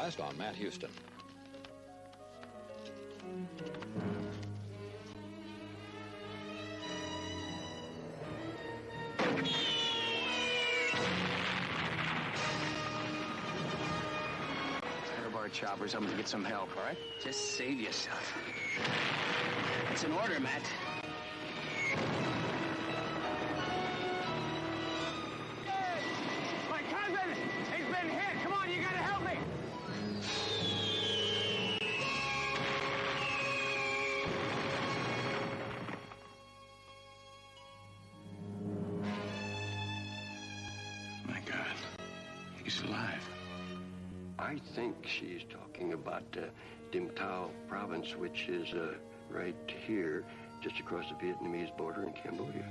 West on Matt Houston. Choppers, I'm gonna get some help, all right? Just save yourself. It's an order, Matt. Hey! My cousin! He's been hit! Come on, you gotta help me! My God. He's alive. I think she's talking about Dim Tao province, which is right here, just across the Vietnamese border in Cambodia.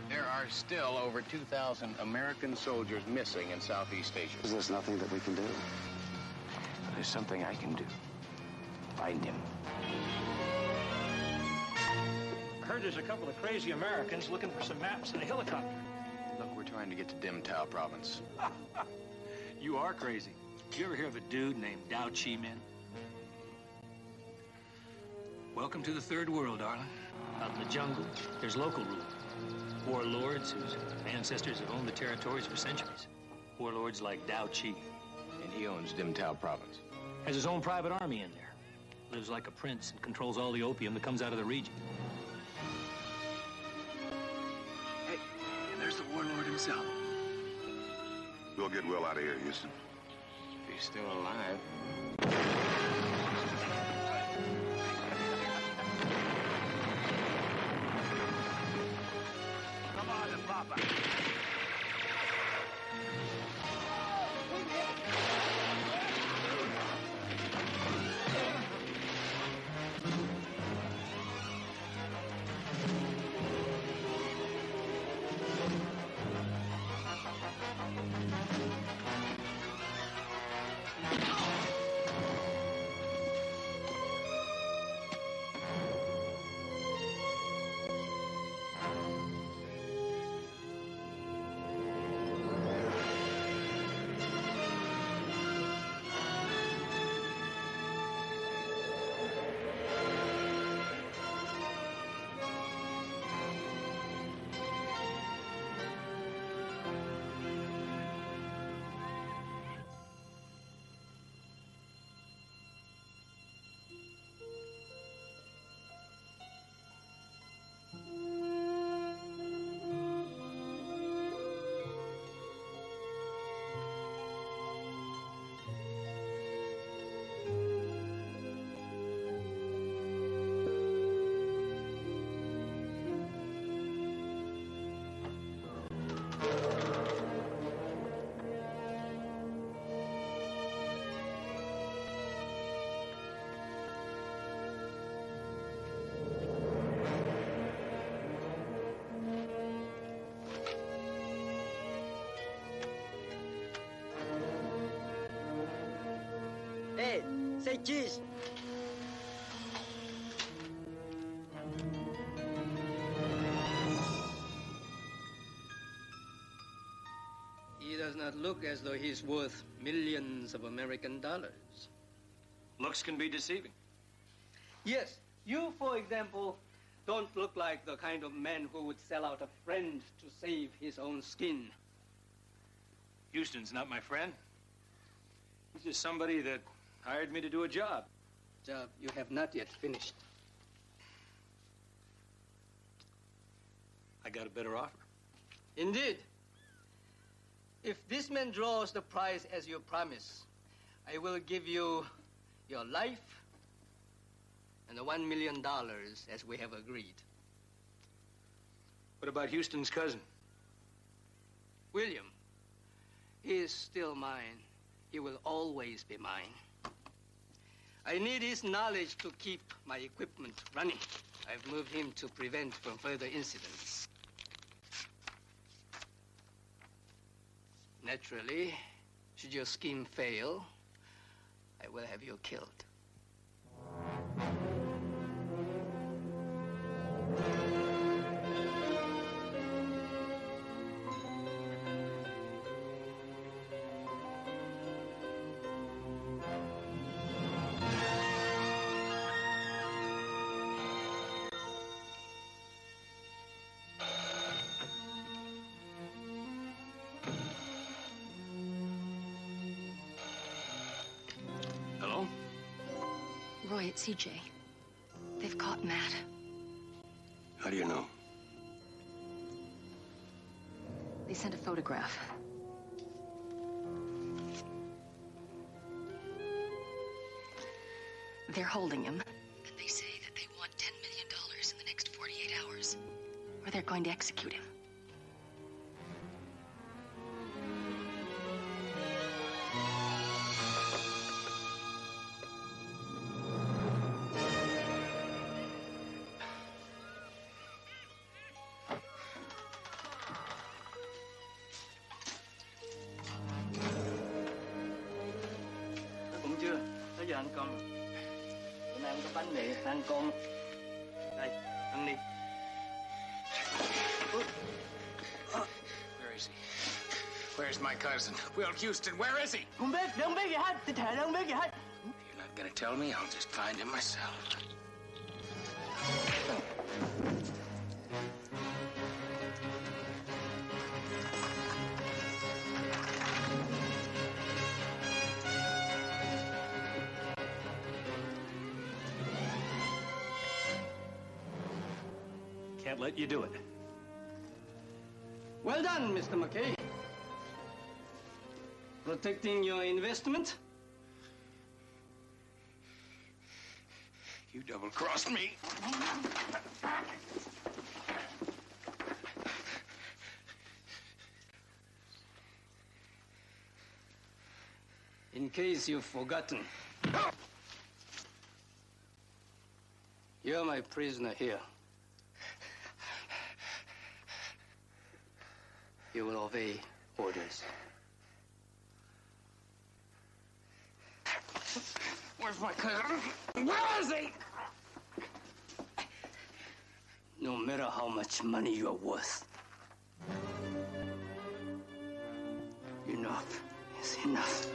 There are still over 2,000 American soldiers missing in Southeast Asia. There's nothing that we can do. But there's something I can do. Find him. I heard there's a couple of crazy Americans looking for some maps in a helicopter. Look, we're trying to get to Dim Tao province. You are crazy. Did you ever hear of a dude named Dao Chi Man? Welcome to the third world, darling. Out in the jungle, there's local rule. Warlords whose ancestors have owned the territories for centuries. Warlords like Dao Chi. And he owns Dim Tao province. Has his own private army in there. Lives like a prince and controls all the opium that comes out of the region. Hey, and there's the warlord himself. We'll get Will out of here, Houston. If he's still alive. Come on, Papa. Hey, say cheese. He does not look as though he's worth millions of American dollars. Looks can be deceiving. Yes, you, for example, don't look like the kind of man who would sell out a friend to save his own skin. Houston's not my friend. He's just somebody that hired me to do a job. Job you have not yet finished. I got a better offer. Indeed. If this man draws the prize as you promise, I will give you your life and the $1 million as we have agreed. What about Houston's cousin? William, he is still mine. He will always be mine. I need his knowledge to keep my equipment running. I've moved him to prevent from further incidents. Naturally, should your scheme fail, I will have you killed. boy at CJ. They've caught Matt. How do you know? They sent a photograph. They're holding him. And they say that they want $10 million in the next 48 hours. Or they're going to execute him. Cũng chưa, tới giờ ăn con rồi. Bữa nay không có bánh mì, ăn con. Đây, ăn đi. Where is he? Where's my cousin? Will Houston, where is he? Không biết gì hết, tôi thề không biết gì hết. You're not gonna tell me? I'll just find him myself. Can't let you do it. Well done, Mr. McKay. Protecting your investment? You double-crossed me. In case you've forgotten, you're my prisoner here. You will obey orders. Where's my cousin? Where is he? No matter how much money you're worth, enough is enough.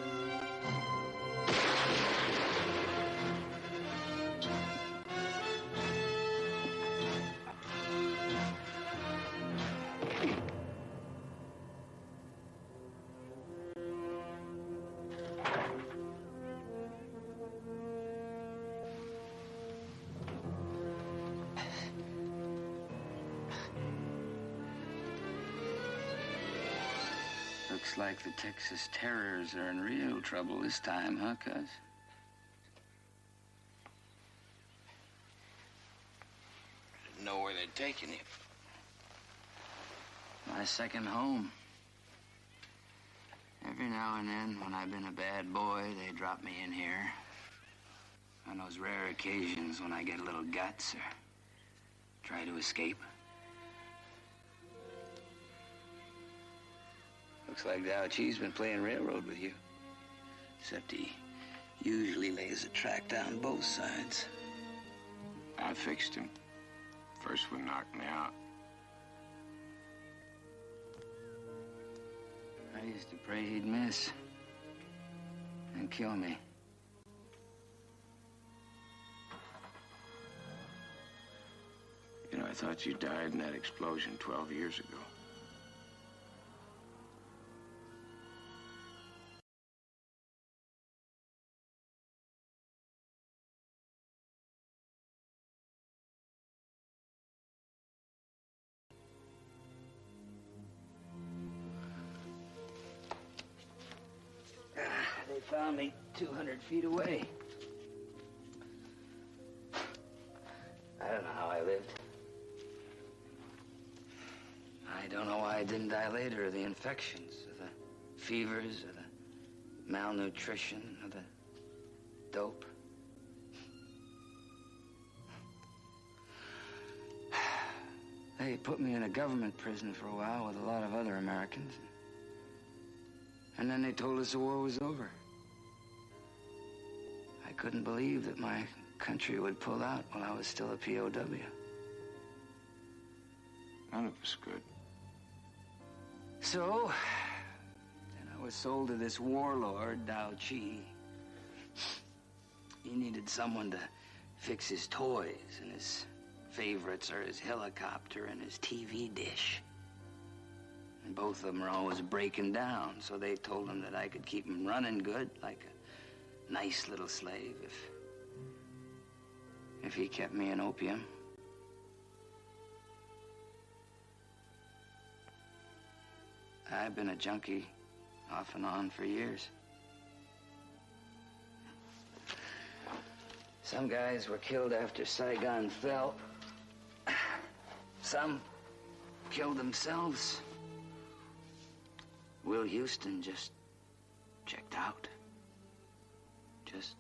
Looks like the Texas Terriers are in real trouble this time, huh, cuz? Didn't know where they'd taken you. My second home. Every now and then, when I've been a bad boy, they drop me in here. On those rare occasions when I get a little guts or try to escape. Looks like Dao-Chi's been playing railroad with you. Except he usually lays the track down both sides. I fixed him. First one knocked me out. I used to pray he'd miss and kill me. You know, I thought you died in that explosion 12 years ago. They found me 200 feet away. I don't know how I lived. I don't know why I didn't die later of the infections, or the fevers, or the malnutrition, or the dope. They put me in a government prison for a while with a lot of other Americans. And then they told us the war was over. I couldn't believe that my country would pull out while I was still a POW. None of us could. So, then I was sold to this warlord, Dao-Chi. He needed someone to fix his toys, and his favorites are his helicopter and his TV dish. And both of them are always breaking down, so they told him that I could keep them running good, like a nice little slave, if he kept me in opium. I've been a junkie off and on for years. Some guys were killed after Saigon fell. Some killed themselves. Will Houston just checked out. Just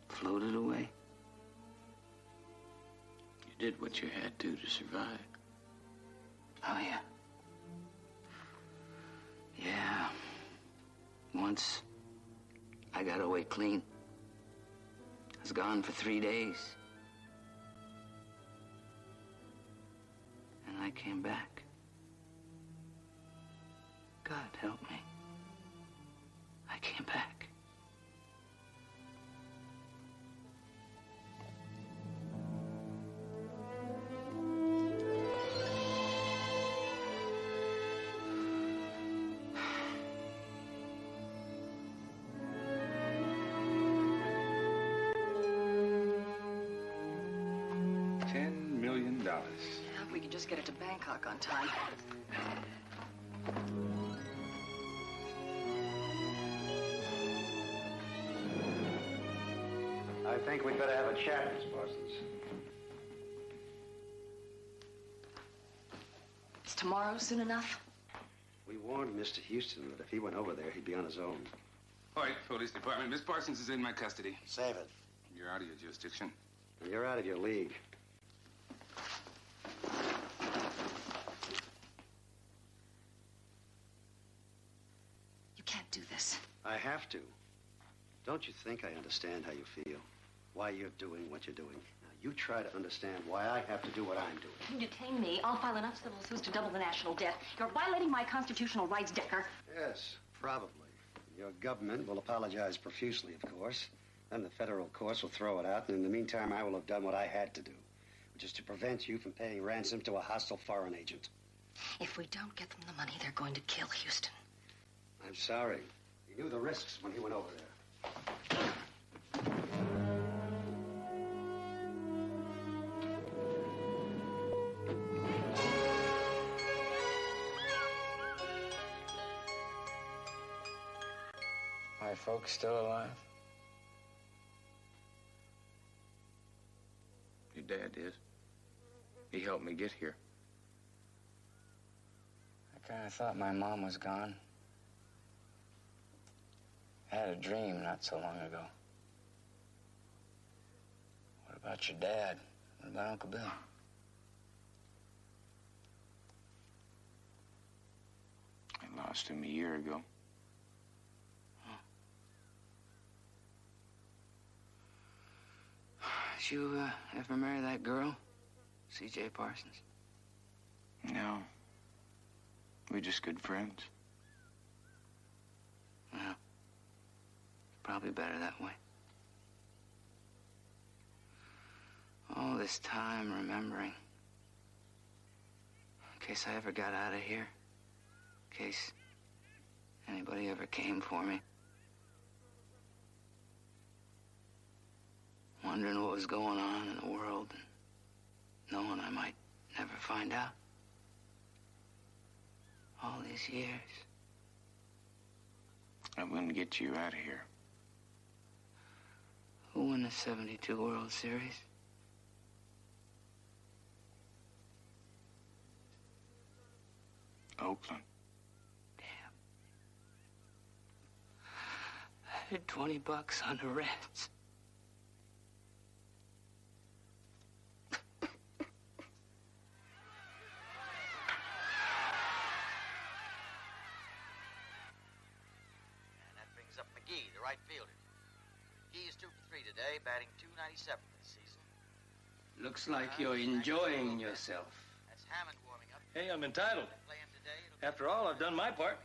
floated away. You did what you had to survive. Oh, yeah. Yeah. Once, I got away clean. I was gone for 3 days. And I came back. God help me. I came back. $10 million. Yeah, if we could just get it to Bangkok on time. I think we'd better have a chat, Miss Parsons. Is tomorrow soon enough? We warned Mr. Houston that if he went over there, he'd be on his own. All right, police department. Miss Parsons is in my custody. Save it. You're out of your jurisdiction. And you're out of your league. You can't do this. I have to. Don't you think I understand how you feel? Why you're doing what you're doing? Now, you try to understand why I have to do what I'm doing. You detain me, I'll file enough civil suits to double the national debt. You're violating my constitutional rights, Decker. Yes, probably. Your government will apologize profusely, of course. Then the federal courts will throw it out, and in the meantime, I will have done what I had to do, which is to prevent you from paying ransom to a hostile foreign agent. If we don't get them the money, they're going to kill Houston. I'm sorry. He knew the risks when he went over there. My folks still alive? Your dad is. He helped me get here. I kind of thought my mom was gone. I had a dream not so long ago. What about your dad? What about Uncle Bill? I lost him a year ago. Did you ever marry that girl, C.J. Parsons? No. We're just good friends. Well, probably better that way. All this time remembering. In case I ever got out of here. In case anybody ever came for me. Wondering what was going on in the world and knowing I might never find out. All these years. I'm gonna get you out of here. Who won the 72 World Series? Oakland. Damn. I had $20 on the Reds. Up McGee, the right fielder. McGee is 2 for 3 today, batting .297 this season. Looks like you're enjoying yourself. That's Hammond warming up. Hey, I'm entitled. Play him today. After all, I've done my part.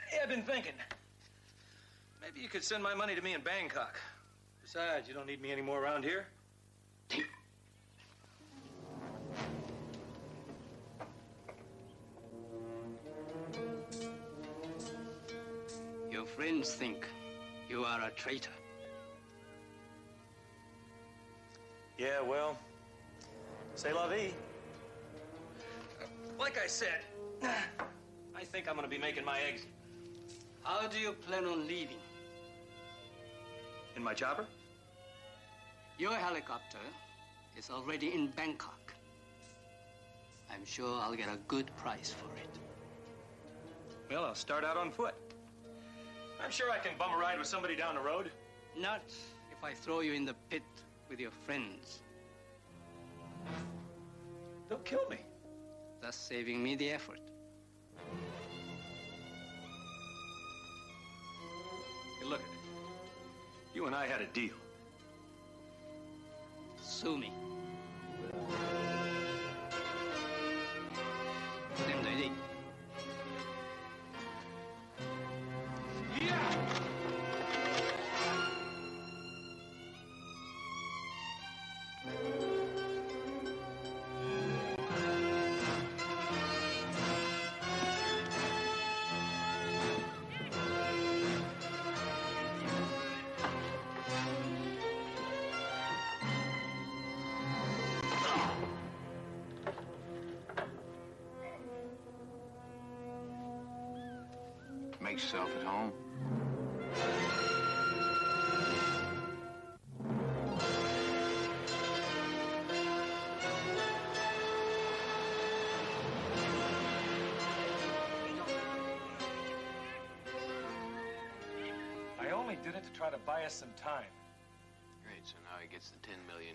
Hey, I've been thinking. Maybe you could send my money to me in Bangkok. Besides, you don't need me anymore around here. Your friends think you are a traitor. Yeah, well, c'est la vie. Like I said, I think I'm gonna be making my exit. How do you plan on leaving? In my chopper? Your helicopter is already in Bangkok. I'm sure I'll get a good price for it. Well, I'll start out on foot. I'm sure I can bum a ride with somebody down the road. Not if I throw you in the pit with your friends, They'll kill me. thus saving me the effort. Hey, look at it. You and I had a deal. Sue me. Đem tới đi. Make yourself at home. I only did it to try to buy us some time. Great, so now he gets the $10 million.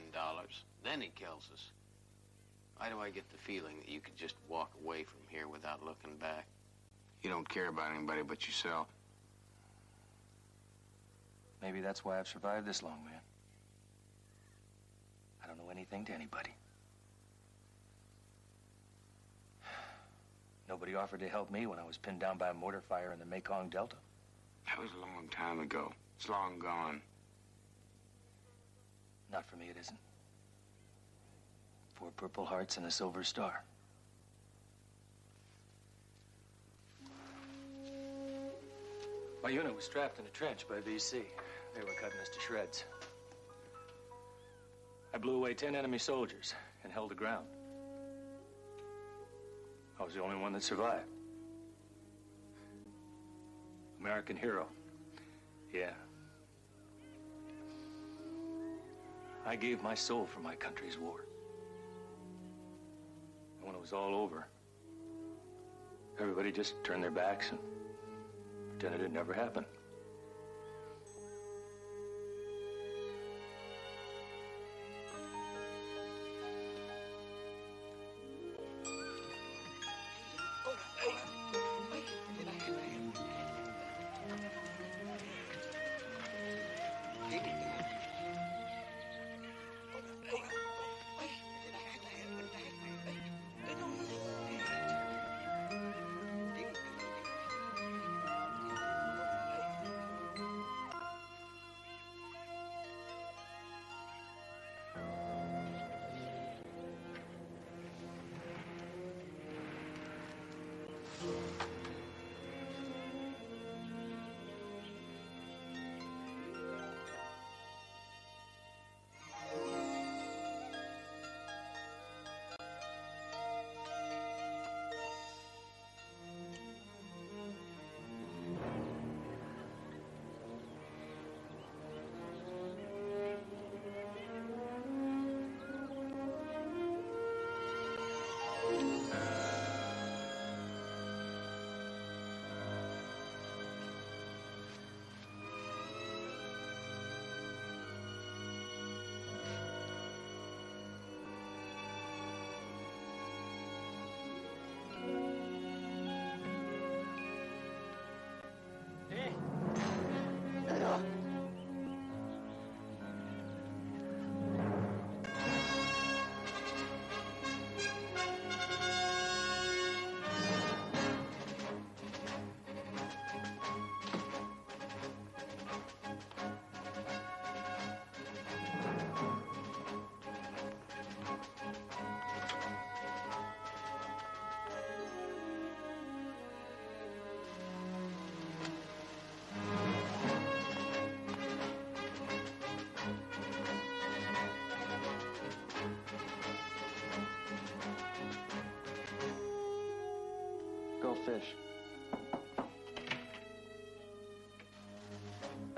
Then he kills us. Why do I get the feeling that you could just walk away from here without looking back? You don't care about anybody but yourself. Maybe that's why I've survived this long, man. I don't know anything to anybody. Nobody offered to help me when I was pinned down by a mortar fire in the Mekong Delta. That was a long time ago. It's long gone. Not for me, it isn't. 4 Purple Hearts and a Silver Star. My unit was trapped in a trench by VC. They were cutting us to shreds. I blew away 10 enemy soldiers and held the ground. I was the only one that survived. American hero. Yeah. I gave my soul for my country's war. And when it was all over, everybody just turned their backs and pretended it never happened.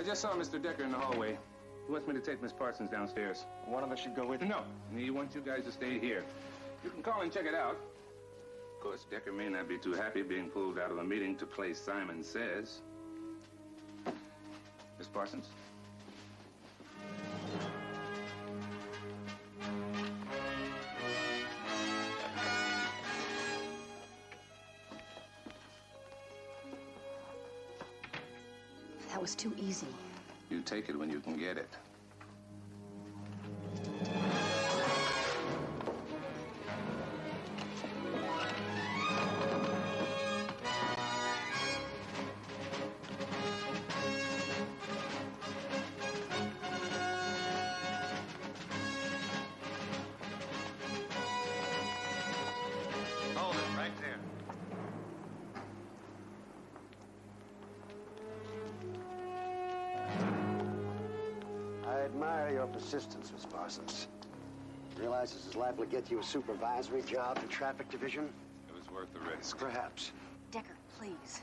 just saw Mr. Decker in the hallway. He wants me to take Miss Parsons downstairs. One of us should go with you. No, he wants you guys to stay here. You can call and check it out. Of course, Decker may not be too happy being pulled out of a meeting to play Simon Says. Miss Parsons? That was too easy. You take it when you can get it. Hold it right there. I admire your persistence, Miss Parsons. Realize this is liable to get you a supervisory job in traffic division? It was worth the risk. Perhaps. Decker, please.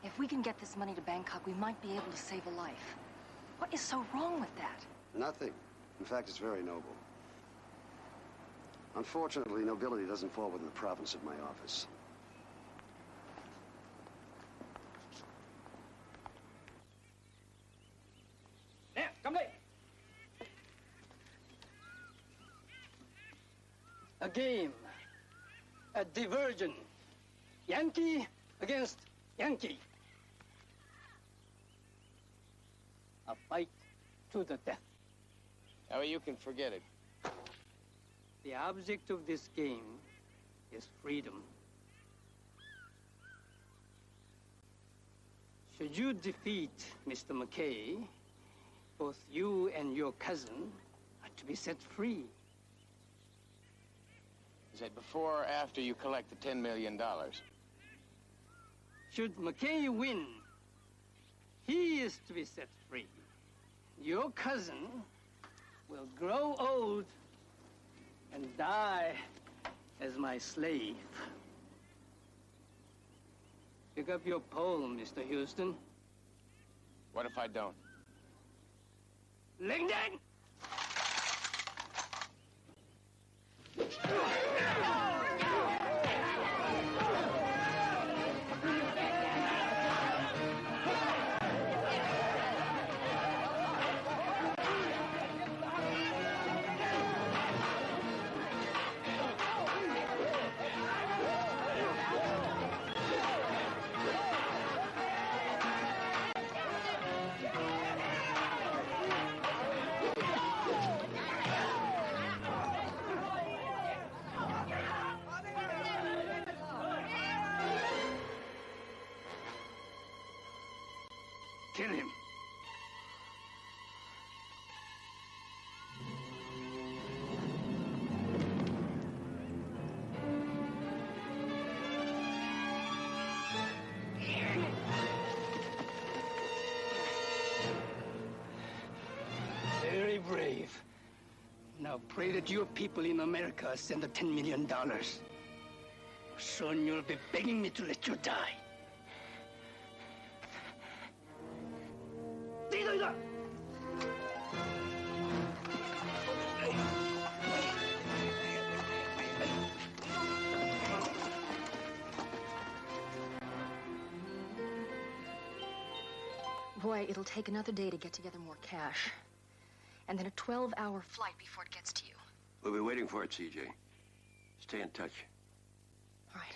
If we can get this money to Bangkok, we might be able to save a life. What is so wrong with that? Nothing. In fact, it's very noble. Unfortunately, nobility doesn't fall within the province of my office. Nè, come đây. A game. A diversion. Yankee against Yankee. A fight to the death. Oh, you can forget it. The object of this game is freedom. Should you defeat Mr. McKay, both you and your cousin are to be set free. Is that before or after you collect the $10 million? Should McKay win, he is to be set free. Your cousin will grow old and die as my slave. Pick up your pole, Mr. Houston. What if I don't? Ling ding! Kill him. Very brave. Now pray that your people in America send the $10 million. Soon you'll be begging me to let you die. Boy, it'll take another day to get together more cash. And then a 12-hour flight before it gets to you. We'll be waiting for it, CJ. Stay in touch. All right.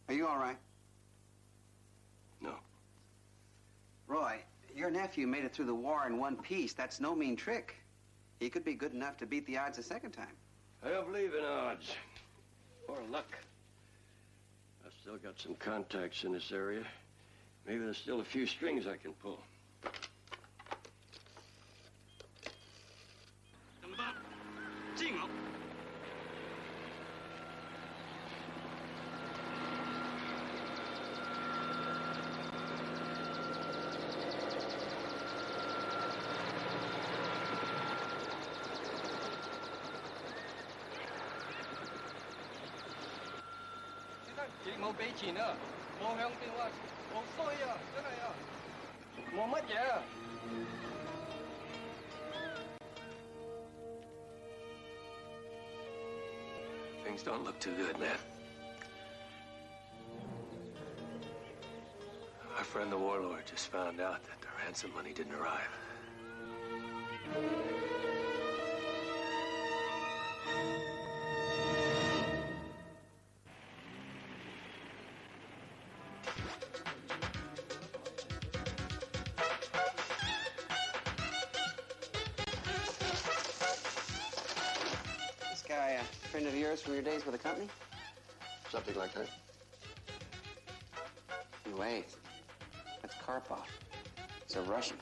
Are you all right? No. Roy, your nephew made it through the war in one piece. That's no mean trick. He could be good enough to beat the odds a second time. I don't believe in odds. Or luck. I've still got some contacts in this area. Maybe there's still a few strings I can pull. Chị mau俾錢啊！我向電話。Hồn xôi à, cái này à. Mua mất vậy à? Things don't look too good, man. Our friend the warlord just found out that the ransom money didn't arrive. This guy, a friend of yours from your days with the company? Something like that. Hey, wait. That's Karpov. It's a Russian.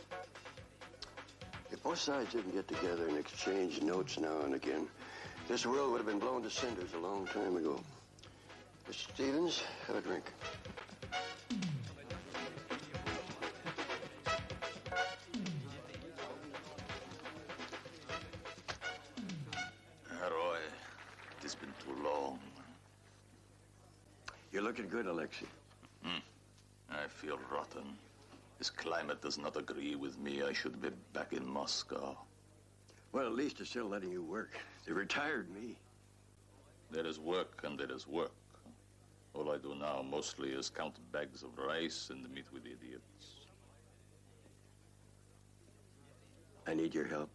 If both sides didn't get together and exchange notes now and again, this world would have been blown to cinders a long time ago. Mr. Stevens, have a drink. Roy, it has been too long. You're looking good, Alexei. I feel rotten. This climate does not agree with me. I should be back in Moscow. Well, at least they're still letting you work. They retired me. There is work and there is work. All I do now mostly is count bags of rice and meet with idiots. I need your help.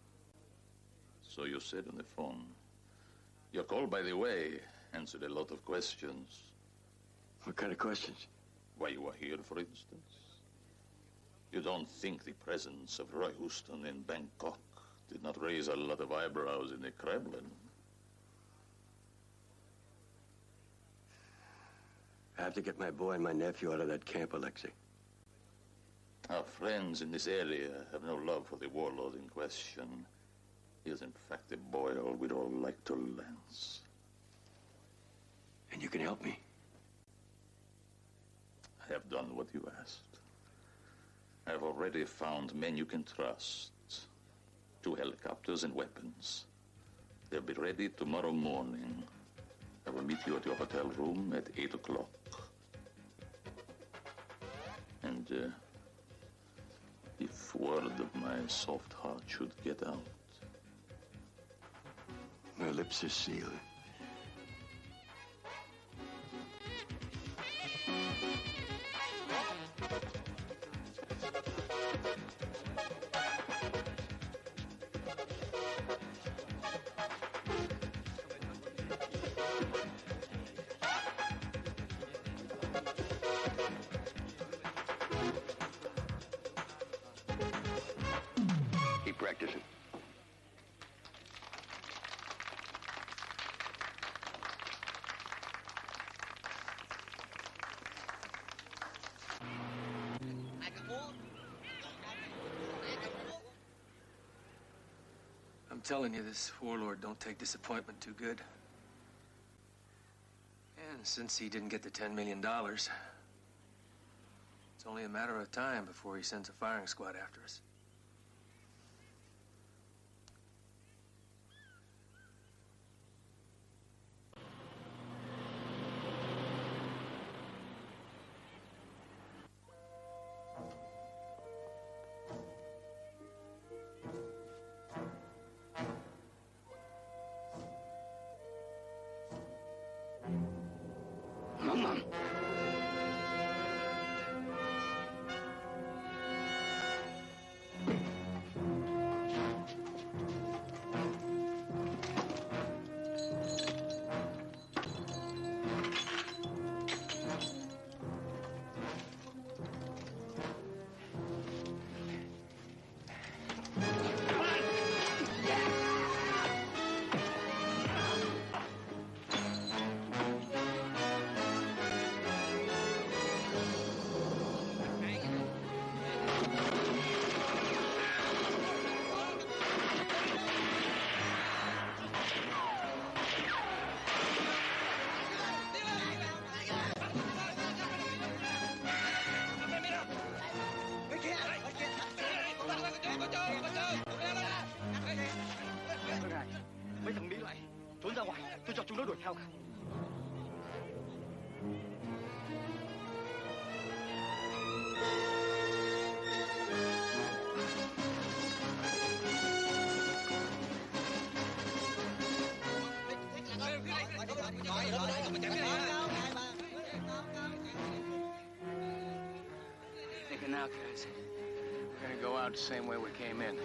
So you said on the phone. Your call, by the way, answered a lot of questions. What kind of questions? Why you are here, for instance. You don't think the presence of Roy Houston in Bangkok did not raise a lot of eyebrows in the Kremlin? I have to get my boy and my nephew out of that camp, Alexei. Our friends in this area have no love for the warlord in question. He is in fact a boil we'd all like to lance. And you can help me? I have done what you asked. I have already found men you can trust. 2 helicopters and weapons. They'll be ready tomorrow morning. I will meet you at your hotel room at 8 o'clock. And if word of my soft heart should get out. My lips are sealed. Keep practicing. I'm telling you, this warlord don't take disappointment too good. And since he didn't get the $10 million, it's only a matter of time before he sends a firing squad after us. Mấy thằng Mỹ lại trốn ra ngoài, tôi cho chúng nó đuổi theo cả. Thinking now, guys. We're gonna go out the same way we came in.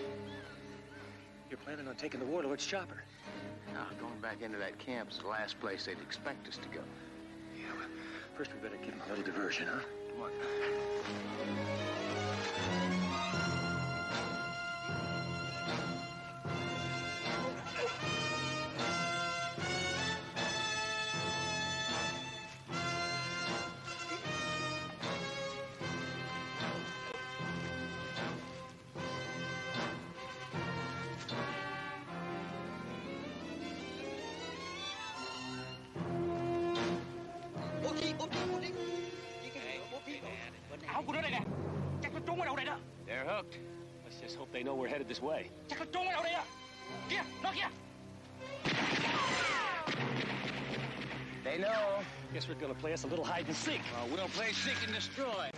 You're planning on taking the warlord's chopper. Now, going back into that camp is the last place they'd expect us to go. Yeah, well, first we better give him a little diversion, huh? Come on. They're hooked. Let's just hope they know we're headed this way. They know. Guess we're gonna play us a little hide and seek. We'll play seek and destroy.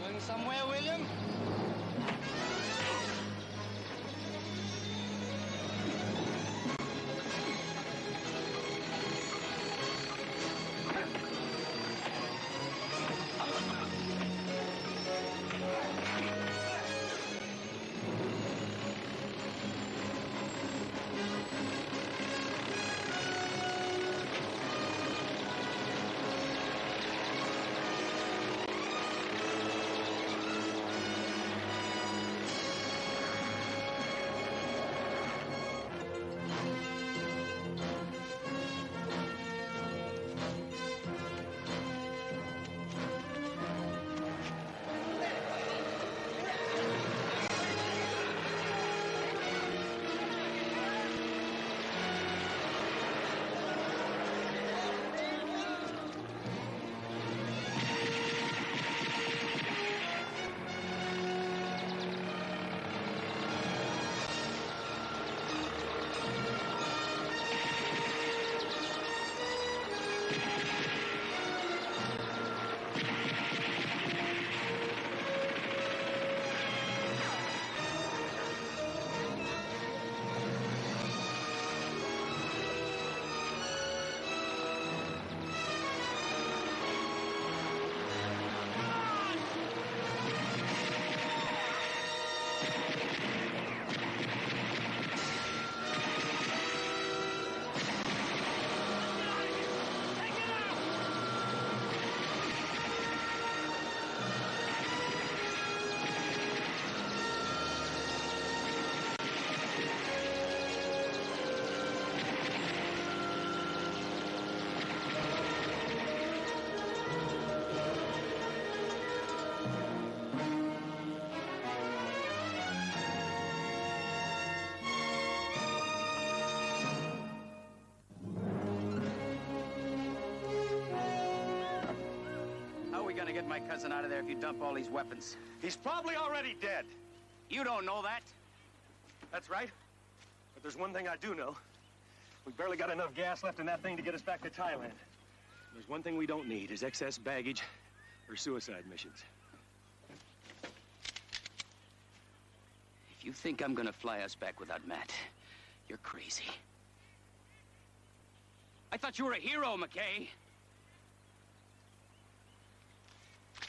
Going somewhere, William? Gonna get my cousin out of there if you dump all these weapons. He's probably already dead. You don't know that. That's right. But there's one thing I do know. We've barely got enough gas left in that thing to get us back to Thailand. There's one thing we don't need is excess baggage or suicide missions. If you think I'm gonna fly us back without Matt, you're crazy. I thought you were a hero, McKay.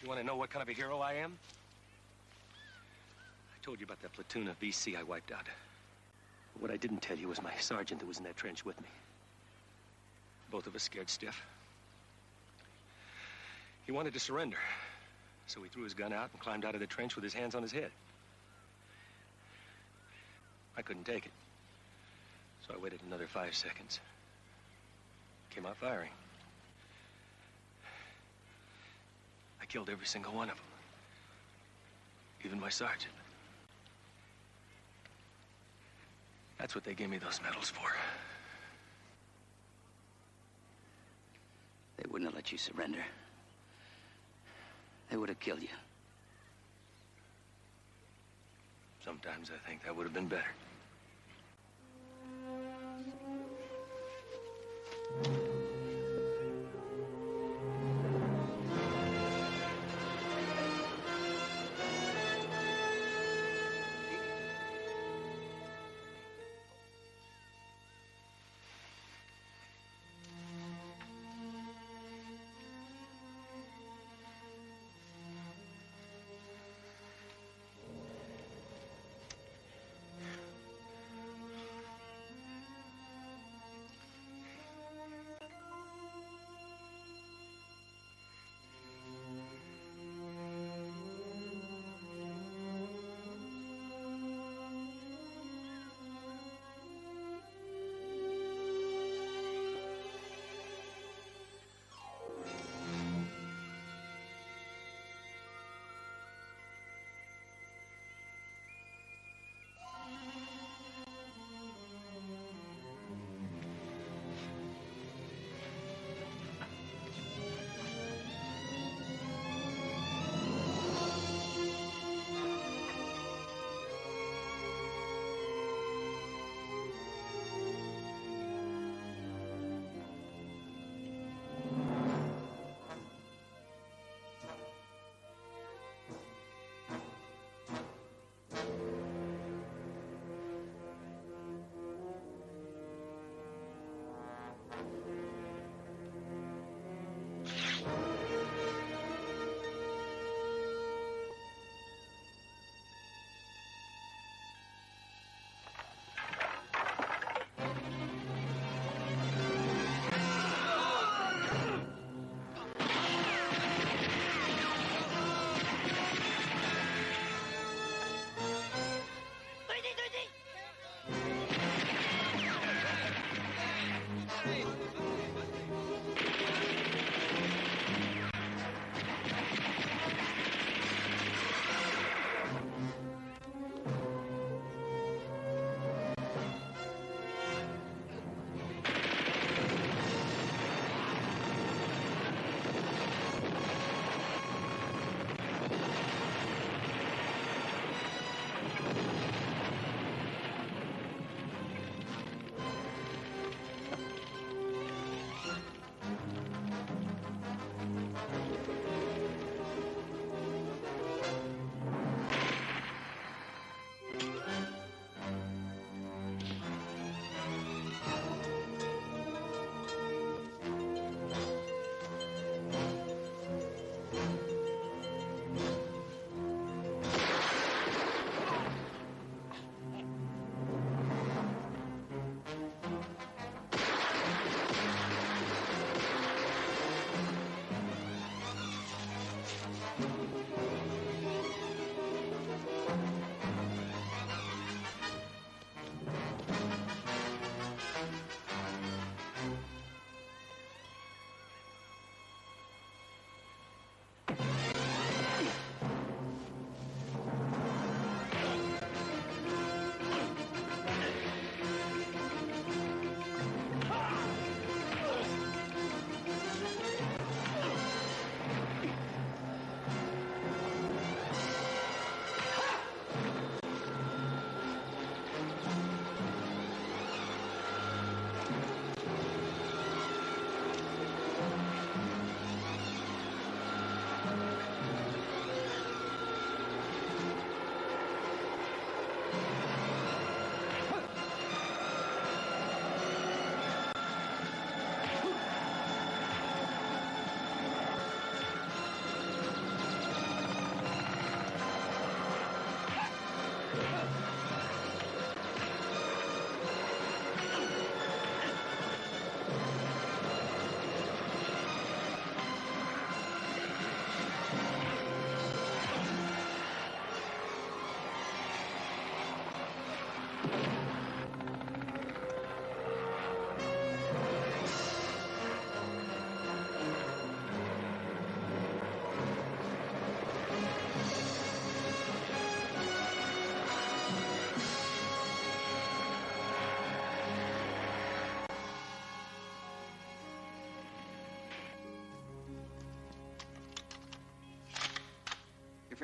You want to know what kind of a hero I am? I told you about that platoon of VC I wiped out. But what I didn't tell you was my sergeant that was in that trench with me. Both of us scared stiff. He wanted to surrender, so he threw his gun out and climbed out of the trench with his hands on his head. I couldn't take it. So I waited another 5 seconds. Came out firing. I killed every single one of them. Even my sergeant. That's what they gave me those medals for. They wouldn't have let you surrender. They would have killed you. Sometimes I think that would have been better.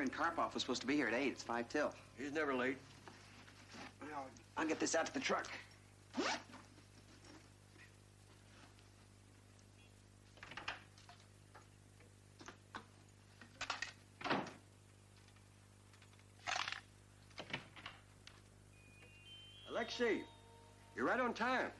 friend Karpov was supposed to be here at 8. It's 5 till. He's never late. Well, I'll get this out to the truck. Alexei, you're right on time.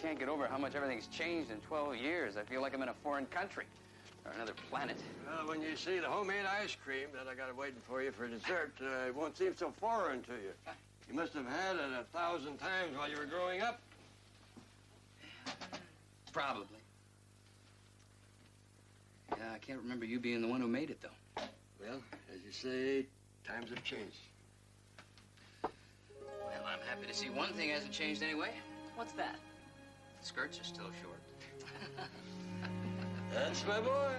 Can't get over how much everything's changed in 12 years. I feel like I'm in a foreign country or another planet. Well, when you see the homemade ice cream that I got waiting for you for dessert, it won't seem so foreign to you. You must have had it 1,000 times while you were growing up. Probably. Yeah, I can't remember you being the one who made it, though. Well, as you say, times have changed. Well, I'm happy to see one thing hasn't changed anyway. What's that? The skirts are still short. That's my boy.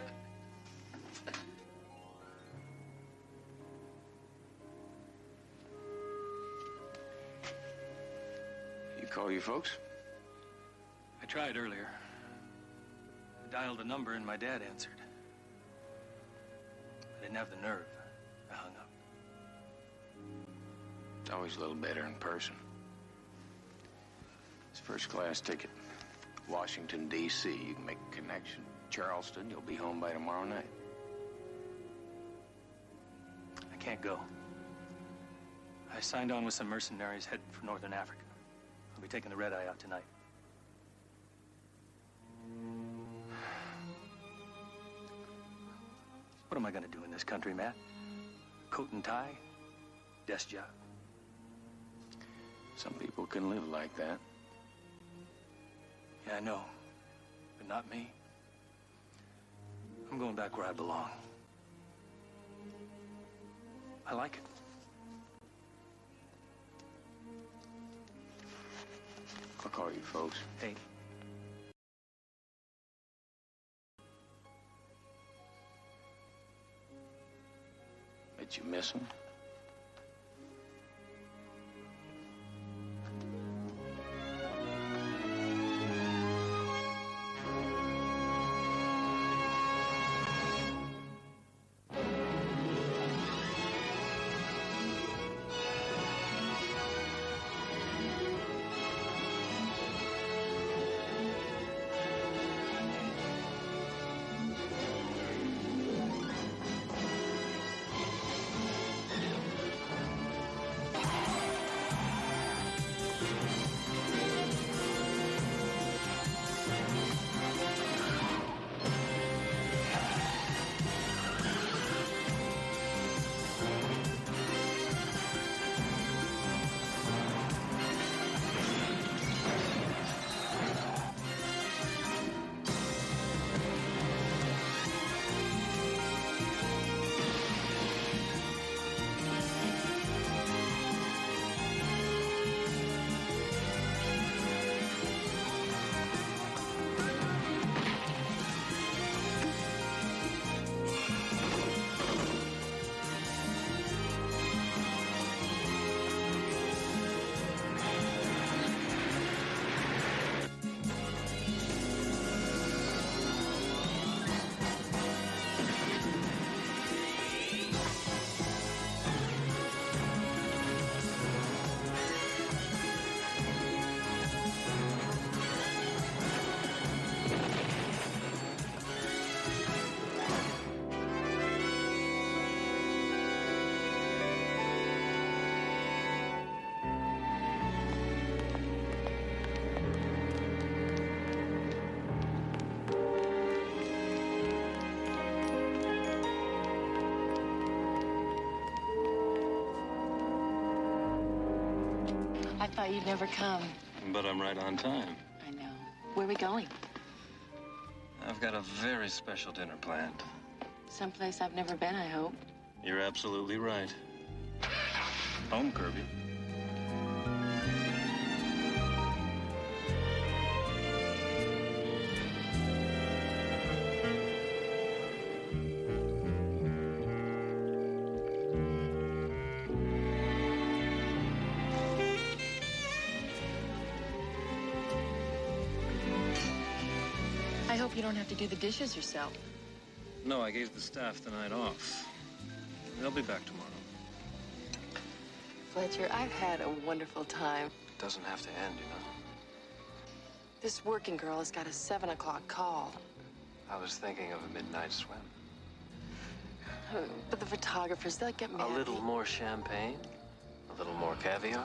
You call your folks? I tried earlier. I dialed a number and my dad answered. I didn't have the nerve. I hung up. It's always a little better in person. It's first-class ticket. Washington, D.C. You can make a connection. Charleston, you'll be home by tomorrow night. I can't go. I signed on with some mercenaries heading for Northern Africa. I'll be taking the red-eye out tonight. What am I going to do in this country, Matt? Coat and tie? Desk job? Some people can live like that. Yeah, I know. But not me. I'm going back where I belong. I like it. I'll call you folks. Hey. Bet you miss them? thought you'd never come. But I'm right on time. I know. Where are we going? I've got a very special dinner planned. Someplace I've never been, I hope. You're absolutely right. Home, Kirby. I hope you don't have to do the dishes yourself. No, I gave the staff the night off. They'll be back tomorrow. Fletcher, I've had a wonderful time. It doesn't have to end, you know. This working girl has got a 7 o'clock call. I was thinking of a midnight swim. But the photographers, they'll get mad. A little more champagne? A little more caviar?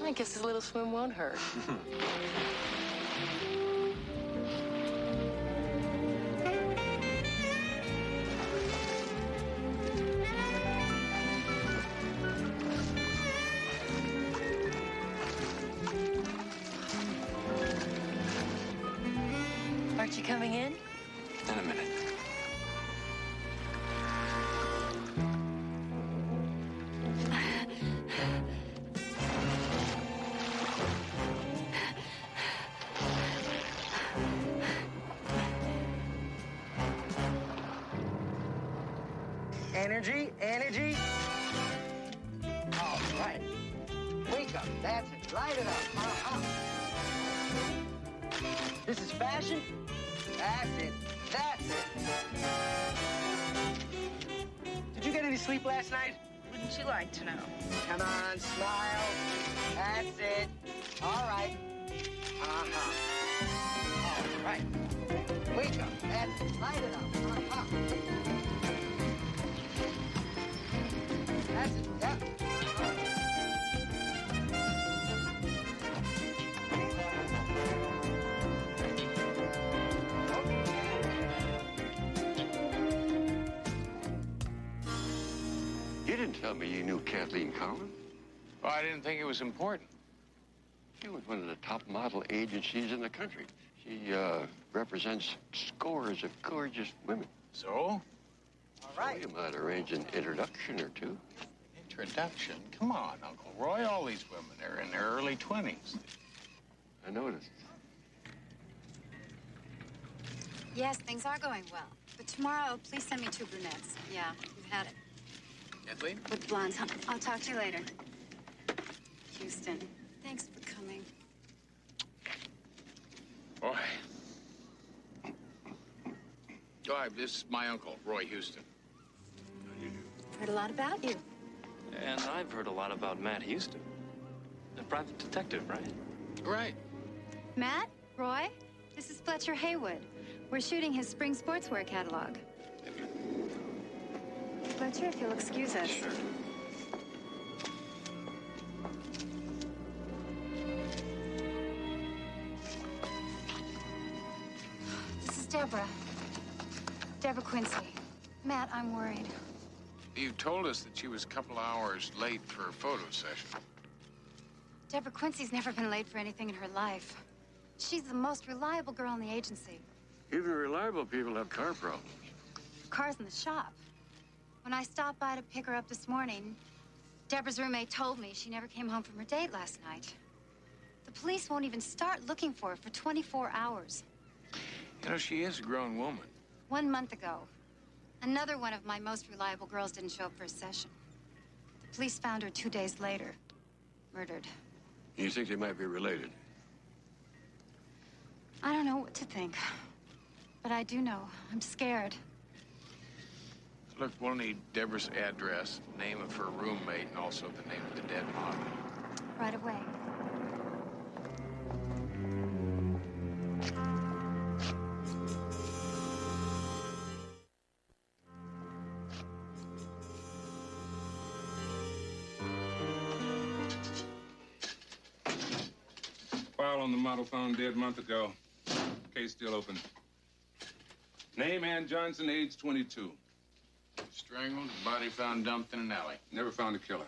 I guess a little swim won't hurt. Aren't you coming in? In a minute. Energy, energy. All right. Wake up. That's it. Light it up. This is fashion. That's it. That's it. Did you get any sleep last night? Wouldn't you like to know? Come on, smile. That's it. All right. All right. Wake up. That's it. Light it up. That's it. Yep. You didn't tell me you knew Kathleen Collins. Oh, I didn't think it was important. She was one of the top model agencies in the country. She represents scores of gorgeous women. So? All right. You might arrange an introduction or two. Introduction? Come on, Uncle Roy. All these women are in their early 20s. I noticed. Yes, things are going well. But tomorrow, please send me 2 brunettes. Yeah, you've had it. Kathleen? With blondes. I'll talk to you later. Houston, thanks for coming. Boy. Boy, this is my uncle, Roy Houston. Heard a lot about you. And I've heard a lot about Matt Houston. A private detective, right? Right. Matt, Roy, this is Fletcher Haywood. We're shooting his spring sportswear catalog. Fletcher, if you'll excuse us. Sure. This is Deborah. Deborah Quincy. Matt, I'm worried. You told us that she was a couple hours late for a photo session. Deborah Quincy's never been late for anything in her life. She's the most reliable girl in the agency. Even reliable people have car problems. Car's in the shop. When I stopped by to pick her up this morning, Deborah's roommate told me she never came home from her date last night. The police won't even start looking for her for 24 hours. You know, she is a grown woman. 1 month ago, another one of my most reliable girls didn't show up for a session. The police found her 2 days later, murdered. You think they might be related? I don't know what to think, but I do know I'm scared. Look, we'll need Deborah's address, name of her roommate, and also the name of the dead model. Right away. File on the model found dead a month ago. Case still open. Name Ann Johnson, age 22. Strangled, body found dumped in an alley. Never found a killer.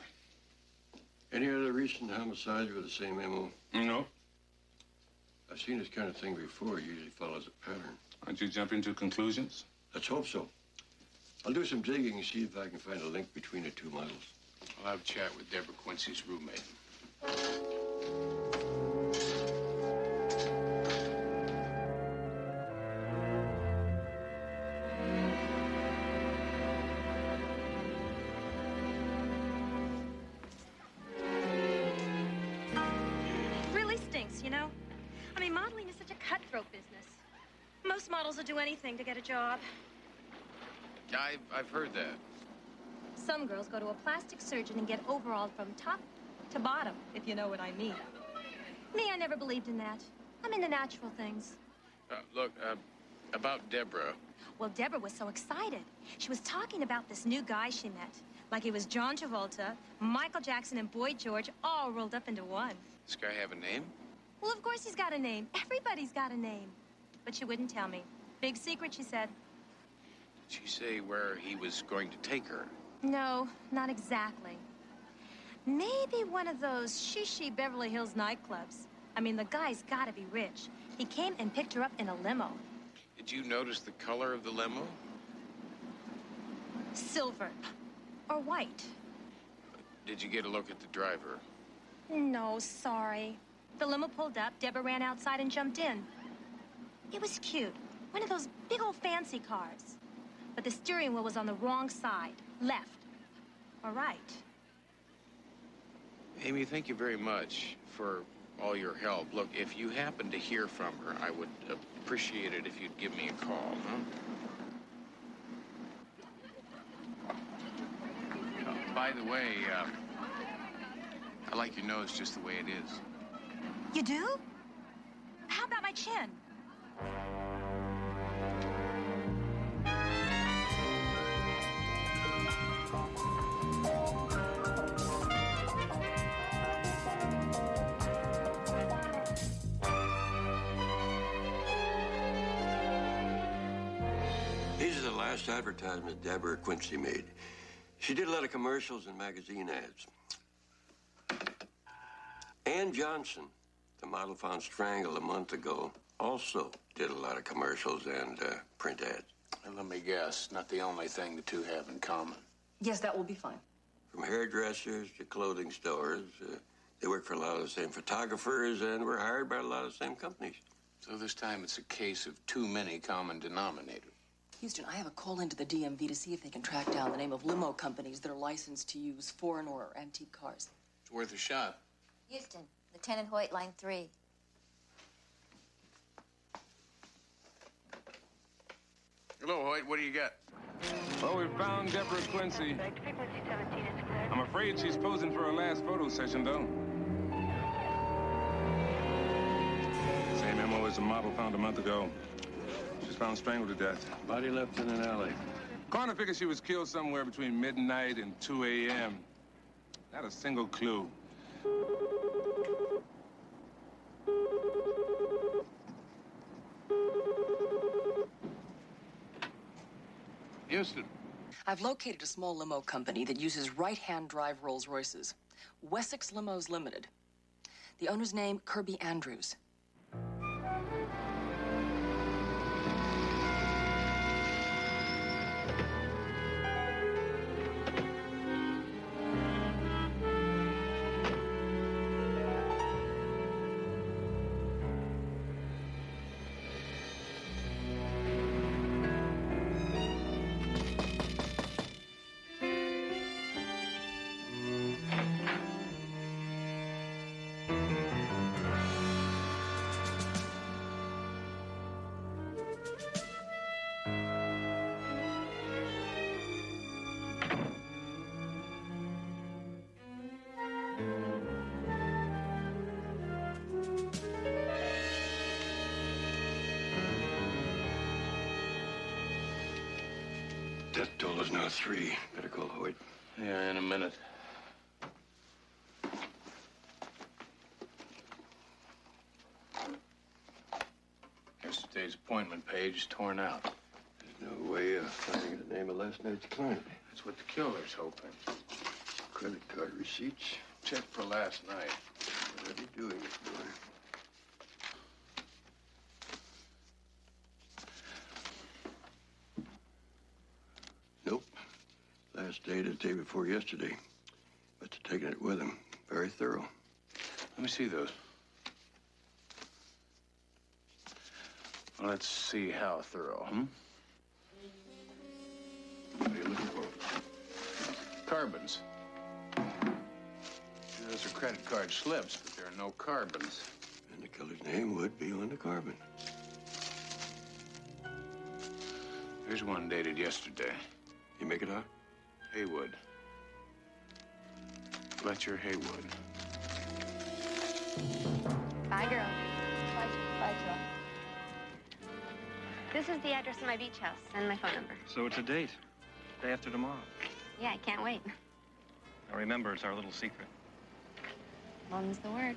Any other recent homicides with the same MO? No. I've seen this kind of thing before. It usually follows a pattern. Aren't you jumping to conclusions? Let's hope so. I'll do some digging and see if I can find a link between the two models. I'll have a chat with Deborah Quincy's roommate. Really stinks, you know? I mean, modeling is such a cutthroat business. Most models will do anything to get a job. I've heard that. Some girls go to a plastic surgeon and get overalled from top to bottom, if you know what I mean. Me, I never believed in that. I'm into natural things. Look, about Deborah. Well, Deborah was so excited. She was talking about this new guy she met. Like he was John Travolta, Michael Jackson, and Boy George all rolled up into one. Does this guy have a name? Well, of course he's got a name. Everybody's got a name. But she wouldn't tell me. Big secret, she said. Did she say where he was going to take her? No, not exactly. Maybe one of those she Beverly Hills nightclubs. I mean, the guy's gotta be rich. He came and picked her up in a limo. Did you notice the color of the limo? Silver. Or white. Did you get a look at the driver? No, sorry. The limo pulled up, Deborah ran outside and jumped in. It was cute. One of those big old fancy cars. But the steering wheel was on the wrong side. Left. Or right. Amy, thank you very much for all your help. Look, if you happen to hear from her, I would appreciate it if you'd give me a call, huh? By the way, I like your nose just the way it is. You do? How about my chin? These are the last advertisements Deborah Quincy made. She did a lot of commercials and magazine ads. Ann Johnson, the model found strangled a month ago, also did a lot of commercials and print ads. And let me guess, not the only thing the two have in common. Yes, that will be fine. From hairdressers to clothing stores, they work for a lot of the same photographers and were hired by a lot of the same companies. So this time it's a case of too many common denominators. Houston, I have a call into the DMV to see if they can track down the name of limo companies that are licensed to use foreign or antique cars. It's worth a shot. Houston, Lieutenant Hoyt, line 3. Hello, Hoyt. What do you got? Well, we found Deborah Quincy. I'm afraid she's posing for her last photo session, though. Same MO as the model found a month ago. She's found strangled to death. Body left in an alley. Coroner figures she was killed somewhere between midnight and 2 a.m. Not a single clue. Houston. I've located a small limo company that uses right-hand drive Rolls Royces. Wessex Limos Limited. The owner's name, Kirby Andrews. Death toll is now 3. Better call Hoyt. Yeah, in a minute. Here's today's his appointment page torn out. There's no way of finding the name of last night's client. That's what the killer's hoping. Credit card receipts. Check for last night. Already doing it, boy. Nope. Last day the day before yesterday. Must have taken it with him. Very thorough. Let me see those. Let's see how thorough, What are you looking for? Carbons. Those are credit card slips, but there are no carbons. And the killer's name would be on the carbon. Here's one dated yesterday. You make it out? Haywood. Fletcher Haywood. Bye, girl. Bye, Joe. This is the address of my beach house and my phone number. So it's a date. Day after tomorrow. Yeah, I can't wait. Now remember, it's our little secret. Mum's the word.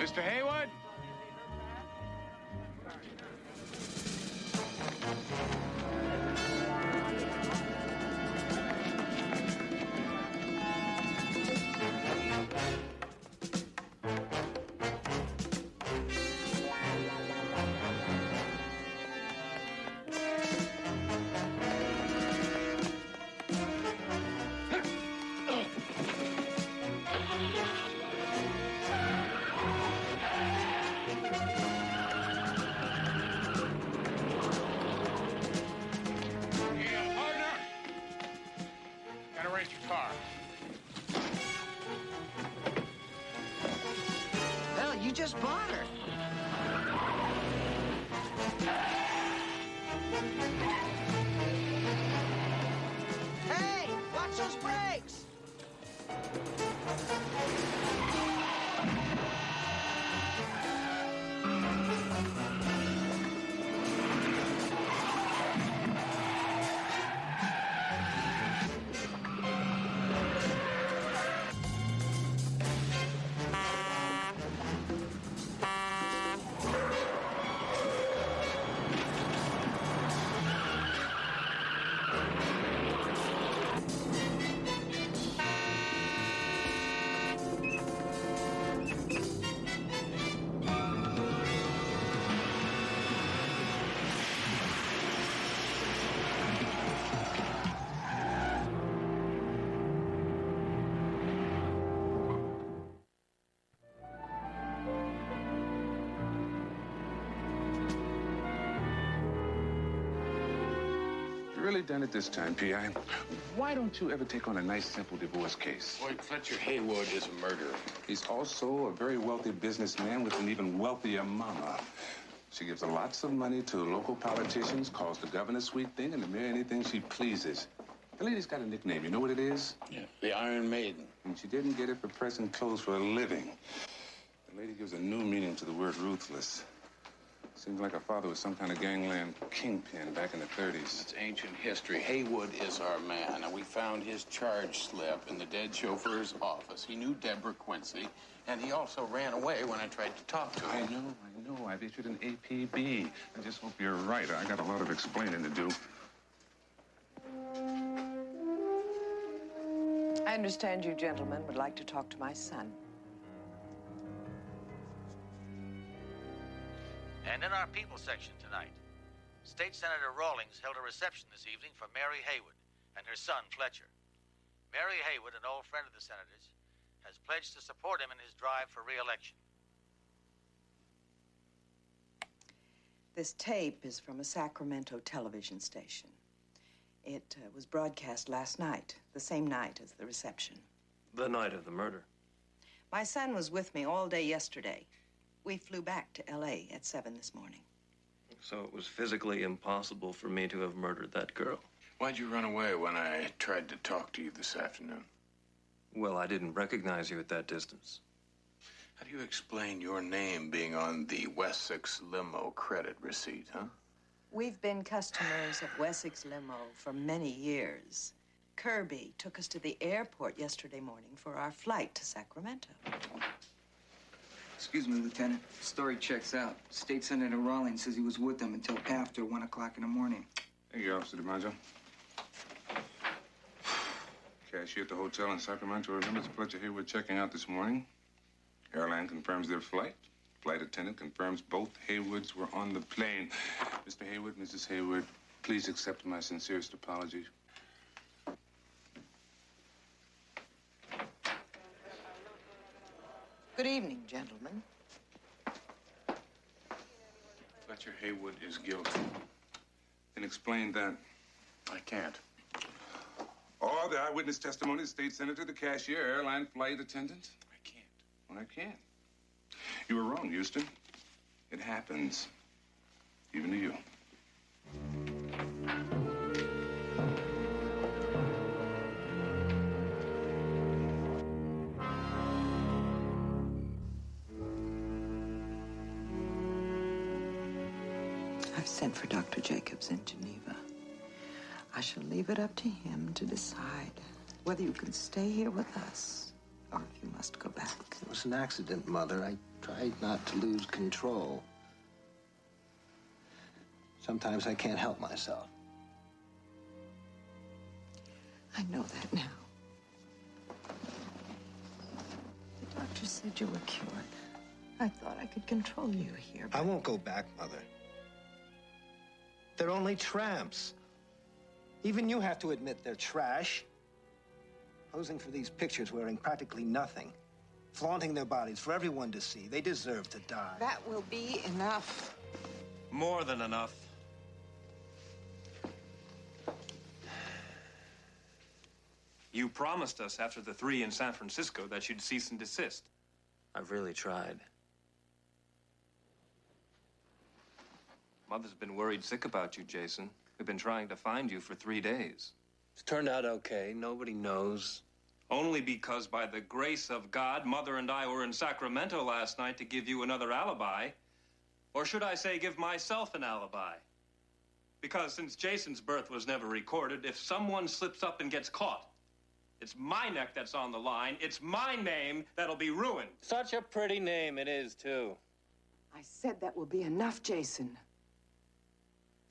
Mr. Haywood? Hell, you just bought her. Hey, watch those brakes! Really done it this time, P.I. Why don't you ever take on a nice, simple divorce case? Boy, Fletcher Haywood is a murderer. He's also a very wealthy businessman with an even wealthier mama. She gives lots of money to local politicians, calls the governor sweet thing, and to marry anything she pleases. The lady's got a nickname. You know what it is? Yeah, the Iron Maiden. And she didn't get it for pressing clothes for a living. The lady gives a new meaning to the word ruthless. Seems like her father was some kind of gangland kingpin back in the 30s. It's ancient history. Haywood is our man, and we found his charge slip in the dead chauffeur's office. He knew Deborah Quincy, and he also ran away when I tried to talk to him. I know. I've issued an APB. I just hope you're right. I got a lot of explaining to do. I understand you gentlemen would like to talk to my son. And in our people section tonight, State Senator Rawlings held a reception this evening for Mary Haywood and her son, Fletcher. Mary Haywood, an old friend of the senator's, has pledged to support him in his drive for re-election. This tape is from a Sacramento television station. It was broadcast last night, the same night as the reception. The night of the murder. My son was with me all day yesterday. We flew back to L.A. at 7 this morning. So it was physically impossible for me to have murdered that girl. Why'd you run away when I tried to talk to you this afternoon? Well, I didn't recognize you at that distance. How do you explain your name being on the Wessex limo credit receipt, huh? We've been customers of Wessex Limo for many years. Kirby took us to the airport yesterday morning for our flight to Sacramento. Excuse me, Lieutenant. The story checks out. State Senator Rawlings says he was with them until after 1 o'clock in the morning. Thank you, Officer DiMaggio. Cashier at the hotel in Sacramento remembers Fletcher Haywood checking out this morning. Airline confirms their flight. Flight attendant confirms both Haywoods were on the plane. Mr. Haywood, Mrs. Haywood, please accept my sincerest apologies. Good evening, gentlemen. Fletcher Haywood is guilty. Then explain that. I can't. All the eyewitness testimony, the state senator, the cashier, airline flight attendant. I can't. Well, I can't. You were wrong, Houston. It happens. Even to you. I've sent for Dr. Jacobs in Geneva. I shall leave it up to him to decide whether you can stay here with us or if you must go back. It was an accident, Mother. I tried not to lose control. Sometimes I can't help myself. I know that now. The doctor said you were cured. I thought I could control you here. I won't go back, Mother. They're only tramps. Even you have to admit they're trash. Posing for these pictures wearing practically nothing. Flaunting their bodies for everyone to see. They deserve to die. That will be enough. More than enough. You promised us after the 3 in San Francisco that you'd cease and desist. I've really tried. Mother's been worried sick about you, Jason. We've been trying to find you for 3 days. It's turned out okay. Nobody knows. Only because, by the grace of God, Mother and I were in Sacramento last night to give you another alibi. Or should I say, give myself an alibi? Because since Jason's birth was never recorded, if someone slips up and gets caught, it's my neck that's on the line. It's my name that'll be ruined. Such a pretty name it is, too. I said that will be enough, Jason.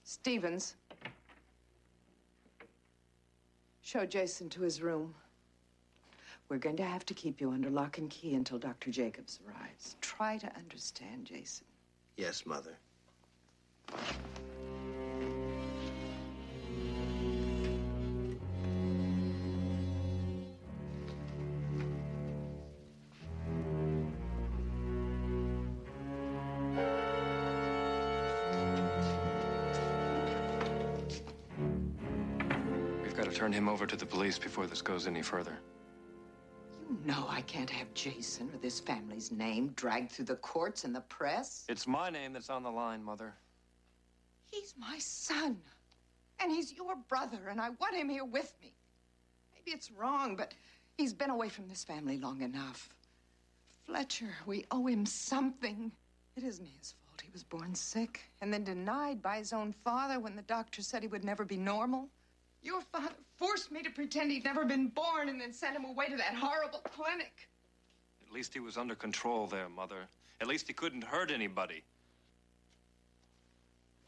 Stevens. Show Jason to his room. We're going to have to keep you under lock and key until Dr. Jacobs arrives. Try to understand, Jason. Yes, Mother. We've got to turn him over to the police before this goes any further. You know I can't have Jason or this family's name dragged through the courts and the press. It's my name that's on the line, Mother. He's my son. And he's your brother, and I want him here with me. Maybe it's wrong, but he's been away from this family long enough. Fletcher, we owe him something. It isn't his fault. He was born sick and then denied by his own father when the doctor said he would never be normal. Your father forced me to pretend he'd never been born and then sent him away to that horrible clinic. At least he was under control there, Mother. At least he couldn't hurt anybody.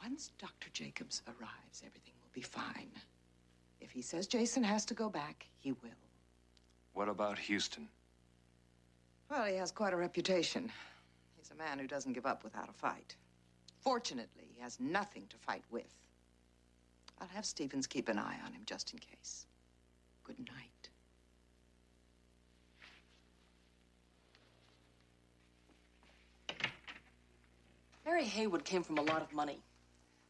Once Dr. Jacobs arrives, everything will be fine. If he says Jason has to go back, he will. What about Houston? Well, he has quite a reputation. He's a man who doesn't give up without a fight. Fortunately, he has nothing to fight with. I'll have Stevens keep an eye on him just in case. Good night. Mary Haywood came from a lot of money,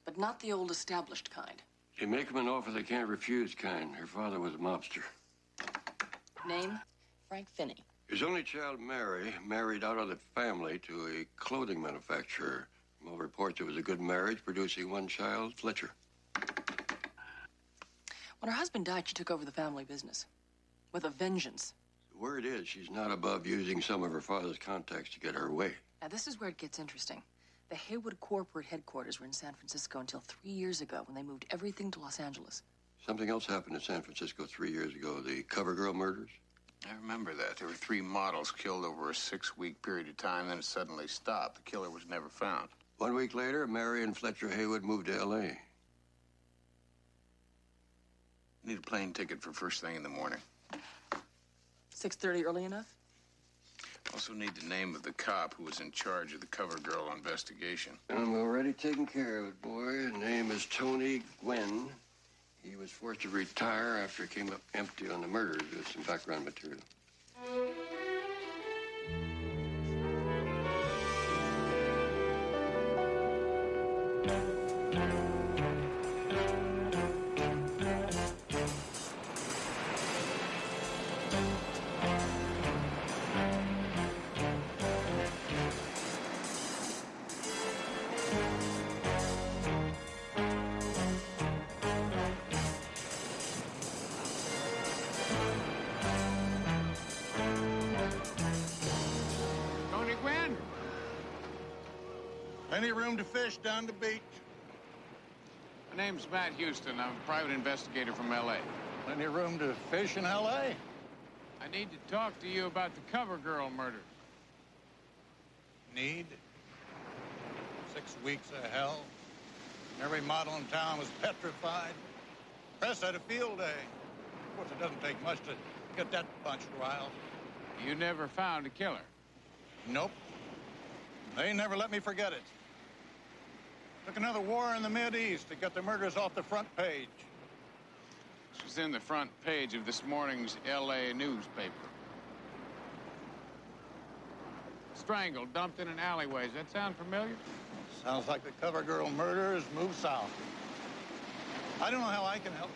but not the old established kind. You make them an offer they can't refuse kind. Her father was a mobster. Name? Frank Finney. His only child, Mary, married out of the family to a clothing manufacturer. From all reports, it was a good marriage, producing one child, Fletcher. When her husband died, she took over the family business. With a vengeance. word is she's not above using some of her father's contacts to get her way. Now, this is where it gets interesting. The Haywood corporate headquarters were in San Francisco until 3 years ago when they moved everything to Los Angeles. Something else happened in San Francisco 3 years ago, the CoverGirl murders. I remember that. There were 3 models killed over a 6-week period of time, then it suddenly stopped. The killer was never found. 1 week later, Mary and Fletcher Haywood moved to L.A. Need a plane ticket for first thing in the morning. 6:30 early enough? Also need the name of the cop who was in charge of the CoverGirl investigation. I'm already taking care of it, boy. His name is Tony Gwynn. He was forced to retire after it came up empty on the murders. There's some background material. Tony Gwynn? Plenty room to fish down the beach. My name's Matt Houston. I'm a private investigator from L.A. Plenty room to fish in L.A. I need to talk to you about the CoverGirl murders. Need? 6 weeks of hell. Every model in town was petrified. Press had a field day. Of course, it doesn't take much to get that bunch riled. You never found a killer? Nope. They never let me forget it. Took another war in the Mideast to get the murders off the front page. This was in the front page of this morning's L.A. newspaper. Strangled, dumped in an alleyway. Does that sound familiar? Sounds like the CoverGirl murders moved south. I don't know how I can help.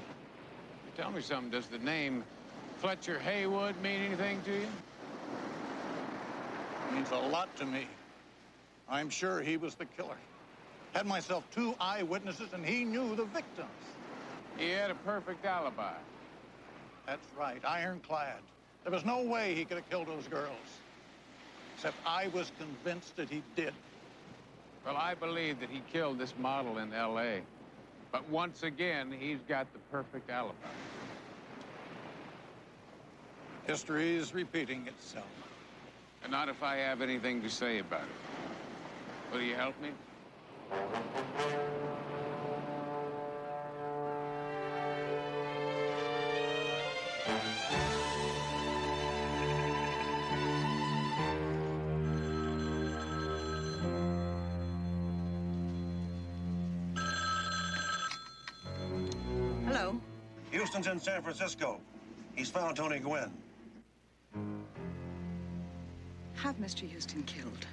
Tell me something. Does the name Fletcher Haywood mean anything to you? Means a lot to me. I'm sure he was the killer. Had myself 2 eyewitnesses, and he knew the victims. He had a perfect alibi. That's right, ironclad. There was no way he could have killed those girls. Except I was convinced that he did. Well, I believe that he killed this model in L.A. But once again, he's got the perfect alibi. History is repeating itself. And not if I have anything to say about it. Will you help me? Hello. Houston's in San Francisco. He's found Tony Gwynn. Have Mr. Houston killed.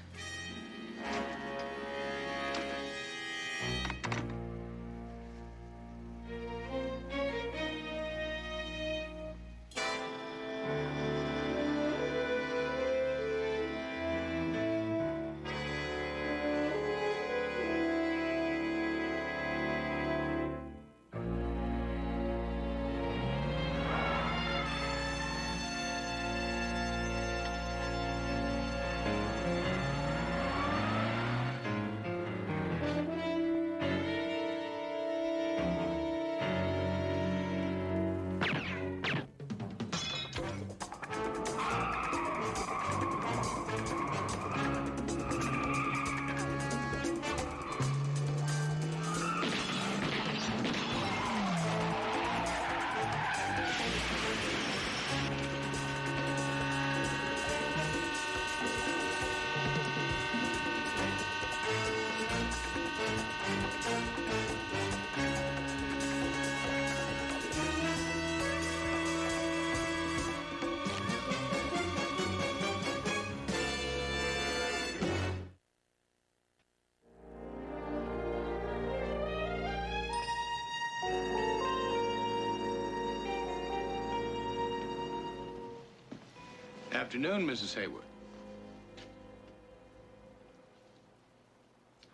Afternoon, Mrs. Haywood.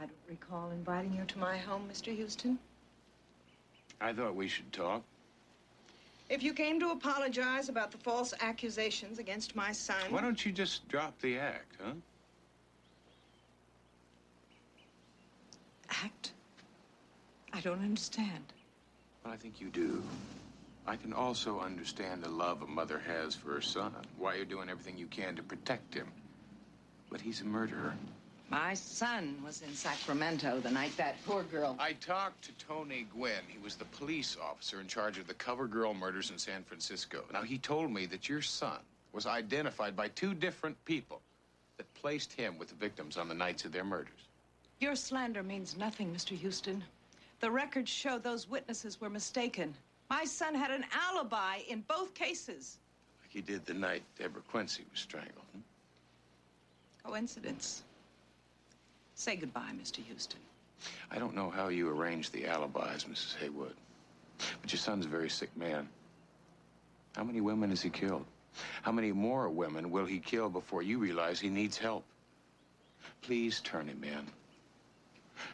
I don't recall inviting you to my home, Mr. Houston. I thought we should talk. If you came to apologize about the false accusations against my son... Why don't you just drop the act, huh? Act? I don't understand. Well, I think you do. I can also understand the love a mother has for her son, why you're doing everything you can to protect him. But he's a murderer. My son was in Sacramento the night that poor girl... I talked to Tony Gwynn. He was the police officer in charge of the Cover Girl murders in San Francisco. Now, he told me that your son was identified by two different people that placed him with the victims on the nights of their murders. Your slander means nothing, Mr. Houston. The records show those witnesses were mistaken. My son had an alibi in both cases. Like he did the night Deborah Quincy was strangled. Coincidence. Say goodbye, Mr. Houston. I don't know how you arranged the alibis, Mrs. Haywood, but your son's a very sick man. How many women has he killed? How many more women will he kill before you realize he needs help? Please turn him in.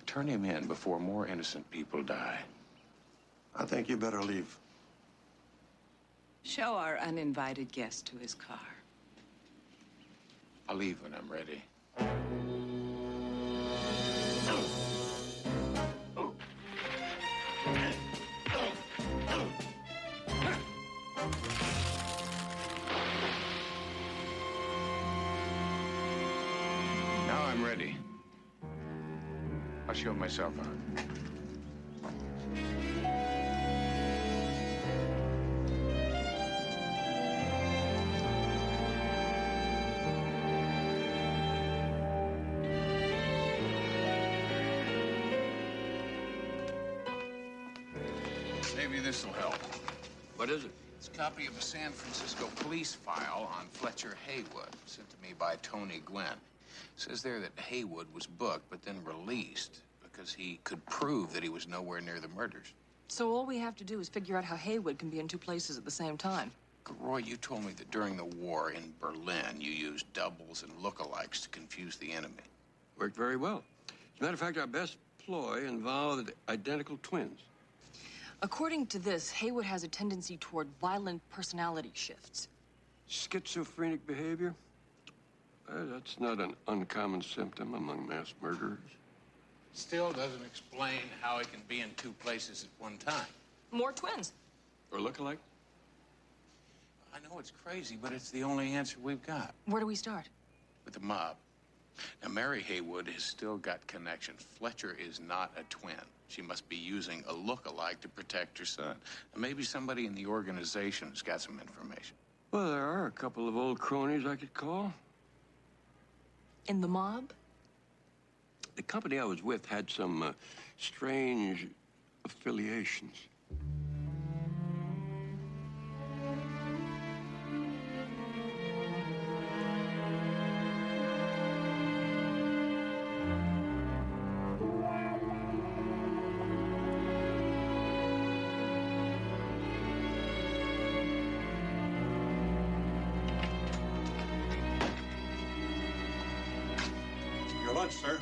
Turn him in before more innocent people die. I think you better leave. Show our uninvited guest to his car. I'll leave when I'm ready. Now I'm ready. I'll show myself out. Maybe this'll help. What is it? It's a copy of a San Francisco police file on Fletcher Haywood, sent to me by Tony Gwynn. It says there that Haywood was booked, but then released because he could prove that he was nowhere near the murders. So all we have to do is figure out how Haywood can be in two places at the same time. Roy, you told me that during the war in Berlin, you used doubles and lookalikes to confuse the enemy. Worked very well. As a matter of fact, our best ploy involved identical twins. According to this, Haywood has a tendency toward violent personality shifts. Schizophrenic behavior? That's not an uncommon symptom among mass murderers. Still doesn't explain how he can be in two places at one time. More twins. Or look-alike? I know it's crazy, but it's the only answer we've got. Where do we start? With the mob. Now, Mary Haywood has still got connection. Fletcher is not a twin. She must be using a look-alike to protect her son. And maybe somebody in the organization has got some information. Well, there are a couple of old cronies I could call. In the mob? The company I was with had some strange affiliations. Your lunch, sir.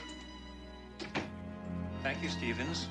Thank you, Stevens.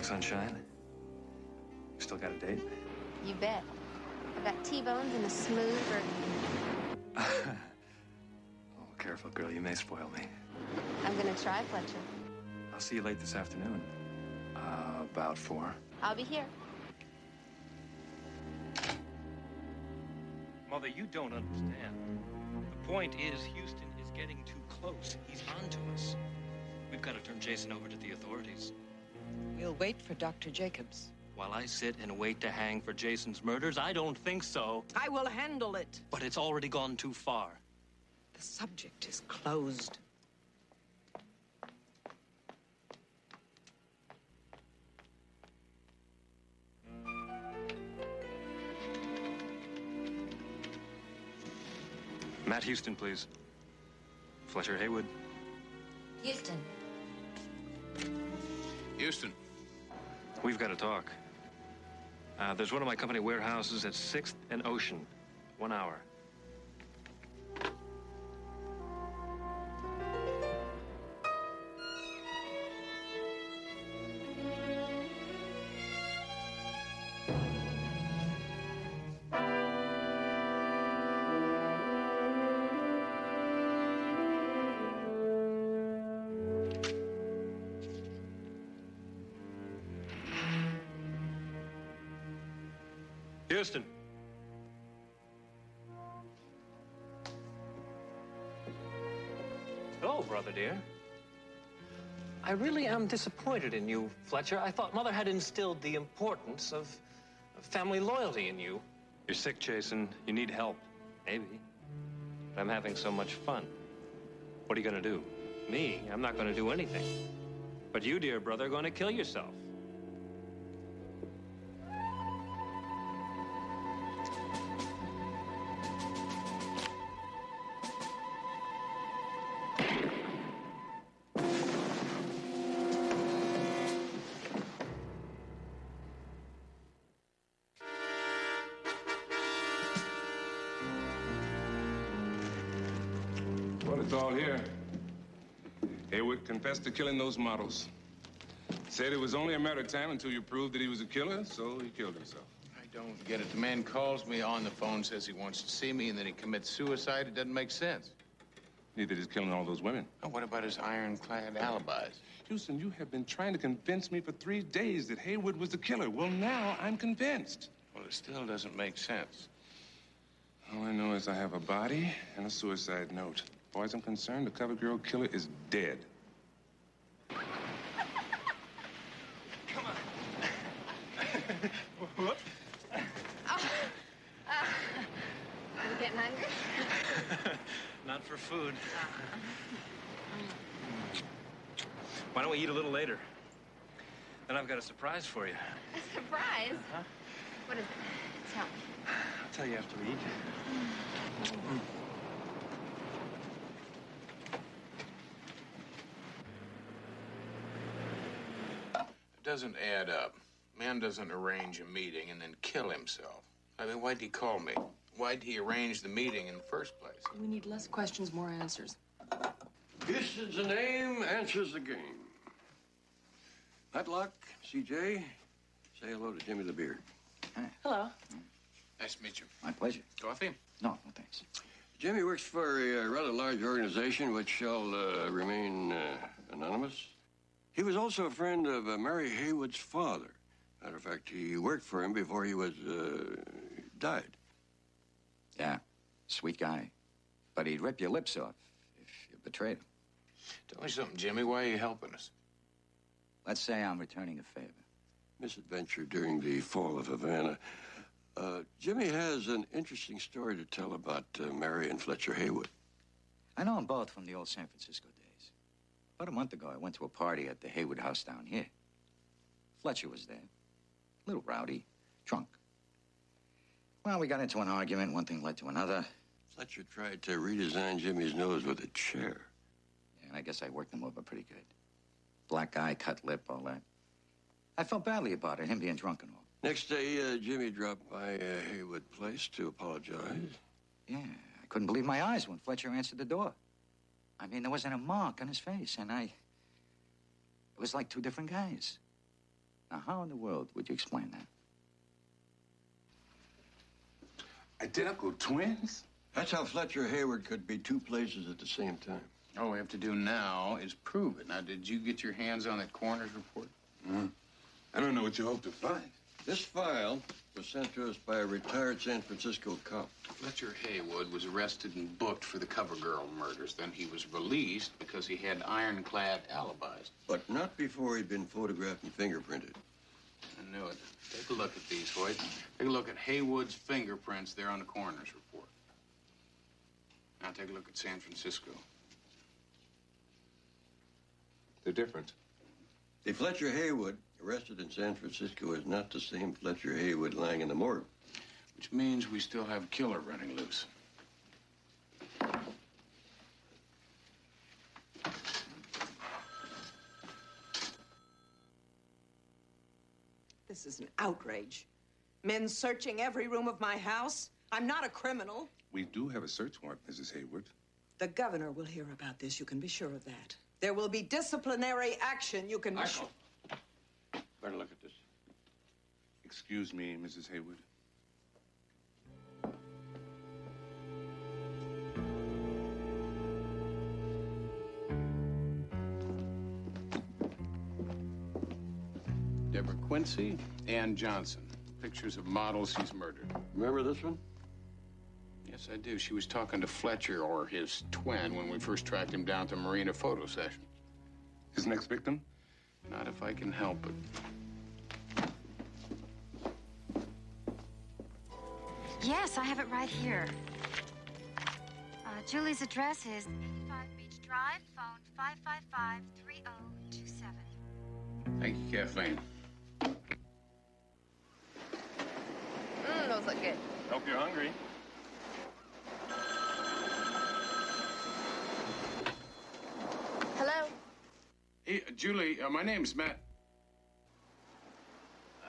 Sunshine. Still got a date? You bet. I've got T-bones and a smooth burger. Oh, careful, girl. You may spoil me. I'm gonna try, Fletcher. I'll see you late this afternoon. About 4. I'll be here. Mother, you don't understand. The point is, Houston is getting too close. He's on to us. We've got to turn Jason over to the authorities. We'll wait for Dr. Jacobs. While I sit and wait to hang for Jason's murders, I don't think so. I will handle it. But it's already gone too far. The subject is closed. Houston, please. Fletcher Haywood. Houston. Houston. We've got to talk. There's one of my company warehouses at 6th and Ocean. 1 hour. Houston. Hello, brother dear. I really am disappointed in you, Fletcher. I thought Mother had instilled the importance of family loyalty in you. You're sick, Jason. You need help. Maybe. But I'm having so much fun. What are you going to do? Me? I'm not going to do anything. But you, dear brother, are going to kill yourself. Well, it's all here. Haywood confessed to killing those models. Said it was only a matter of time until you proved that he was a killer, so he killed himself. I don't get it. The man calls me on the phone, says he wants to see me, and then he commits suicide. It doesn't make sense. Neither did killing all those women. Oh, what about his ironclad alibis? Houston, you have been trying to convince me for 3 days that Haywood was the killer. Well, now I'm convinced. Well, it still doesn't make sense. All I know is I have a body and a suicide note. As far as I'm concerned, the cover girl killer is dead. Come on. Whoop. Are you getting hungry? Not for food. Why don't we eat a little later? Then I've got a surprise for you. A surprise? Huh? What is it? Tell me. I'll tell you after we eat. It doesn't add up. Man doesn't arrange a meeting and then kill himself. I mean, why'd he call me? Why'd he arrange the meeting in the first place? We need less questions, more answers. Houston's the name, answers the game. Matlock, CJ, say hello to Jimmy the Beard. Hello. Nice to meet you. My pleasure. Coffee? No, thanks. Jimmy works for a rather large organization which shall remain anonymous. He was also a friend of Mary Haywood's father. Matter of fact, he worked for him before he was died. Yeah, sweet guy. But he'd rip your lips off if you betrayed him. Tell me something, Jimmy. Why are you helping us? Let's say I'm returning a favor. Misadventure during the fall of Havana. Jimmy has an interesting story to tell about Mary and Fletcher Haywood. I know them both from the old San Francisco days. About a month ago, I went to a party at the Haywood house down here. Fletcher was there. A little rowdy, drunk. Well, we got into an argument. One thing led to another. Fletcher tried to redesign Jimmy's nose with a chair. Yeah, and I guess I worked him over pretty good. Black eye, cut lip, all that. I felt badly about it, him being drunk and all. Next day, Jimmy dropped by Haywood Place to apologize. Yeah, I couldn't believe my eyes when Fletcher answered the door. I mean, there wasn't a mark on his face, and it was like two different guys. Now, how in the world would you explain that? Identical twins? That's how Fletcher Haywood could be two places at the same time. All we have to do now is prove it. Now, did you get your hands on that coroner's report? I don't know what you hope to find. This file was sent to us by a retired San Francisco cop. Fletcher Haywood was arrested and booked for the cover girl murders. Then he was released because he had ironclad alibis. But not before he'd been photographed and fingerprinted. I knew it. Take a look at these, Hoyt. Take a look at Haywood's fingerprints there on the coroner's report. Now take a look at San Francisco. They're different. The Fletcher Haywood arrested in San Francisco is not the same Fletcher Haywood lying in the morgue. Which means we still have a killer running loose. This is an outrage. Men searching every room of my house. I'm not a criminal. We do have a search warrant, Mrs. Hayward. The governor will hear about this. You can be sure of that. There will be disciplinary action. You can be sure. Better look at this. Excuse me, Mrs. Hayward. Deborah Quincy, Ann Johnson. Pictures of models he's murdered. Remember this one? Yes, I do. She was talking to Fletcher, or his twin, when we first tracked him down to Marina photo session. His next victim? Not if I can help it. Yes, I have it right here. Julie's address is 85 Beach Drive, phone 555-3027. Thank you, Kathleen. Those look good. Hope you're hungry. Hello? Hey, Julie, my name's Matt.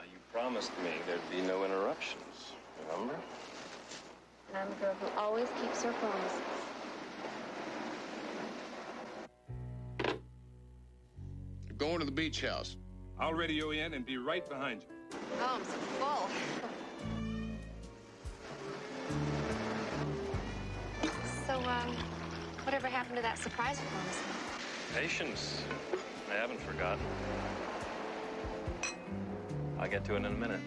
You promised me there'd be no interruptions, remember? I'm a girl who always keeps her promises. You're going to the beach house. I'll radio in and be right behind you. Oh, I'm so full. So, whatever happened to that surprise you promised me? Patience. I haven't forgotten. I'll get to it in a minute.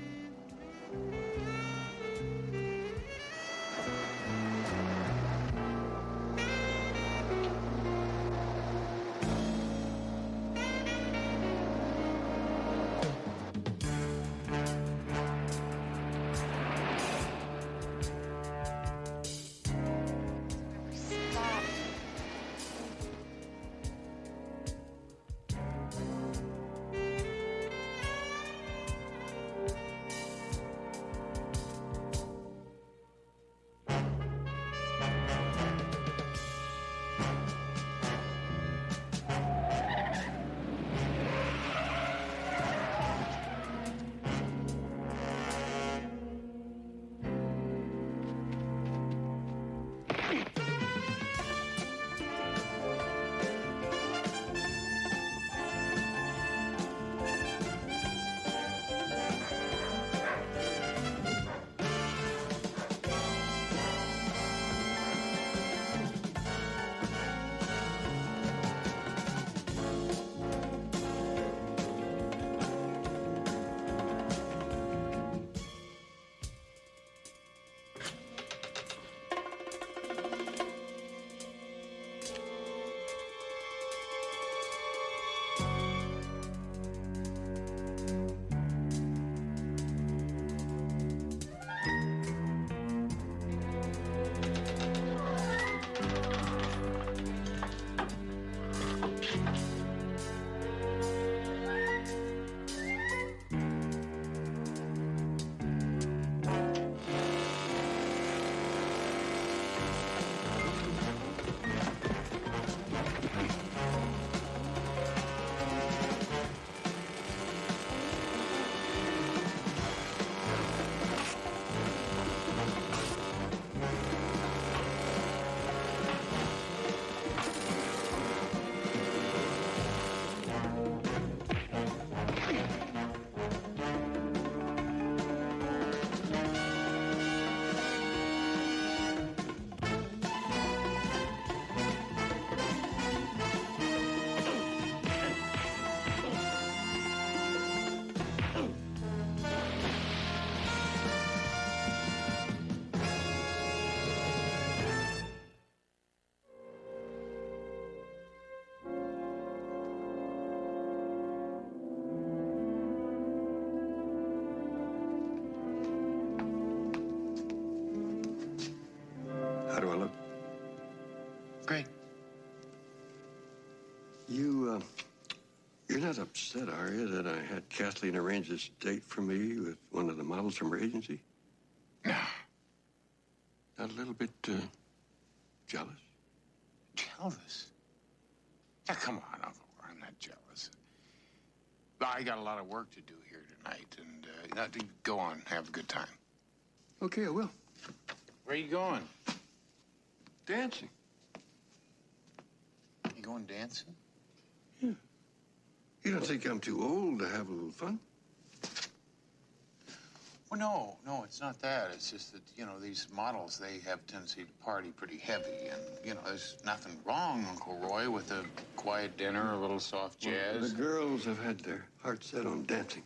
Stop. How do I look? Great. You're not upset, are you, that I had Kathleen arrange this date for me with one of the models from her agency? No. Not a little bit, jealous? Jealous? Now, come on, Uncle. I'm not jealous. I got a lot of work to do here tonight, and go on, have a good time. Okay, I will. Where are you going? Dancing. You going dancing? Yeah. You don't think I'm too old to have a little fun? Well, no, it's not that. It's just that, these models, they have a tendency to party pretty heavy. And, there's nothing wrong, Uncle Roy, with a quiet dinner, a little soft jazz. Well, the girls have had their hearts set on dancing.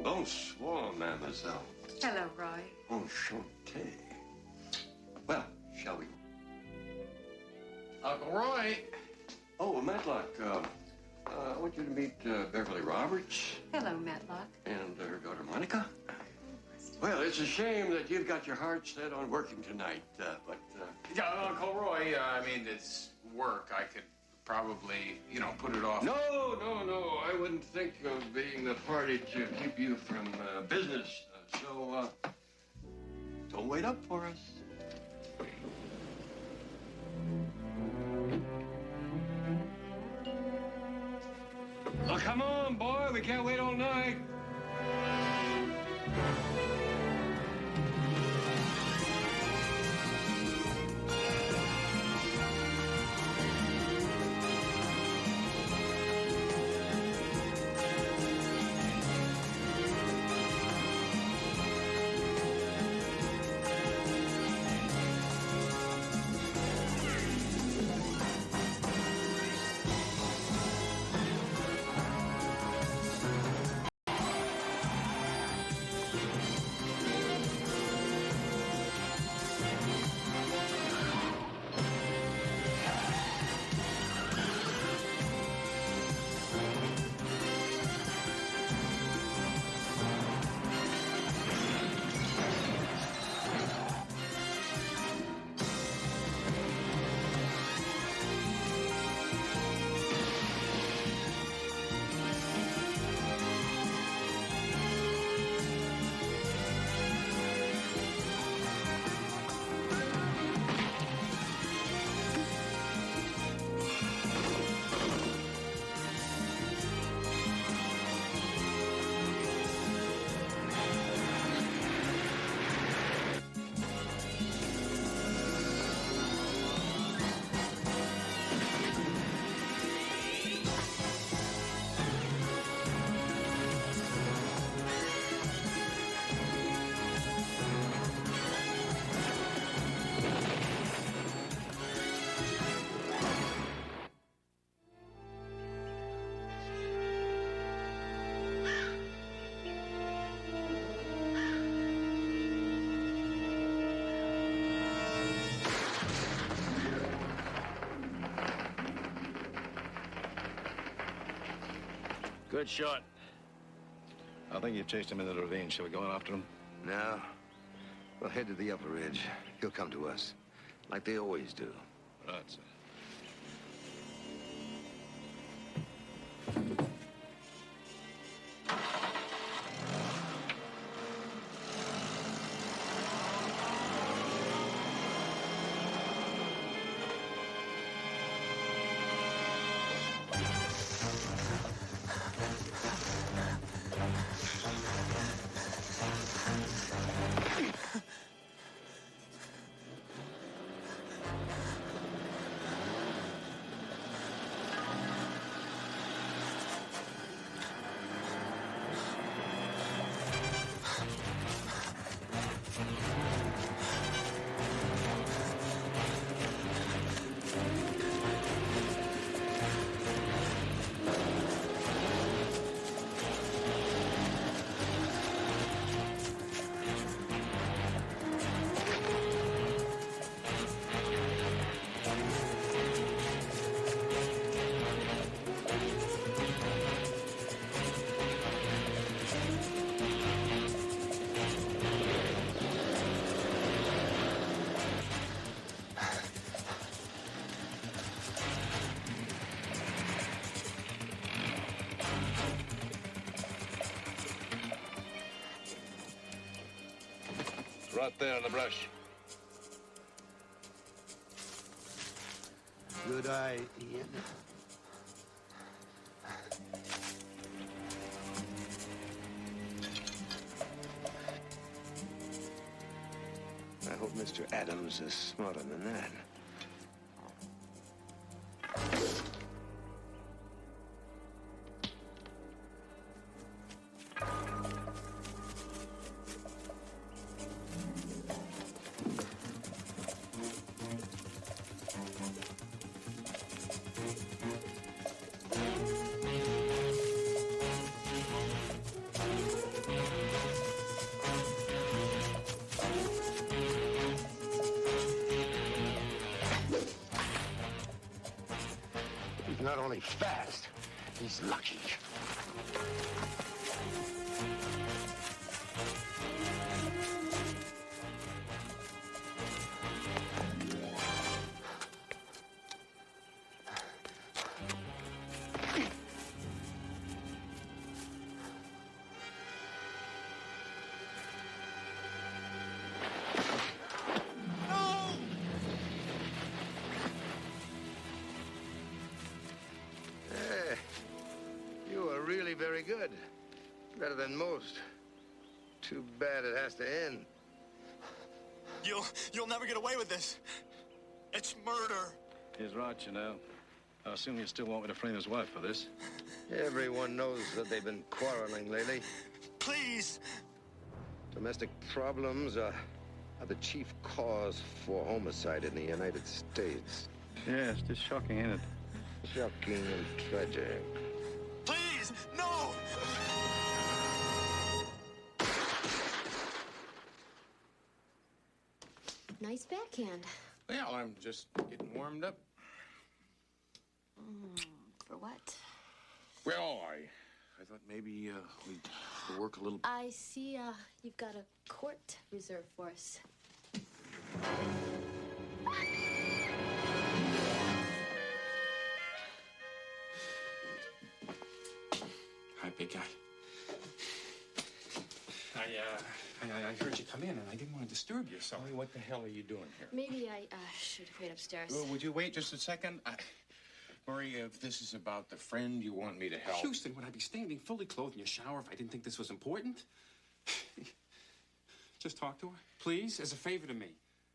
Bonsoir, mademoiselle. Hello, Roy. Enchanté. Well, shall we? Uncle Roy. Oh, Matlock, I want you to meet Beverly Roberts Hello, Matlock. and her daughter Monica. Well, it's a shame that you've got your heart set on working tonight, but... Yeah, Uncle Roy, it's work. I could probably, put it off. No. I wouldn't think of being the party to keep you from business. So, don't wait up for us. Oh, come on, boy. We can't wait all night. Good shot. I think you chased him into the ravine. Shall we go after him? No. We'll head to the upper ridge. He'll come to us, like they always do. Right, sir. Right there in the brush. Good eye, Ian. I hope Mr. Adams is smarter than that. He's not only fast, he's lucky. Hey, you are really very good. Better than most. Too bad it has to end. You'll never get away with this. It's murder. He's right, you know. I assume you still want me to frame his wife for this. Everyone knows that they've been quarreling lately. Please. Domestic problems are the chief cause for homicide in the United States. Yeah, it's just shocking, isn't it? Shocking and tragic. Please, no! Nice backhand. Well, I'm just getting warmed up. For what? Well, I thought maybe we'd work a little. I see you've got a court reserved for us. Hi, big guy. I heard you come in, and I didn't want to disturb you, so what the hell are you doing here? Maybe I should wait upstairs. Would you wait just a second? Murray, if this is about the friend you want me to help... Houston, would I be standing fully clothed in your shower if I didn't think this was important? Just talk to her, please, as a favor to me.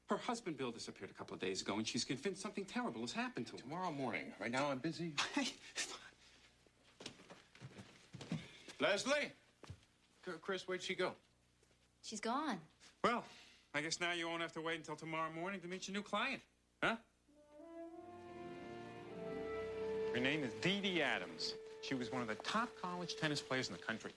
Her husband, Bill, disappeared a couple of days ago, and she's convinced something terrible has happened to him. Tomorrow morning. Right now, I'm busy. Leslie? Chris, where'd she go? She's gone. Well, I guess now you won't have to wait until tomorrow morning to meet your new client, huh? Her name is Dee Dee Adams. She was one of the top college tennis players in the country.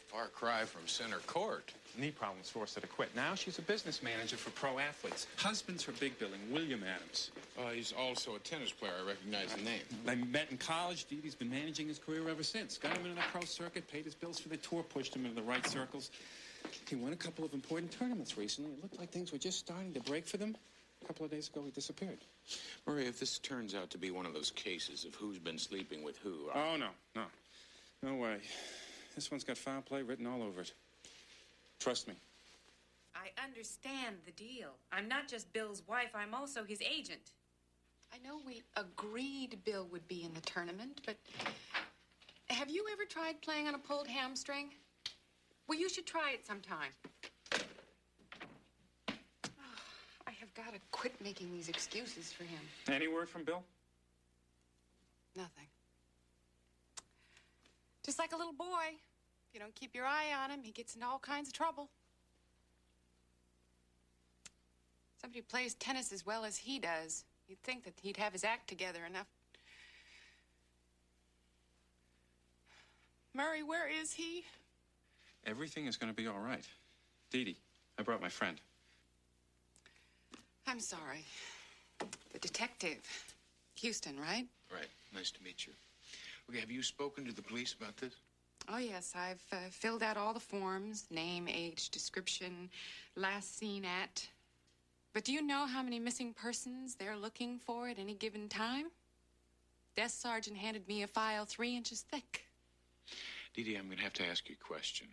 Far cry from center court. Knee problems forced her to quit. Now she's a business manager for pro athletes. Husband's her big billing, William Adams. He's also a tennis player. I recognize the name. They met in college. Dee Dee's been managing his career ever since. Got him into the pro circuit, paid his bills for the tour, pushed him into the right circles. He won a couple of important tournaments recently. It looked like things were just starting to break for them. A couple of days ago, he disappeared. Murray, if this turns out to be one of those cases of who's been sleeping with who... Oh, no. No way. This one's got foul play written all over it. Trust me. I understand the deal. I'm not just Bill's wife, I'm also his agent. I know we agreed Bill would be in the tournament, but have you ever tried playing on a pulled hamstring? Well, you should try it sometime. I have got to quit making these excuses for him. Any word from Bill? Nothing. Just like a little boy. If you don't keep your eye on him, he gets into all kinds of trouble. Somebody who plays tennis as well as he does, you'd think that he'd have his act together enough. Murray, where is he? Everything is going to be all right. Dee Dee, I brought my friend. I'm sorry. The detective. Houston, right? Right. Nice to meet you. Okay, have you spoken to the police about this? Oh, yes. I've filled out all the forms. Name, age, description, last seen at. But do you know how many missing persons they're looking for at any given time? Desk sergeant handed me a file 3 inches thick. Dee Dee, I'm going to have to ask you a question.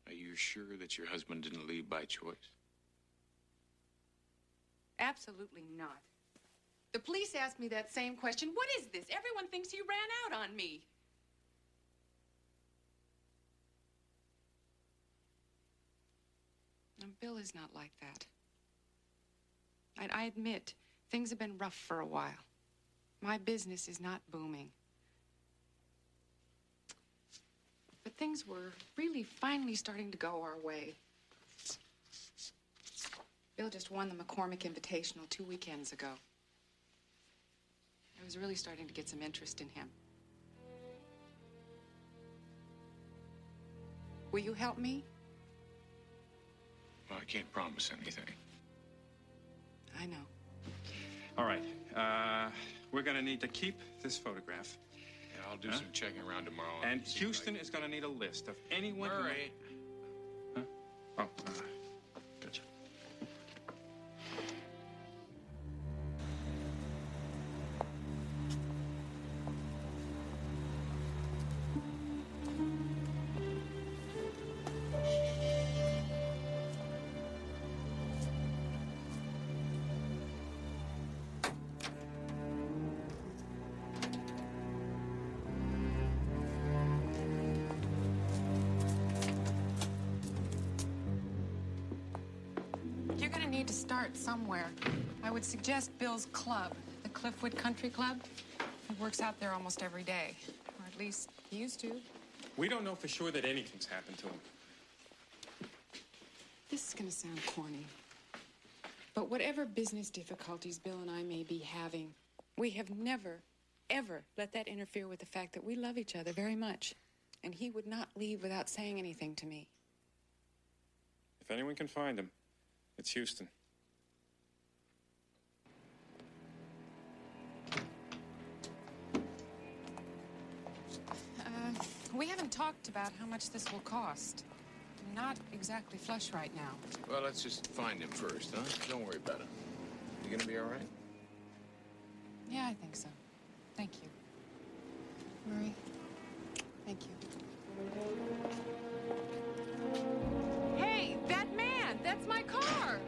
Are you sure that your husband didn't leave by choice? Absolutely not. The police asked me that same question. What is this? Everyone thinks he ran out on me. And Bill is not like that. I admit, things have been rough for a while. My business is not booming. But things were really finally starting to go our way. Bill just won the McCormick Invitational 2 weekends ago. I was really starting to get some interest in him. Will you help me? Well, I can't promise anything. I know. All right. We're going to need to keep this photograph. Yeah, I'll do some checking around tomorrow. And Houston is going to need a list of anyone Murray. who... Huh? Oh, gotcha. You're gonna need to start somewhere. I would suggest Bill's club, the Cliffwood Country Club. He works out there almost every day, or at least he used to. We don't know for sure that anything's happened to him. This is gonna sound corny, but whatever business difficulties Bill and I may be having, we have never, ever let that interfere with the fact that we love each other very much. And he would not leave without saying anything to me. If anyone can find him, it's Houston. We haven't talked about how much this will cost. I'm not exactly flush right now. Well, let's just find him first, huh? Don't worry about it. You gonna be all right? Yeah, I think so. Thank you. Murray, thank you. Hey, that man! That's my car!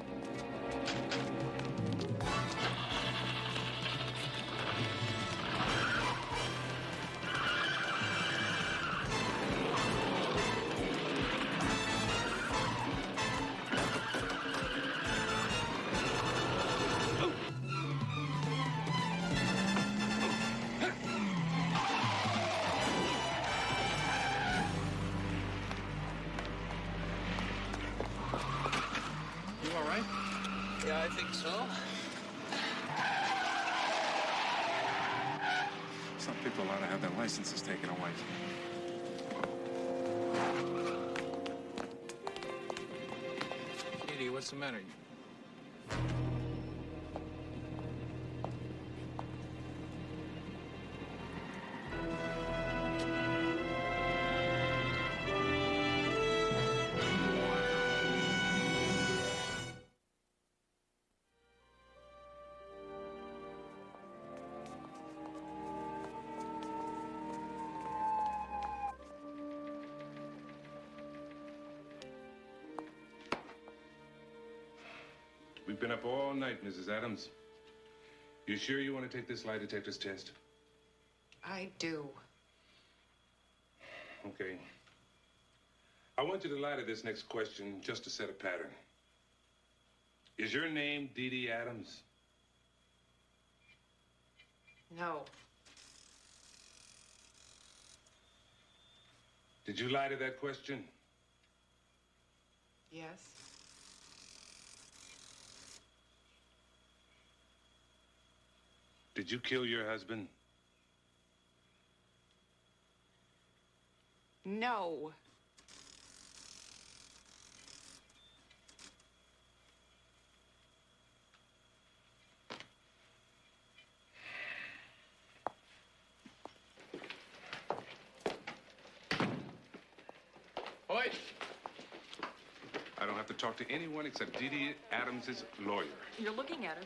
Yeah, I think so. Some people ought to have their licenses taken away. Edie, what's the matter? We've been up all night, Mrs. Adams. You sure you want to take this lie detector's test? I do. Okay. I want you to lie to this next question just to set a pattern. Is your name Dee Dee Adams? No. Did you lie to that question? Yes. Did you kill your husband? No. Hoyt! I don't have to talk to anyone except Dee Dee Adams' lawyer. You're looking at her.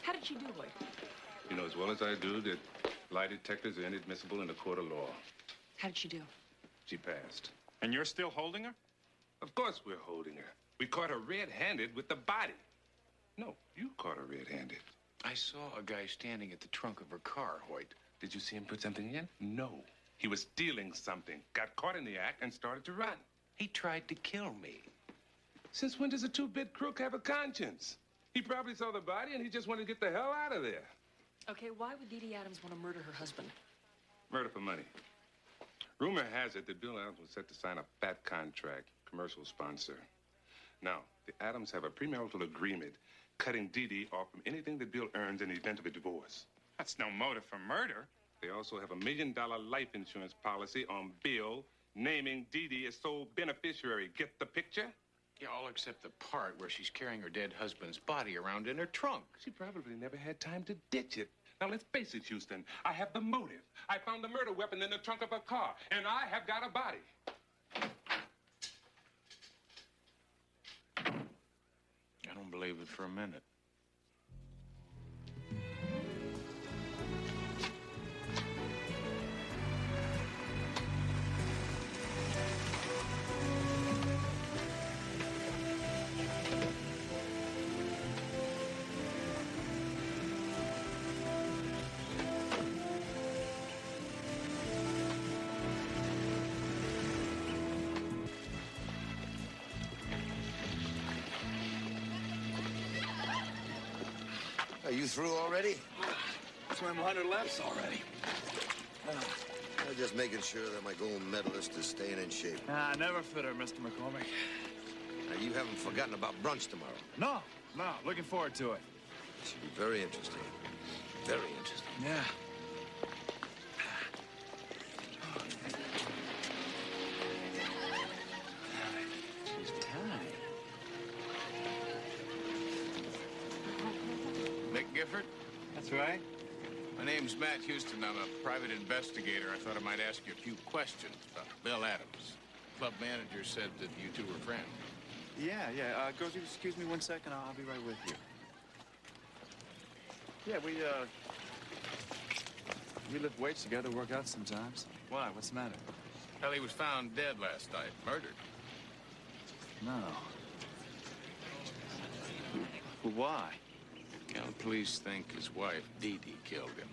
How did she do it? You know as well as I do that lie detectors are inadmissible in a court of law. How did she do? She passed. And you're still holding her? Of course we're holding her. We caught her red-handed with the body. No, you caught her red-handed. I saw a guy standing at the trunk of her car, Hoyt. Did you see him put something in? No. He was stealing something, got caught in the act, and started to run. He tried to kill me. Since when does a two-bit crook have a conscience? He probably saw the body and he just wanted to get the hell out of there. Okay, why would Dee Dee Adams want to murder her husband? Murder for money. Rumor has it that Bill Adams was set to sign a fat contract, commercial sponsor. Now, the Adams have a premarital agreement cutting Dee Dee off from anything that Bill earns in the event of a divorce. That's no motive for murder. They also have a $1 million life insurance policy on Bill, naming Dee Dee as sole beneficiary. Get the picture? Yeah, all except the part where she's carrying her dead husband's body around in her trunk. She probably never had time to ditch it. Now, let's face it, Houston. I have the motive. I found the murder weapon in the trunk of her car, and I have got a body. I don't believe it for a minute. Are you through already? Swam 100 laps already. I'm just making sure that my gold medalist is staying in shape. Never fit her, Mr. McCormick. Now, you haven't forgotten about brunch tomorrow. No, looking forward to it. It should be very interesting. Very interesting. Yeah. She's tired. Nick Gifford? That's right. My name's Matt Houston. I'm a private investigator. I thought I might ask you a few questions about Bill Adams. Club manager said that you two were friends. Yeah. Girls, you excuse me 1 second. I'll be right with you. Yeah, we lift weights together, work out sometimes. Why? What's the matter? Well, he was found dead last night, murdered. No. Well, why? You know, the police think his wife, Dee Dee, killed him.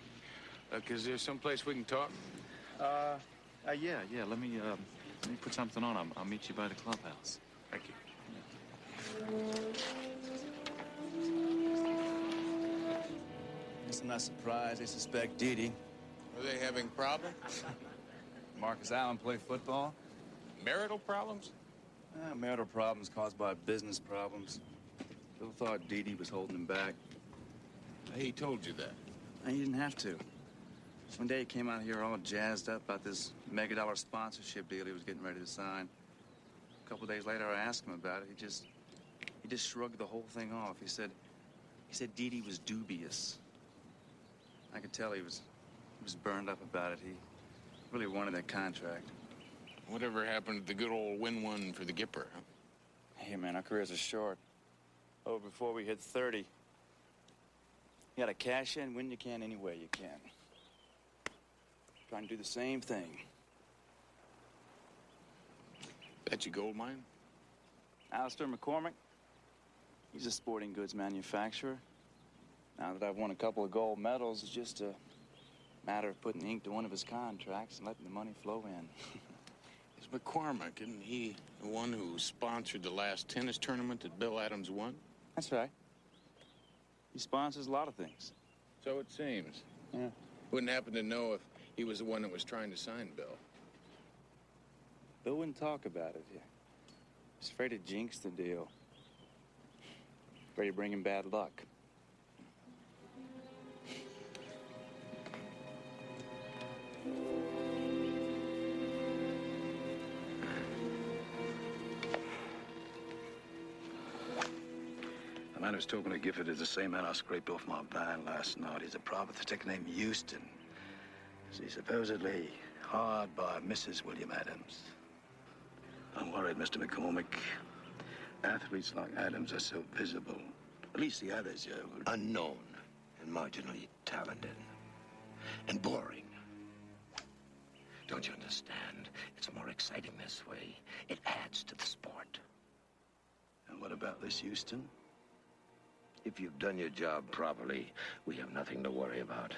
Look, is there someplace we can talk? Yeah. Let me put something on. I'll meet you by the clubhouse. Thank you. Guess I'm not surprised they suspect Dee Dee. Are they having problems? Marcus Allen play football. Marital problems? Marital problems caused by business problems. Bill thought Dee Dee was holding him back. He told you that. He didn't have to. One day he came out here all jazzed up about this mega-dollar sponsorship deal he was getting ready to sign. A couple days later, I asked him about it. He just shrugged the whole thing off. He said Dee Dee was dubious. I could tell he was burned up about it. He really wanted that contract. Whatever happened to the good old win one for the Gipper, huh? Hey, man, our careers are short. Oh, before we hit 30, you gotta cash in when you can, any way you can. Trying to do the same thing. That's your gold mine? Alistair McCormick, he's a sporting goods manufacturer. Now that I've won a couple of gold medals, it's just a matter of putting ink to one of his contracts and letting the money flow in. Is McCormick, isn't he the one who sponsored the last tennis tournament that Bill Adams won? That's right. He sponsors a lot of things. So it seems. Yeah. Wouldn't happen to know if he was the one that was trying to sign Bill. Bill wouldn't talk about it. He was afraid to jinx the deal. Afraid to bring him bad luck. The man who's talking to Gifford is the same man I scraped off my van last night. He's a private detective named Houston. He's supposedly hired by Mrs. William Adams. I'm worried, Mr. McCormick. Athletes like Adams are so visible. At least the others, Unknown and marginally talented. And boring. Don't you understand? It's more exciting this way. It adds to the sport. And what about this Houston? If you've done your job properly, we have nothing to worry about.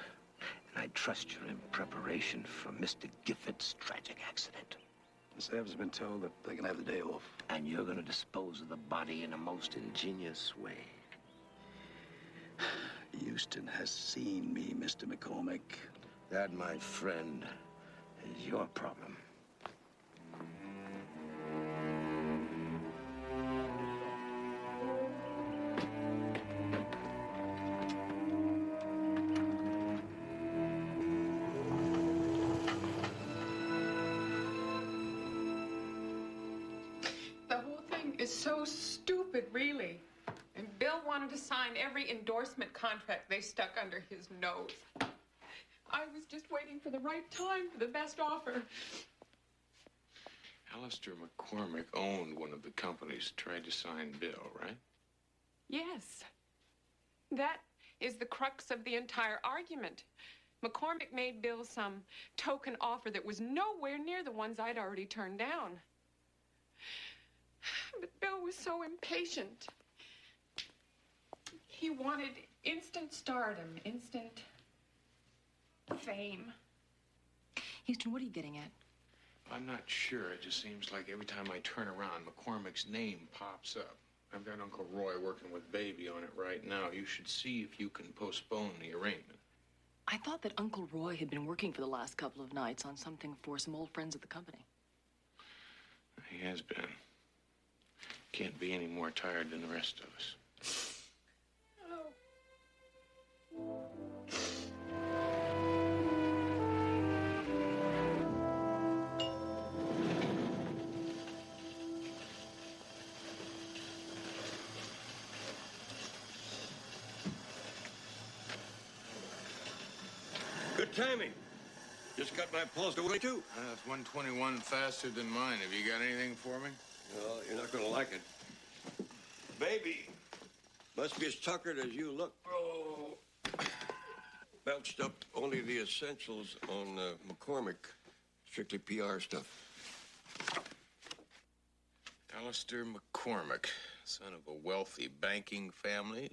And I trust you're in preparation for Mr. Gifford's tragic accident. The Sabs have been told that they can have the day off. And you're going to dispose of the body in a most ingenious way. Houston has seen me, Mr. McCormick. That, my friend, is your problem. The whole thing is so stupid, really. And Bill wanted to sign every endorsement contract they stuck under his nose. I was just waiting for the right time for the best offer. Alistair McCormick owned one of the companies, tried to sign Bill, right? Yes. That is the crux of the entire argument. McCormick made Bill some token offer that was nowhere near the ones I'd already turned down. But Bill was so impatient. He wanted instant stardom, instant fame. Houston, what are you getting at? I'm not sure. It just seems like every time I turn around, McCormick's name pops up. I've got Uncle Roy working with Baby on it right now. You should see if you can postpone the arraignment. I thought that Uncle Roy had been working for the last couple of nights on something for some old friends at the company. He has been. Can't be any more tired than the rest of us. Good timing. Just got my pulse away, too. That's 121 faster than mine. Have you got anything for me? Well, you're not going to like it. Baby must be as tuckered as you look. Oh. Belched up only the essentials on McCormick. Strictly PR stuff. Alistair McCormick, son of a wealthy banking family,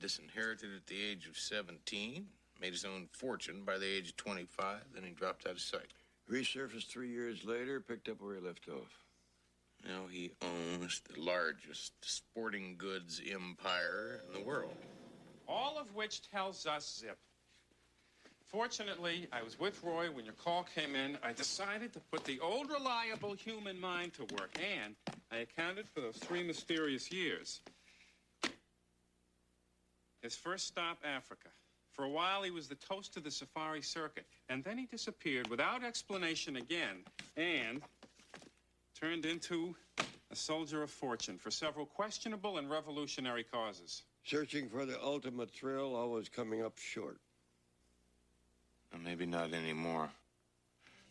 disinherited at the age of 17, made his own fortune by the age of 25, then he dropped out of sight. Resurfaced 3 years later, picked up where he left off. Now he owns the largest sporting goods empire in the world. All of which tells us zip. Fortunately, I was with Roy when your call came in. I decided to put the old reliable human mind to work, and I accounted for those 3 mysterious years. His first stop, Africa. For a while, he was the toast of the safari circuit, and then he disappeared without explanation again, and turned into a soldier of fortune for several questionable and revolutionary causes. Searching for the ultimate thrill, always coming up short. Well, maybe not anymore.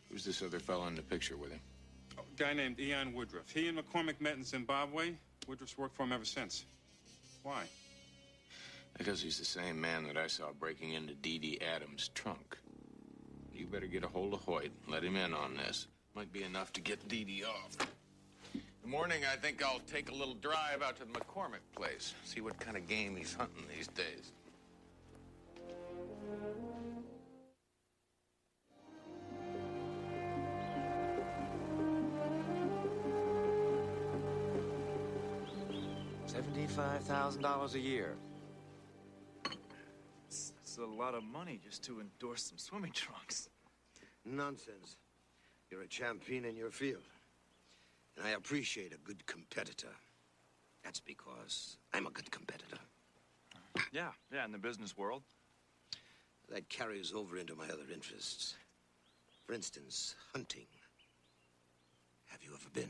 Who's this other fellow in the picture with him? A guy named Ian Woodruff. He and McCormick met in Zimbabwe. Woodruff's worked for him ever since. Why? Because he's the same man that I saw breaking into Dee Dee Adams' trunk. You better get a hold of Hoyt and let him in on this. Might be enough to get Dee Dee off. In the morning, I think I'll take a little drive out to the McCormick place. See what kind of game he's hunting these days. $75,000 a year. That's a lot of money just to endorse some swimming trunks. Nonsense. You're a champion in your field. And I appreciate a good competitor. That's because I'm a good competitor. Yeah, in the business world. That carries over into my other interests. For instance, hunting. Have you ever been?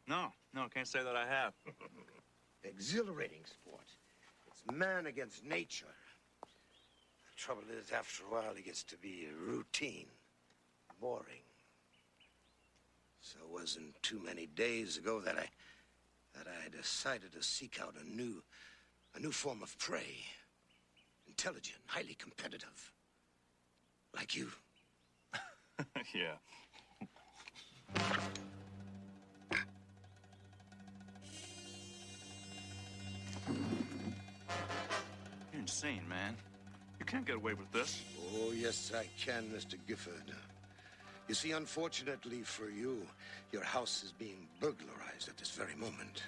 No, can't say that I have. Exhilarating sport. It's man against nature. The trouble is, after a while, it gets to be routine, boring. So it wasn't too many days ago that I decided to seek out a new form of prey. Intelligent, highly competitive. Like you. Yeah. You're insane, man. You can't get away with this. Oh, yes, I can, Mr. Gifford. You see, unfortunately for you, your house is being burglarized at this very moment.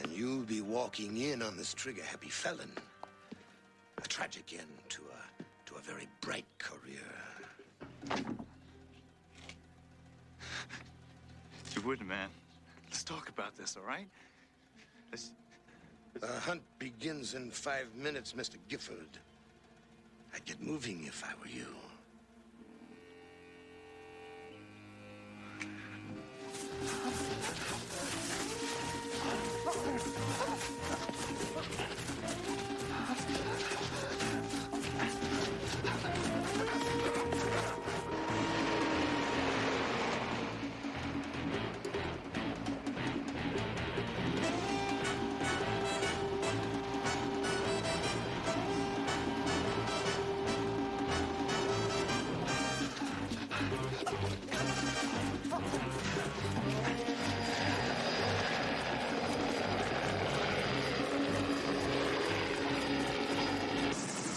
And you'll be walking in on this trigger-happy felon. A tragic end to a very bright career. You wouldn't, man. Let's talk about this, all right? The hunt begins in 5 minutes, Mr. Gifford. I'd get moving if I were you.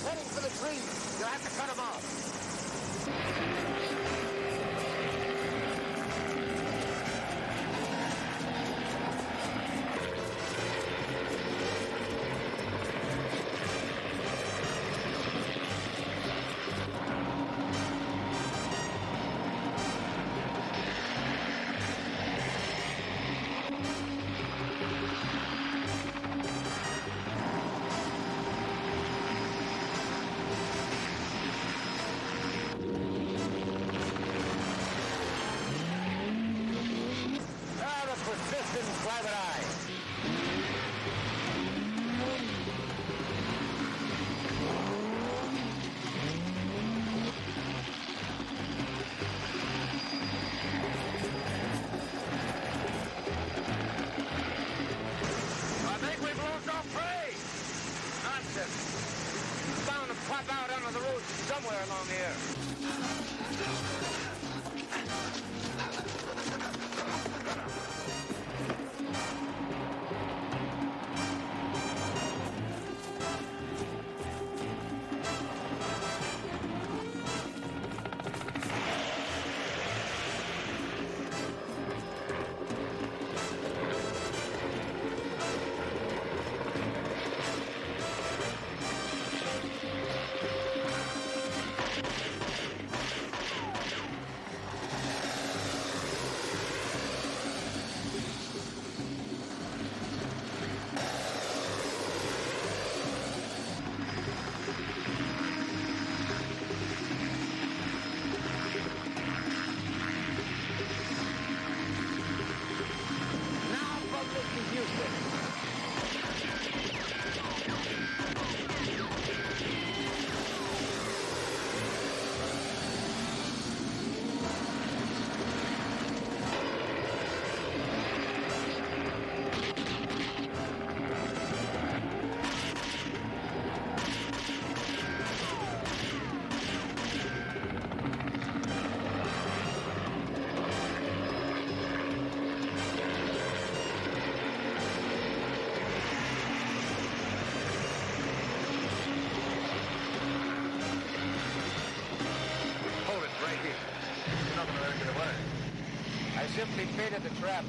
Heading for the trees. You'll have to cut them off. Ah, the persistent private eye. I think we've lost our prey. Nonsense. It's bound to pop out onto the road somewhere along here. Now from Mr. Houston. Hold it right here. You're not going to get away. I simply baited the trap.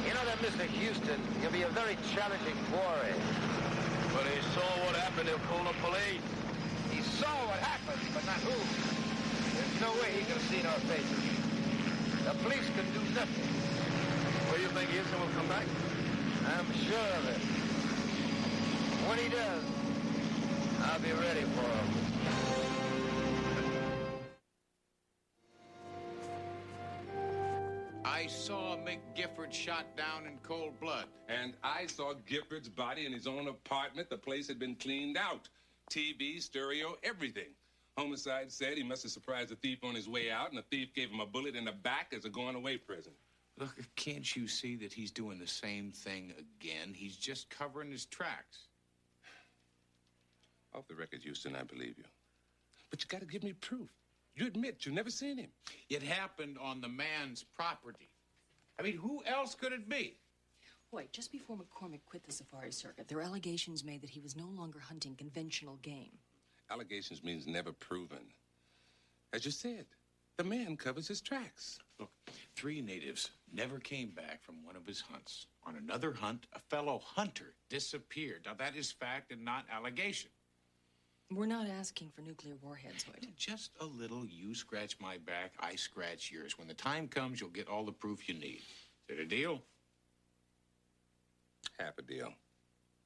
You know that Mr. Houston, he'll be a very challenging quarry. But he saw what happened. He'll call the police. He saw what happened, but not who. There's no way he could have seen our faces. The police can do nothing. Well, you think Houston will come back? I'm sure of it. When he does, I'll be ready for him. I saw Mick Gifford shot down in cold blood. And I saw Gifford's body in his own apartment. The place had been cleaned out. TV, stereo, everything. Homicide said he must have surprised the thief on his way out, and the thief gave him a bullet in the back as a going-away present. Look, can't you see that he's doing the same thing again? He's just covering his tracks. Off the record, Houston, I believe you. But you got to give me proof. You admit you never seen him. It happened on the man's property. I mean, who else could it be? Wait, just before McCormick quit the safari circuit, there were allegations made that he was no longer hunting conventional game. Allegations means never proven. As you said, the man covers his tracks. Look, 3 natives never came back from one of his hunts. On another hunt, a fellow hunter disappeared. Now, that is fact and not allegation. We're not asking for nuclear warheads, Hoyt. Just a little. You scratch my back, I scratch yours. When the time comes, you'll get all the proof you need. Is it a deal? Half a deal.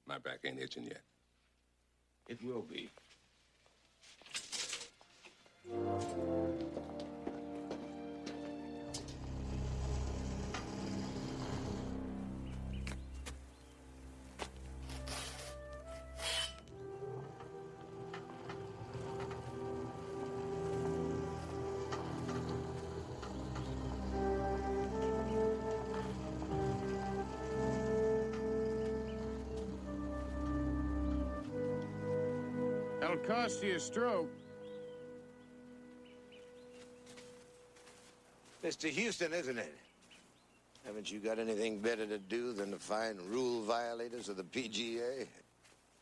My back ain't itching yet. It will be. That'll cost you a stroke. Mr. Houston, isn't it? Haven't you got anything better to do than to find rule violators of the PGA?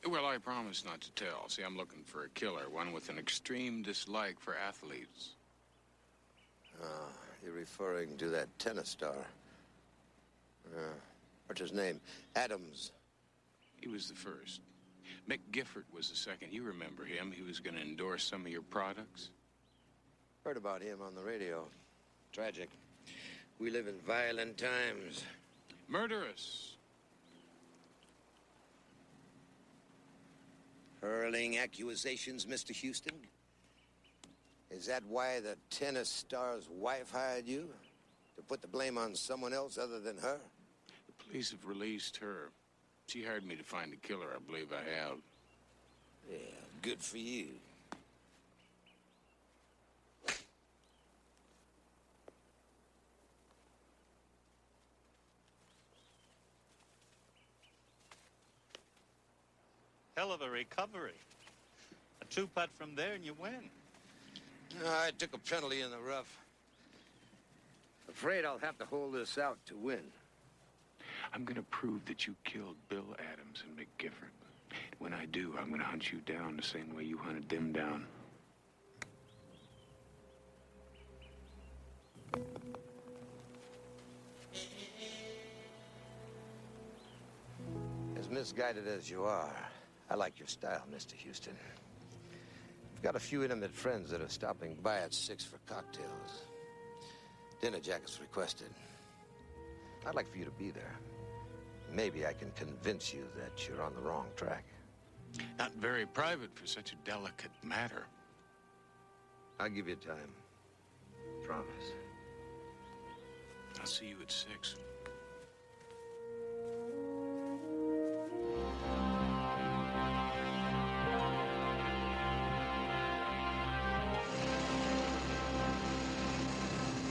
Well, I promise not to tell. See, I'm looking for a killer, one with an extreme dislike for athletes. Ah, you're referring to that tennis star. What's his name? Adams. He was the first. Mick Gifford was the second. You remember him. He was going to endorse some of your products. Heard about him on the radio. Tragic. We live in violent times. Murderous. Hurling accusations, Mr. Houston? Is that why the tennis star's wife hired you? To put the blame on someone else other than her? The police have released her. She hired me to find a killer. I believe I have. Yeah, good for you. Hell of a recovery. A 2-putt from there and you win. I took a penalty in the rough. Afraid I'll have to hold this out to win. I'm going to prove that you killed Bill Adams and Mick Gifford. When I do, I'm going to hunt you down the same way you hunted them down. As misguided as you are, I like your style, Mr. Houston. I've got a few intimate friends that are stopping by at 6 for cocktails. Dinner jackets requested. I'd like for you to be there. Maybe I can convince you that you're on the wrong track. Not very private for such a delicate matter. I'll give you time. Promise. I'll see you at 6.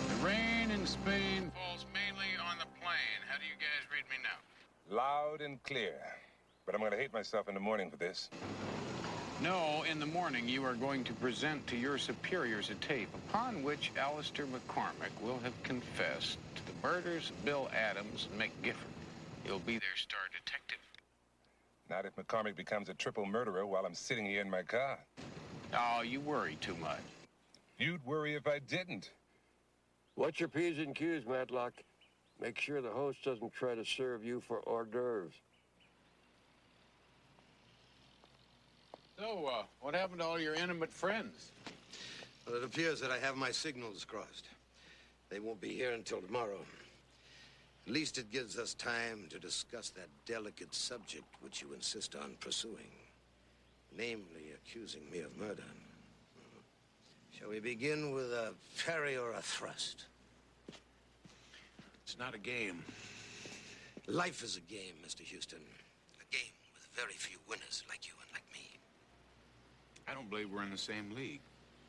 The rain in Spain falls mainly on the plain. How do you guys read me now? Loud and clear. But I'm going to hate myself in the morning for this. No, in the morning you are going to present to your superiors a tape upon which Alistair McCormick will have confessed to the murders of Bill Adams and Mick Gifford. You'll be their star detective. Not if McCormick becomes a triple murderer while I'm sitting here in my car. Oh, you worry too much. You'd worry if I didn't. Watch your P's and Q's, Matlock. Make sure the host doesn't try to serve you for hors d'oeuvres. So, what happened to all your intimate friends? Well, it appears that I have my signals crossed. They won't be here until tomorrow. At least it gives us time to discuss that delicate subject which you insist on pursuing. Namely, accusing me of murder. Shall we begin with a parry or a thrust? It's not a game. Life is a game, Mr. Houston. A game with very few winners like you and like me. I don't believe we're in the same league.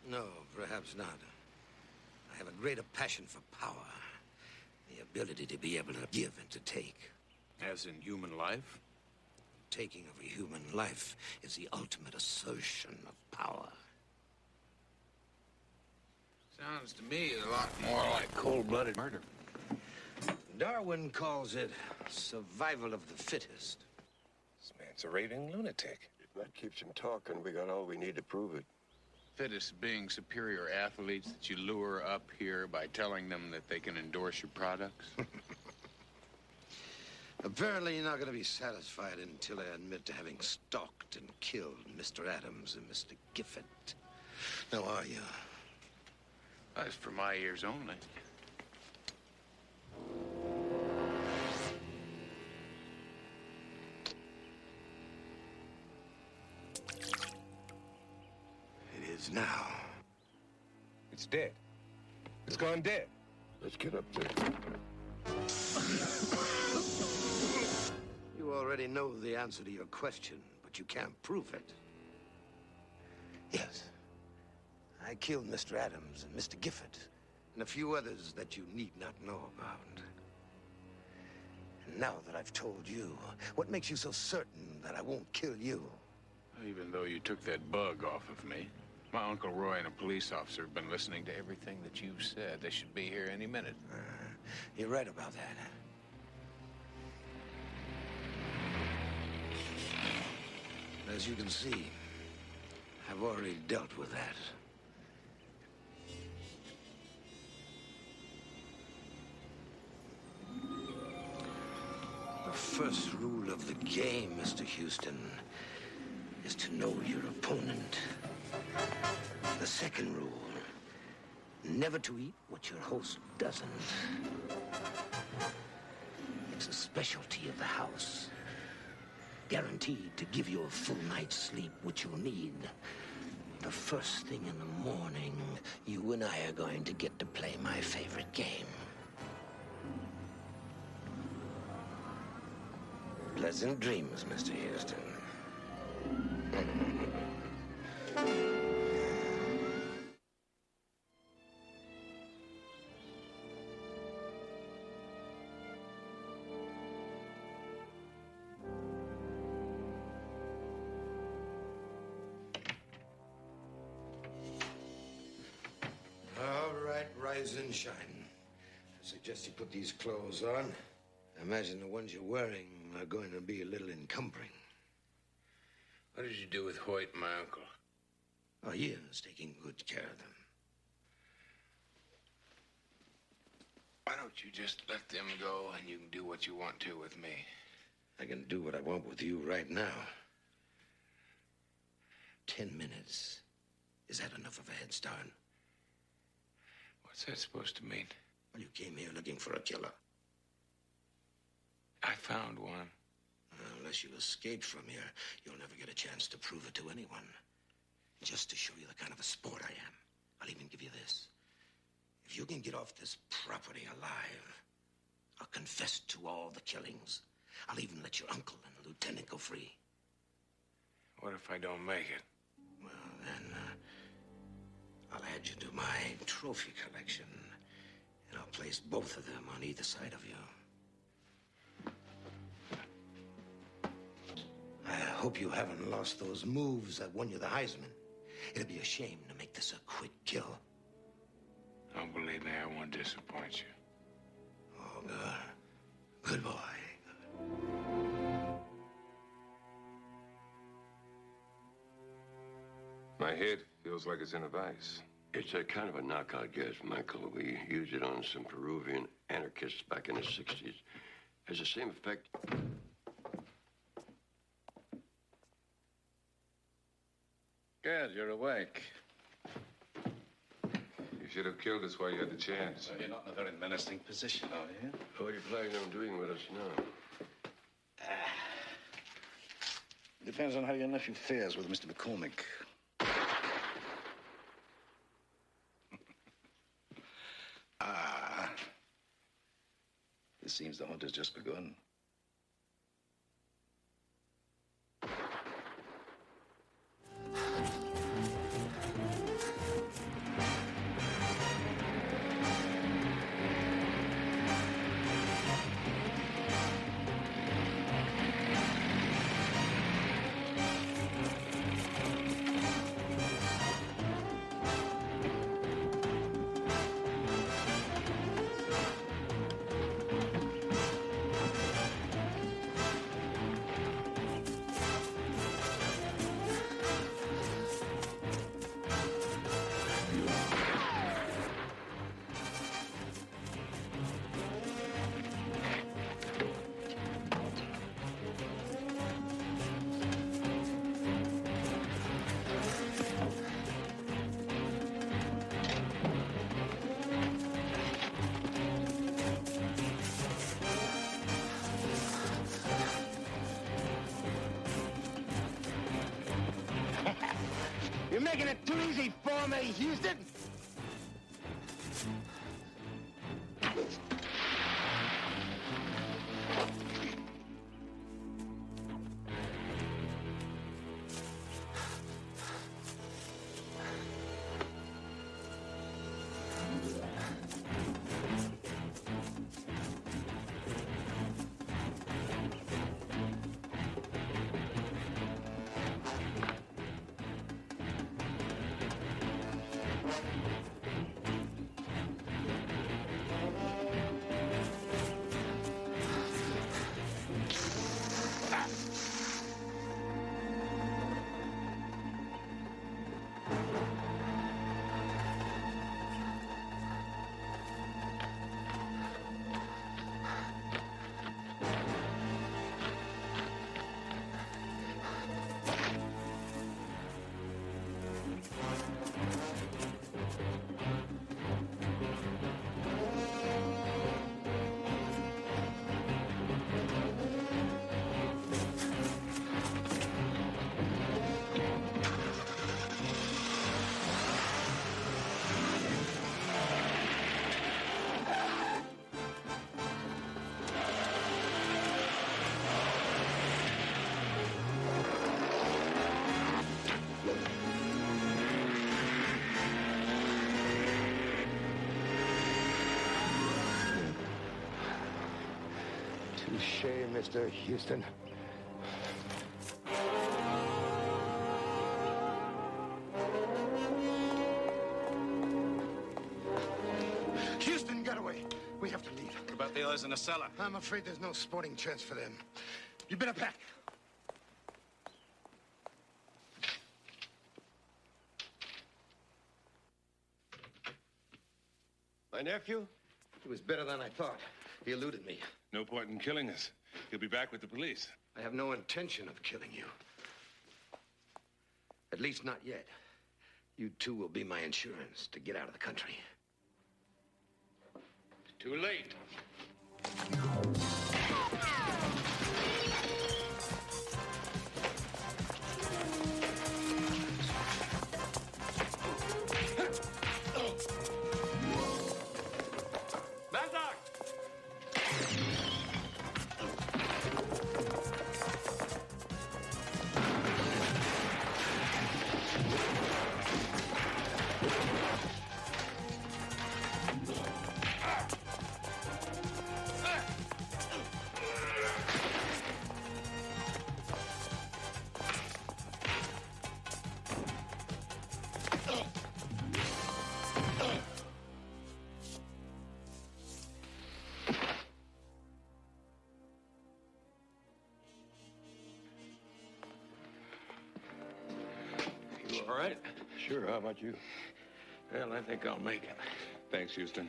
No, perhaps not. I have a greater passion for power. The ability to be able to give and to take. As in human life? Taking of a human life is the ultimate assertion of power. Sounds to me a lot more like cold-blooded murder. Darwin calls it survival of the fittest. This man's a raving lunatic. If that keeps him talking, we got all we need to prove it. Fittest being superior athletes that you lure up here by telling them that they can endorse your products? Apparently, you're not going to be satisfied until I admit to having stalked and killed Mr. Adams and Mr. Gifford. Now, are you? That's for my ears only. It is now. It's dead. It's gone dead. Let's get up there. You already know the answer to your question, but you can't prove it. Yes. I killed Mr. Adams and Mr. Gifford and a few others that you need not know about. And now that I've told you, what makes you so certain that I won't kill you? Even though you took that bug off of me, my Uncle Roy and a police officer have been listening to everything that you've said. They should be here any minute. You're right about that. As you can see, I've already dealt with that. The first rule of the game, Mr. Houston, is to know your opponent. The second rule, never to eat what your host doesn't. It's a specialty of the house. Guaranteed to give you a full night's sleep, which you'll need. The first thing in the morning, you and I are going to get to play my favorite game. Pleasant dreams, Mr. Houston. All right, rise and shine. I suggest you put these clothes on. I imagine the ones you're wearing are going to be a little encumbering. What did you do with Hoyt and my uncle? Oh, he is taking good care of them. Why don't you just let them go and you can do what you want to with me? I can do what I want with you right now. 10 minutes. Is that enough of a head start? What's that supposed to mean? Well, you came here looking for a killer. I found one. Unless you escape from here, you'll never get a chance to prove it to anyone. Just to show you the kind of a sport I am, I'll even give you this. If you can get off this property alive, I'll confess to all the killings. I'll even let your uncle and the lieutenant go free. What if I don't make it? Well, then, I'll add you to my trophy collection, and I'll place both of them on either side of you. I hope you haven't lost those moves that won you the Heisman. It'd be a shame to make this a quick kill. Don't believe me, I won't disappoint you. Oh, good. Good boy. My head feels like it's in a vice. It's a kind of a knockout gas, Michael. We used it on some Peruvian anarchists back in the 60s. Has the same effect. Good, you're awake. You should have killed us while you had the chance. You're not in a very menacing position, are you? What are you planning on doing with us now? Depends on how your nephew fares with Mr. McCormick. It seems the hunt has just begun. Houston! Touche, Mr. Houston. Houston, get away. We have to leave. What about the others in the cellar? I'm afraid there's no sporting chance for them. You better pack. My nephew? He was better than I thought. He eluded me. No point in killing us. He'll be back with the police. I have no intention of killing you. At least not yet. You two will be my insurance to get out of the country. Too late. All right? Sure, how about you? Well, I think I'll make it. Thanks, Houston.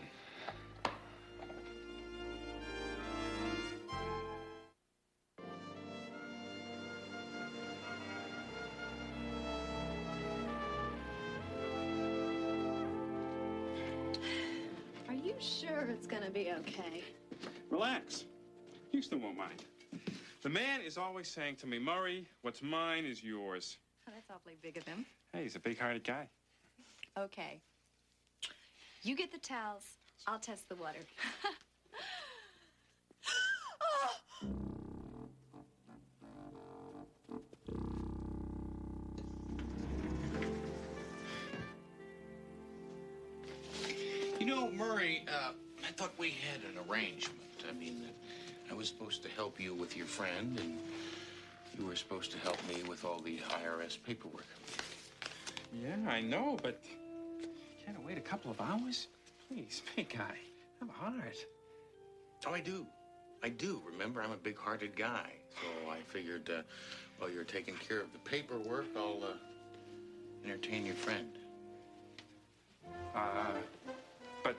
Are you sure it's gonna be okay? Relax. Houston won't mind. The man is always saying to me, Murray, what's mine is yours. Oh, that's awfully big of him. Hey, he's a big-hearted guy. Okay. You get the towels. I'll test the water. You know, Murray, I thought we had an arrangement. I mean, I was supposed to help you with your friend, and you were supposed to help me with all the IRS paperwork. Yeah, I know, but can't I wait a couple of hours? Please, big guy, have a heart. Oh, I do. I do. Remember, I'm a big-hearted guy. So I figured, while you're taking care of the paperwork, I'll, entertain your friend. But,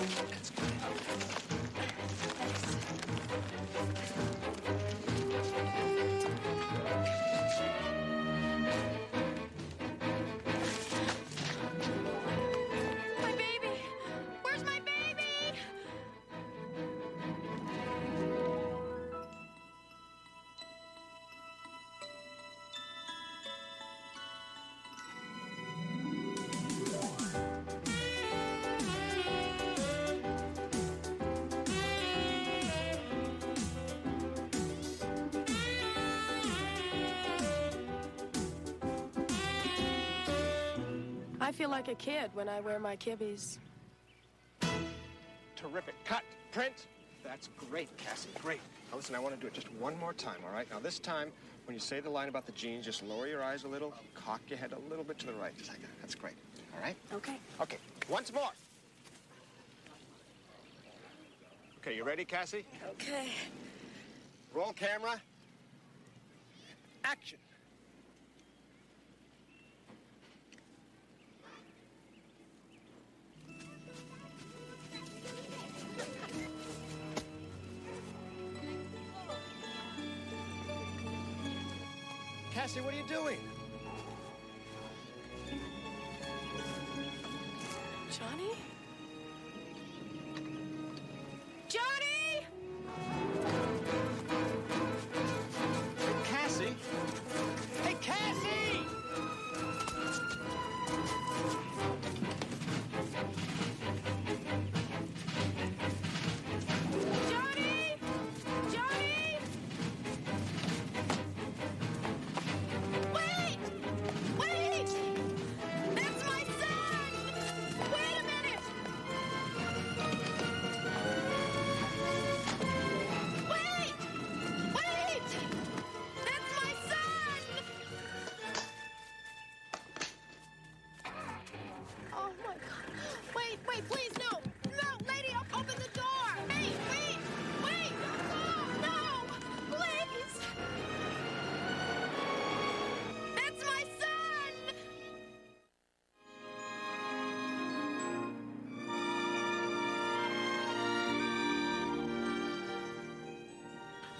That's good. My baby! Where's my baby? I feel like a kid when I wear my kibbies. Terrific. Cut. Print. That's great, Cassie. Great. Now, listen, I want to do it just one more time, all right? Now, this time, when you say the line about the jeans, just lower your eyes a little, cock your head a little bit to the right, just like that. That's great. All right? Okay. Okay. Once more. Okay, you ready, Cassie? Okay. Roll camera. Action. Cassie, what are you doing? Johnny? Johnny! Cassie? Hey, Cassie! Johnny! Johnny! Wait! Wait! That's my son! Wait a minute! Wait! Wait! That's my son! Oh my God! Wait! Wait! Please no! No, lady! Open the door! Hey! Wait! Wait! No! No! Please! That's my son!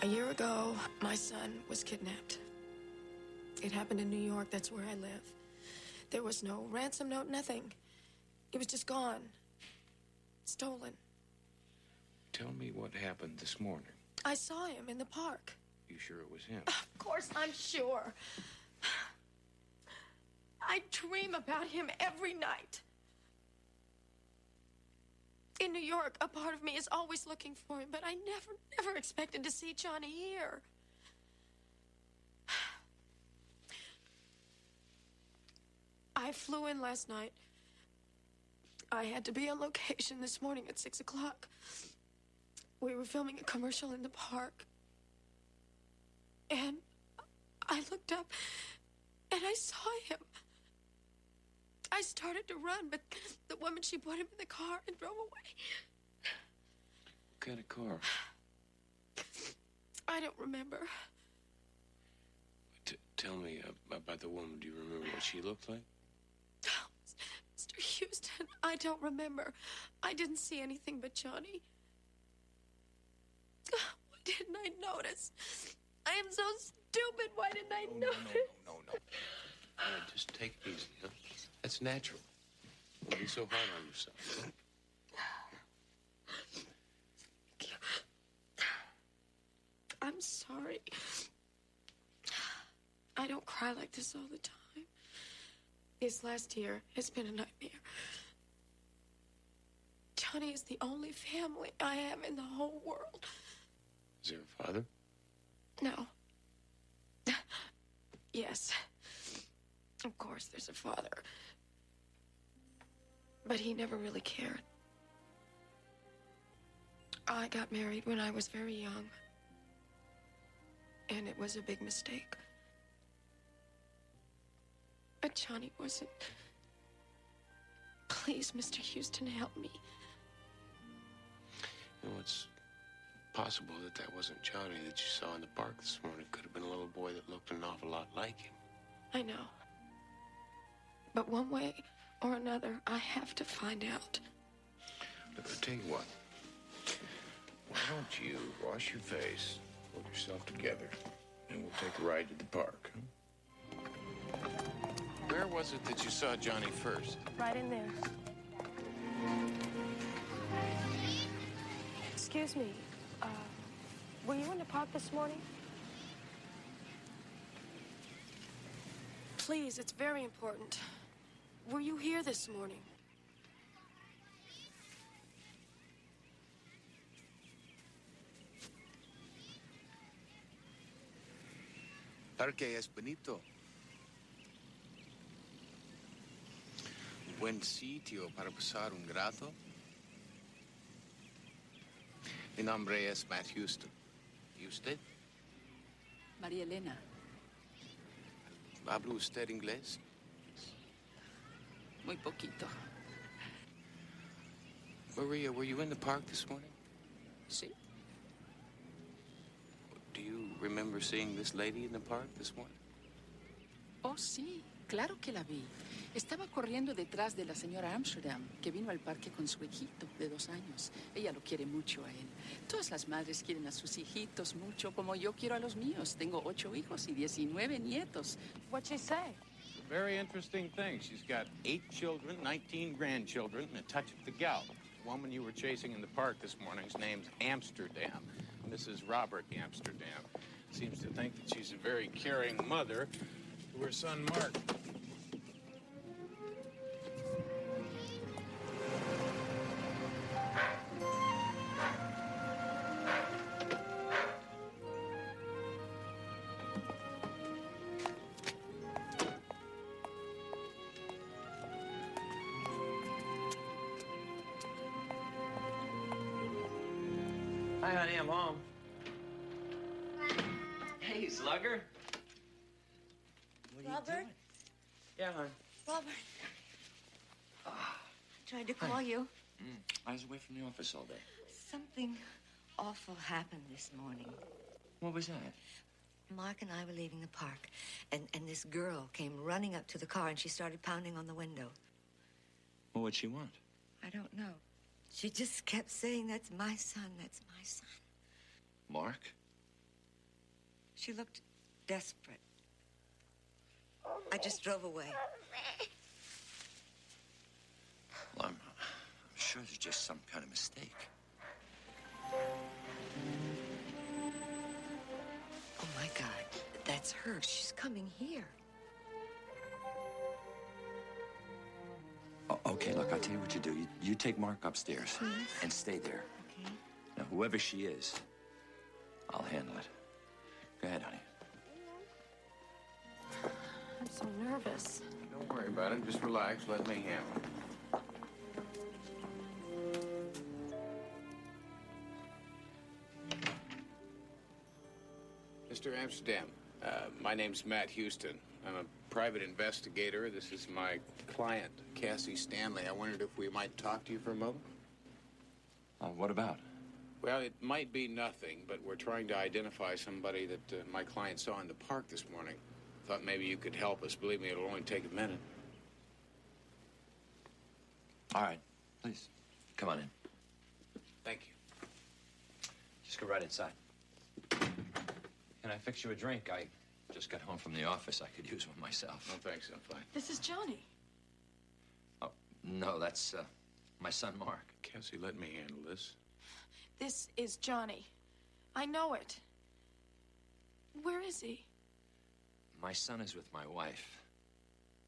A year ago, my son was kidnapped. It happened in New York. That's where I live. There was no ransom note, nothing. He was just gone. Stolen. Tell me what happened this morning. I saw him in the park. You sure it was him? Of course, I'm sure. I dream about him every night. In New York, a part of me is always looking for him, but I never expected to see Johnny here. I flew in last night. I had to be on location this morning at 6 o'clock. We were filming a commercial in the park. And I looked up and I saw him. I started to run, but the woman, she put him in the car and drove away. What kind of car? I don't remember. Tell me about the woman. Do you remember what she looked like? Mr. Houston, I don't remember. I didn't see anything but Johnny. Why didn't I notice? I am so stupid. Why didn't I notice? No. All right, just take it easy, huh? That's natural. Don't be so hard on yourself. I'm sorry. I don't cry like this all the time. This last year has been a nightmare. Johnny is the only family I have in the whole world. Is there a father? No. Yes. Of course, there's a father. But he never really cared. I got married when I was very young. And it was a big mistake. But Johnny wasn't. Please, Mr. Houston, help me. You know, it's possible that wasn't Johnny that you saw in the park this morning. It could have been a little boy that looked an awful lot like him. I know. But one way or another, I have to find out. Tell you what. Why don't you wash your face, pull yourself together, and we'll take a ride to the park. Huh? Where was it that you saw Johnny first? Right in there. Excuse me. Were you in the park this morning? Please, it's very important. Were you here this morning? Parque es bonito. Buen sitio para pasar un grato. Mi nombre es Matt Houston. ¿Y usted? María Elena. ¿Habla usted inglés? Muy poquito. Maria, were you in the park this morning? Sí. Do you remember seeing this lady in the park this morning? Oh, sí, claro que la vi. Estaba corriendo detrás de la señora Amsterdam, que vino al parque con su hijito de 2 años. Ella lo quiere mucho a él. Todas las madres quieren a sus hijitos mucho, como yo quiero a los míos. Tengo 8 hijos y 19 nietos. What'd she say? A very interesting thing. She's got 8 children, 19 grandchildren, and a touch of the gout. The woman you were chasing in the park this morning's name's Amsterdam. Mrs. Robert Amsterdam. Seems to think that she's a very caring mother to her son, Mark. Hi, honey, I'm home. Hey, Slugger. What are you Robert? doing? Yeah, hon. Robert. I tried to call you. I was away from the office all day. Something awful happened this morning. What was that? Mark and I were leaving the park, and this girl came running up to the car, and she started pounding on the window. Well, what'd she want? I don't know. She just kept saying, "That's my son, that's my son." Mark? She looked desperate. I just drove away. Well, I'm sure there's just some kind of mistake. Oh, my God. That's her. She's coming here. Oh, okay, look, I'll tell you what you do. You take Mark upstairs and stay there. Okay. Now, whoever she is, I'll handle it. Go ahead, honey. I'm so nervous. Don't worry about it. Just relax. Let me handle it. Mr. Amsterdam, my name's Matt Houston. I'm a private investigator. This is my client, Cassie Stanley. I wondered if we might talk to you for a moment. What about? Well, it might be nothing, but we're trying to identify somebody that my client saw in the park this morning. Thought maybe you could help us. Believe me, it'll only take a minute. All right, please, come on in. Thank you. Just go right inside. Can I fix you a drink? I just got home from the office. I could use one myself. No, thanks. I'm fine. This is Johnny. Oh, no, that's my son, Mark. Cassie, let me handle this. This is Johnny. I know it. Where is he? My son is with my wife.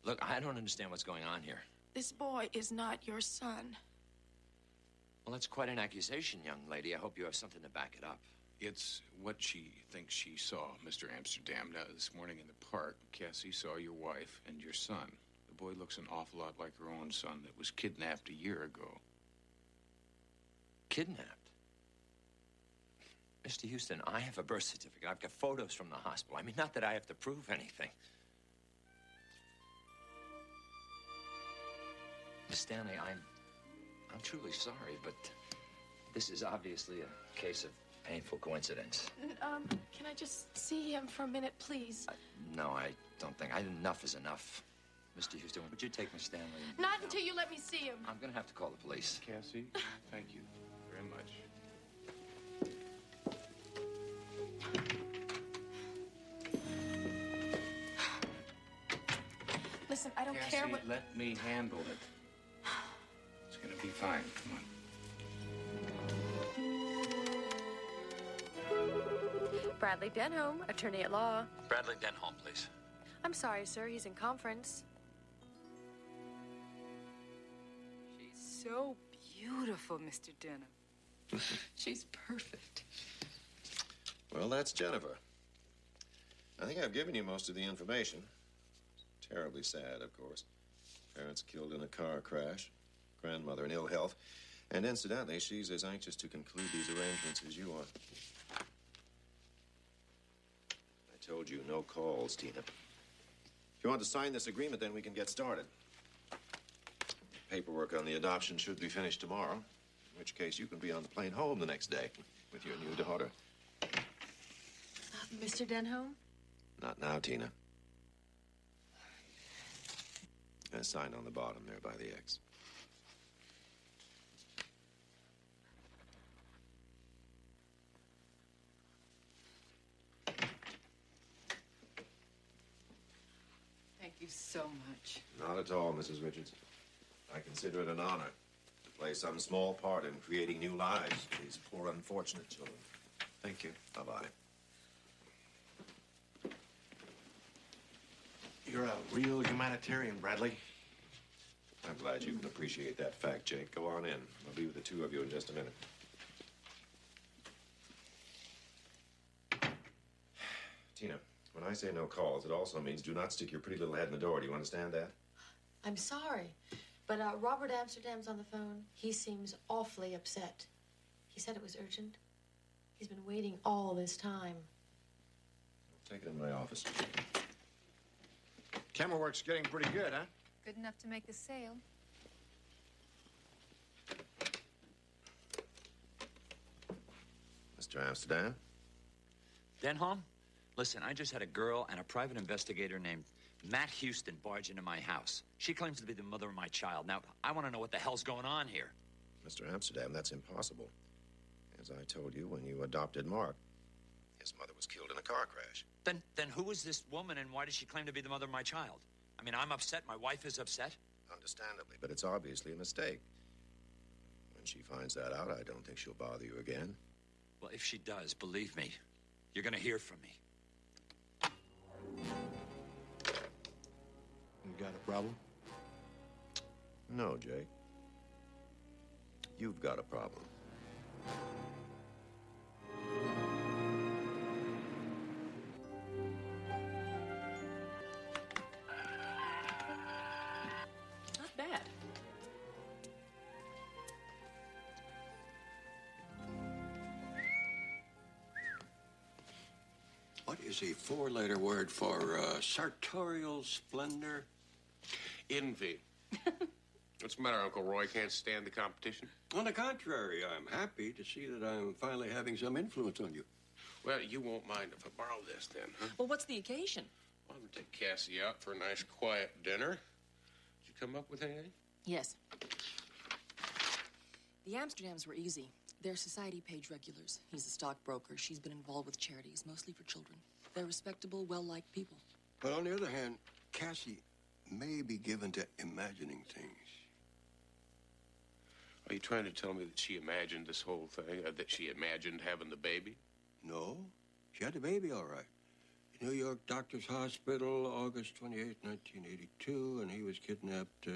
Look, I don't understand what's going on here. This boy is not your son. Well, that's quite an accusation, young lady. I hope you have something to back it up. It's what she thinks she saw, Mr. Amsterdam. Now, this morning in the park, Cassie saw your wife and your son. The boy looks an awful lot like her own son that was kidnapped a year ago. Kidnapped? Mr. Houston, I have a birth certificate. I've got photos from the hospital. I mean, not that I have to prove anything. Miss Stanley, I'm truly sorry, but this is obviously a case of painful coincidence. Can I just see him for a minute, please? No, I don't think. Enough is enough. Mr. Houston, would you take Miss Stanley? Not until you let me see him. I'm gonna have to call the police. Cassie, thank you very much. Listen, I don't Cassie, care what... let me handle it. It's gonna be fine. Come on. Bradley Denholm, attorney at law. Bradley Denholm, please. I'm sorry, sir. He's in conference. She's so beautiful, Mr. Denham. She's perfect. Well, that's Jennifer. I think I've given you most of the information. Terribly sad, of course. Parents killed in a car crash. Grandmother in ill health. And incidentally, she's as anxious to conclude these arrangements as you are. I told you, no calls, Tina. If you want to sign this agreement, then we can get started. Paperwork on the adoption should be finished tomorrow, in which case you can be on the plane home the next day with your new daughter. Mr. Denholm? Not now, Tina. Sign on the bottom there by the X. Thank you so much. Not at all, Mrs. Richards. I consider it an honor to play some small part in creating new lives for these poor, unfortunate children. Thank you. Bye-bye. You're a real humanitarian, Bradley. I'm glad you can appreciate that fact, Jake. Go on in. I'll be with the two of you in just a minute. Tina, when I say no calls, it also means do not stick your pretty little head in the door. Do you understand that? I'm sorry, but Robert Amsterdam's on the phone. He seems awfully upset. He said it was urgent. He's been waiting all this time. Take it in my office. Camera work's getting pretty good, huh? Good enough to make the sale. Mr. Amsterdam? Denholm? Listen, I just had a girl and a private investigator named Matt Houston barge into my house. She claims to be the mother of my child. Now, I want to know what the hell's going on here. Mr. Amsterdam, that's impossible. As I told you when you adopted Mark, his mother was killed in a car crash. Then who is this woman and why does she claim to be the mother of my child? I mean, I'm upset. My wife is upset. Understandably, but it's obviously a mistake. When she finds that out, I don't think she'll bother you again. Well, if she does, believe me, you're going to hear from me. You got a problem? No, Jake. You've got a problem. Not bad. What is a four-letter word for sartorial splendor? Envy. What's the matter, Uncle Roy? Can't stand the competition? On the contrary, I'm happy to see that I'm finally having some influence on you. Well, you won't mind if I borrow this then, huh? Well, what's the occasion? I'm gonna take Cassie out for a nice, quiet dinner. Did you come up with anything? Yes. The Amsterdams were easy. They're society page regulars. He's a stockbroker. She's been involved with charities, mostly for children. They're respectable, well-liked people. But on the other hand, Cassie may be given to imagining things. Are you trying to tell me that she imagined this whole thing? That she imagined having the baby? No, she had the baby all right. New York Doctors Hospital, August 28, 1982, and he was kidnapped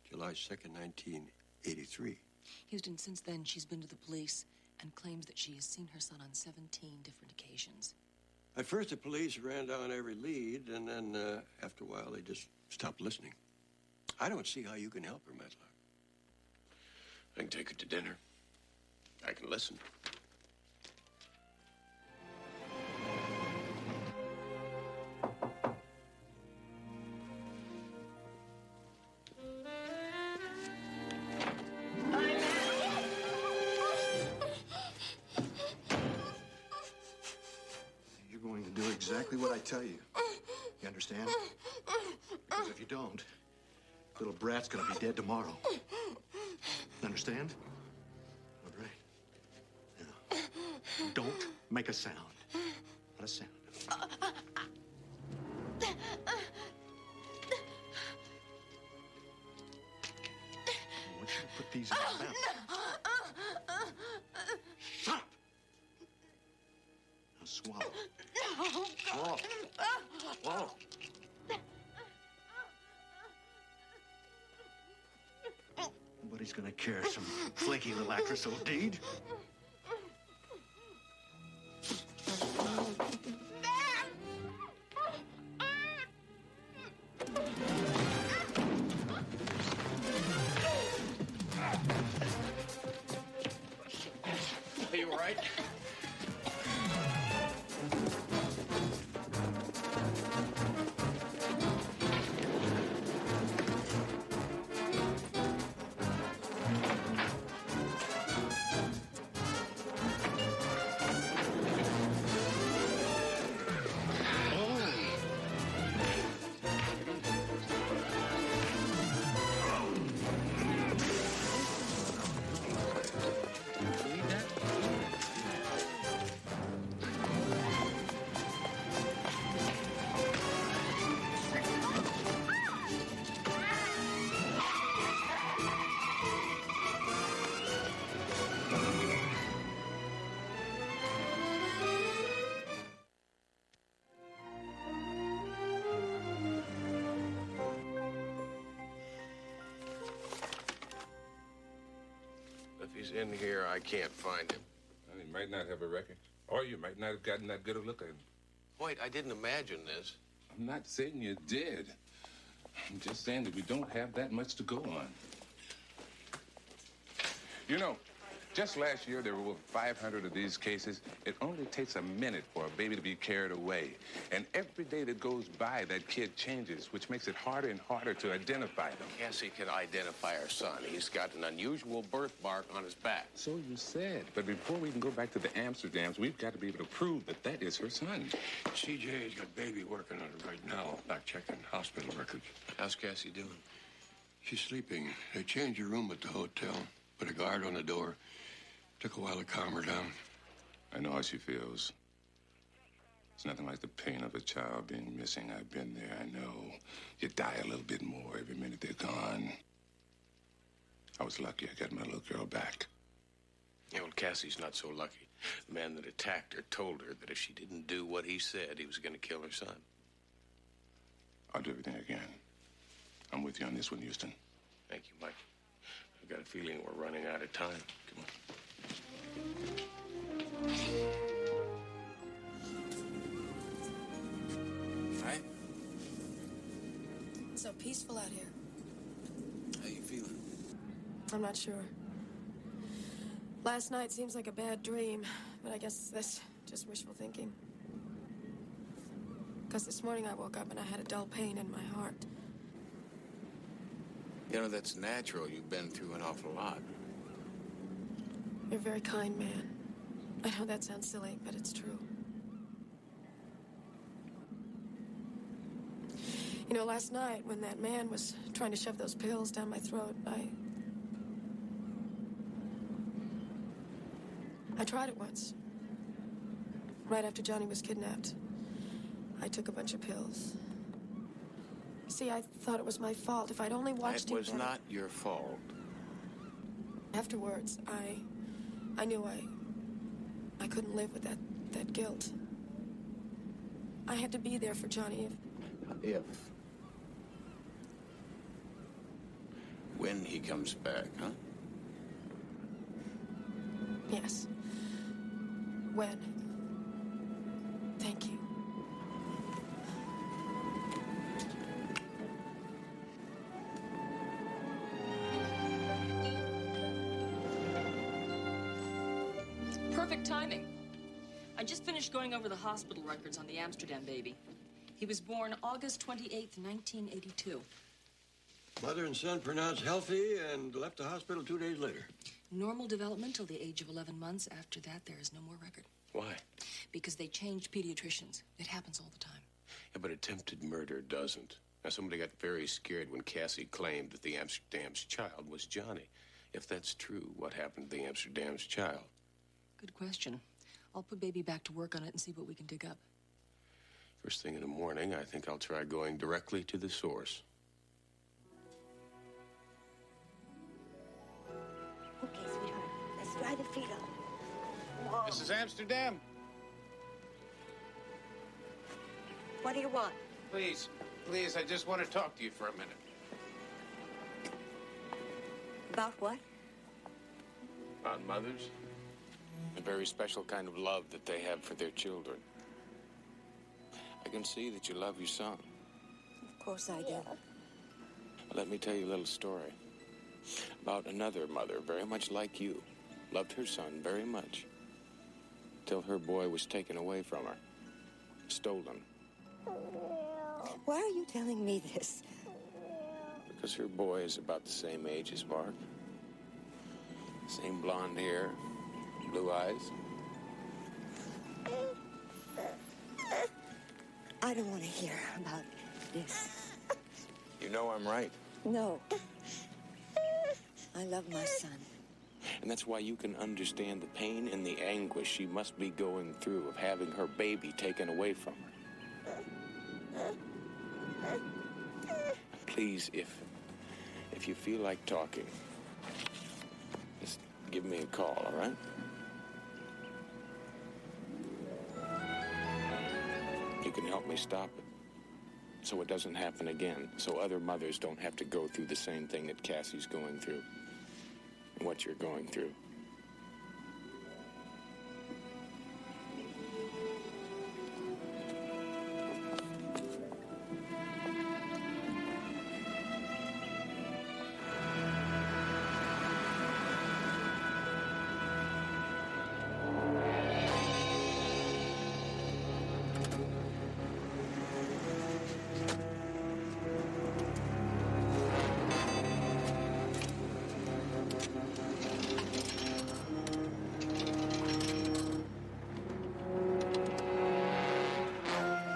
July 2nd, 1983. Houston, since then, she's been to the police and claims that she has seen her son on 17 different occasions. At first, the police ran down every lead, and then after a while, they just stopped listening. I don't see how you can help her, Matlock. I can take her to dinner. I can listen. You're going to do exactly what I tell you. You understand? Because if you don't, little brat's gonna be dead tomorrow. Understand? All right. Now, don't make a sound. Not a sound. I want you to put these in your mouth. Shut up! Now swallow. Swallow. Swallow. Nobody's gonna care some flaky little actress old deed. Are you all right? If he's in here, I can't find him. Well, he might not have a record. Or you might not have gotten that good a look at him. Wait, I didn't imagine this. I'm not saying you did. I'm just saying that we don't have that much to go on. You know, just last year, there were over 500 of these cases. It only takes a minute for a baby to be carried away. And every day that goes by, that kid changes, which makes it harder and harder to identify them. Cassie can identify our son. He's got an unusual birthmark on his back. So you said. But before we can go back to the Amsterdams, we've got to be able to prove that that is her son. CJ's got baby working on it right now, back checking hospital records. How's Cassie doing? She's sleeping. They changed her room at the hotel. Put a guard on the door. Took a while to calm her down. I know how she feels. It's nothing like the pain of a child being missing. I've been there, I know. You die a little bit more every minute they're gone. I was lucky I got my little girl back. Yeah, well, Cassie's not so lucky. The man that attacked her told her that if she didn't do what he said, he was going to kill her son. I'll do everything I can. I'm with you on this one, Houston. Thank you, Mike. I've got a feeling we're running out of time. Come on. Right? It's so peaceful out here. How you feeling? I'm not sure. Last night seems like a bad dream, but I guess that's just wishful thinking. Because this morning I woke up and I had a dull pain in my heart. You know, that's natural. You've been through an awful lot. You're a very kind man. I know that sounds silly, but it's true. You know, last night when that man was trying to shove those pills down my throat, I tried it once. Right after Johnny was kidnapped. I took a bunch of pills. See, I thought it was my fault. If I'd only watched him. It was not your fault. Afterwards, I knew I couldn't live with that guilt. I had to be there for Johnny If. When he comes back, huh? Yes. When. Thank you. Perfect timing. I just finished going over the hospital records on the Amsterdam baby. He was born August 28th, 1982. Mother and son pronounced healthy and left the hospital 2 days later. Normal development till the age of 11 months. After that, there is no more record. Why? Because they changed pediatricians. It happens all the time. Yeah, but attempted murder doesn't. Now, somebody got very scared when Cassie claimed that the Amsterdam's child was Johnny. If that's true, what happened to the Amsterdam's child? Good question. I'll put Baby back to work on it and see what we can dig up. First thing in the morning, I think I'll try going directly to the source. Okay, sweetheart. Let's dry the feet up. Mrs. Amsterdam. What do you want? Please, please, I just want to talk to you for a minute. About what? On mothers? A very special kind of love that they have for their children. I can see that you love your son. Of course I do. Let me tell you a little story about another mother very much like you. Loved her son very much till her boy was taken away from her. Stolen. Why are you telling me this? Because her boy is about the same age as Mark. Same blonde hair, blue eyes. I don't want to hear about this. You know I'm right. No. I love my son. And that's why you can understand the pain and the anguish she must be going through of having her baby taken away from her. Please, if you feel like talking, just give me a call, all right? You can help me stop it so it doesn't happen again, so other mothers don't have to go through the same thing that Cassie's going through and what you're going through.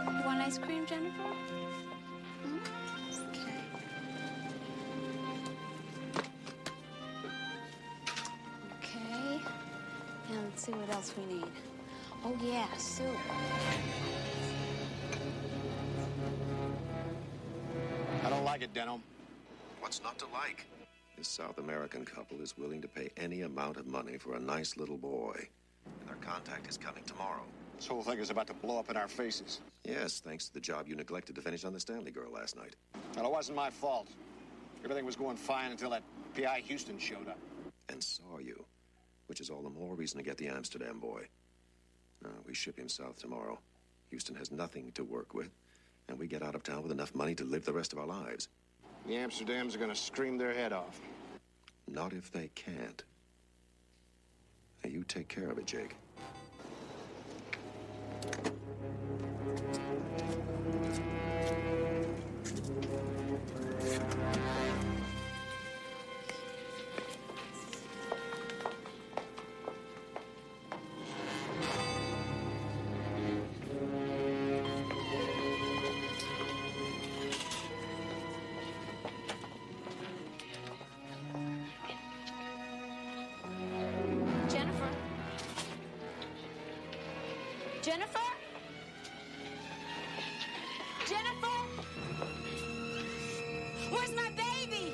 You want ice cream, Jennifer? Okay. Now let's see what else we need. Oh, yeah, soup. I don't like it, Denham. What's not to like? This South American couple is willing to pay any amount of money for a nice little boy. And their contact is coming tomorrow. This whole thing is about to blow up in our faces. Yes, thanks to the job you neglected to finish on the Stanley girl last night. Well, it wasn't my fault. Everything was going fine until that P.I. Houston showed up. And saw you, which is all the more reason to get the Amsterdam boy. We ship him south tomorrow. Houston has nothing to work with, and we get out of town with enough money to live the rest of our lives. The Amsterdams are going to scream their head off. Not if they can't. Now, you take care of it, Jake. Jennifer? Jennifer? Jennifer? Where's my baby?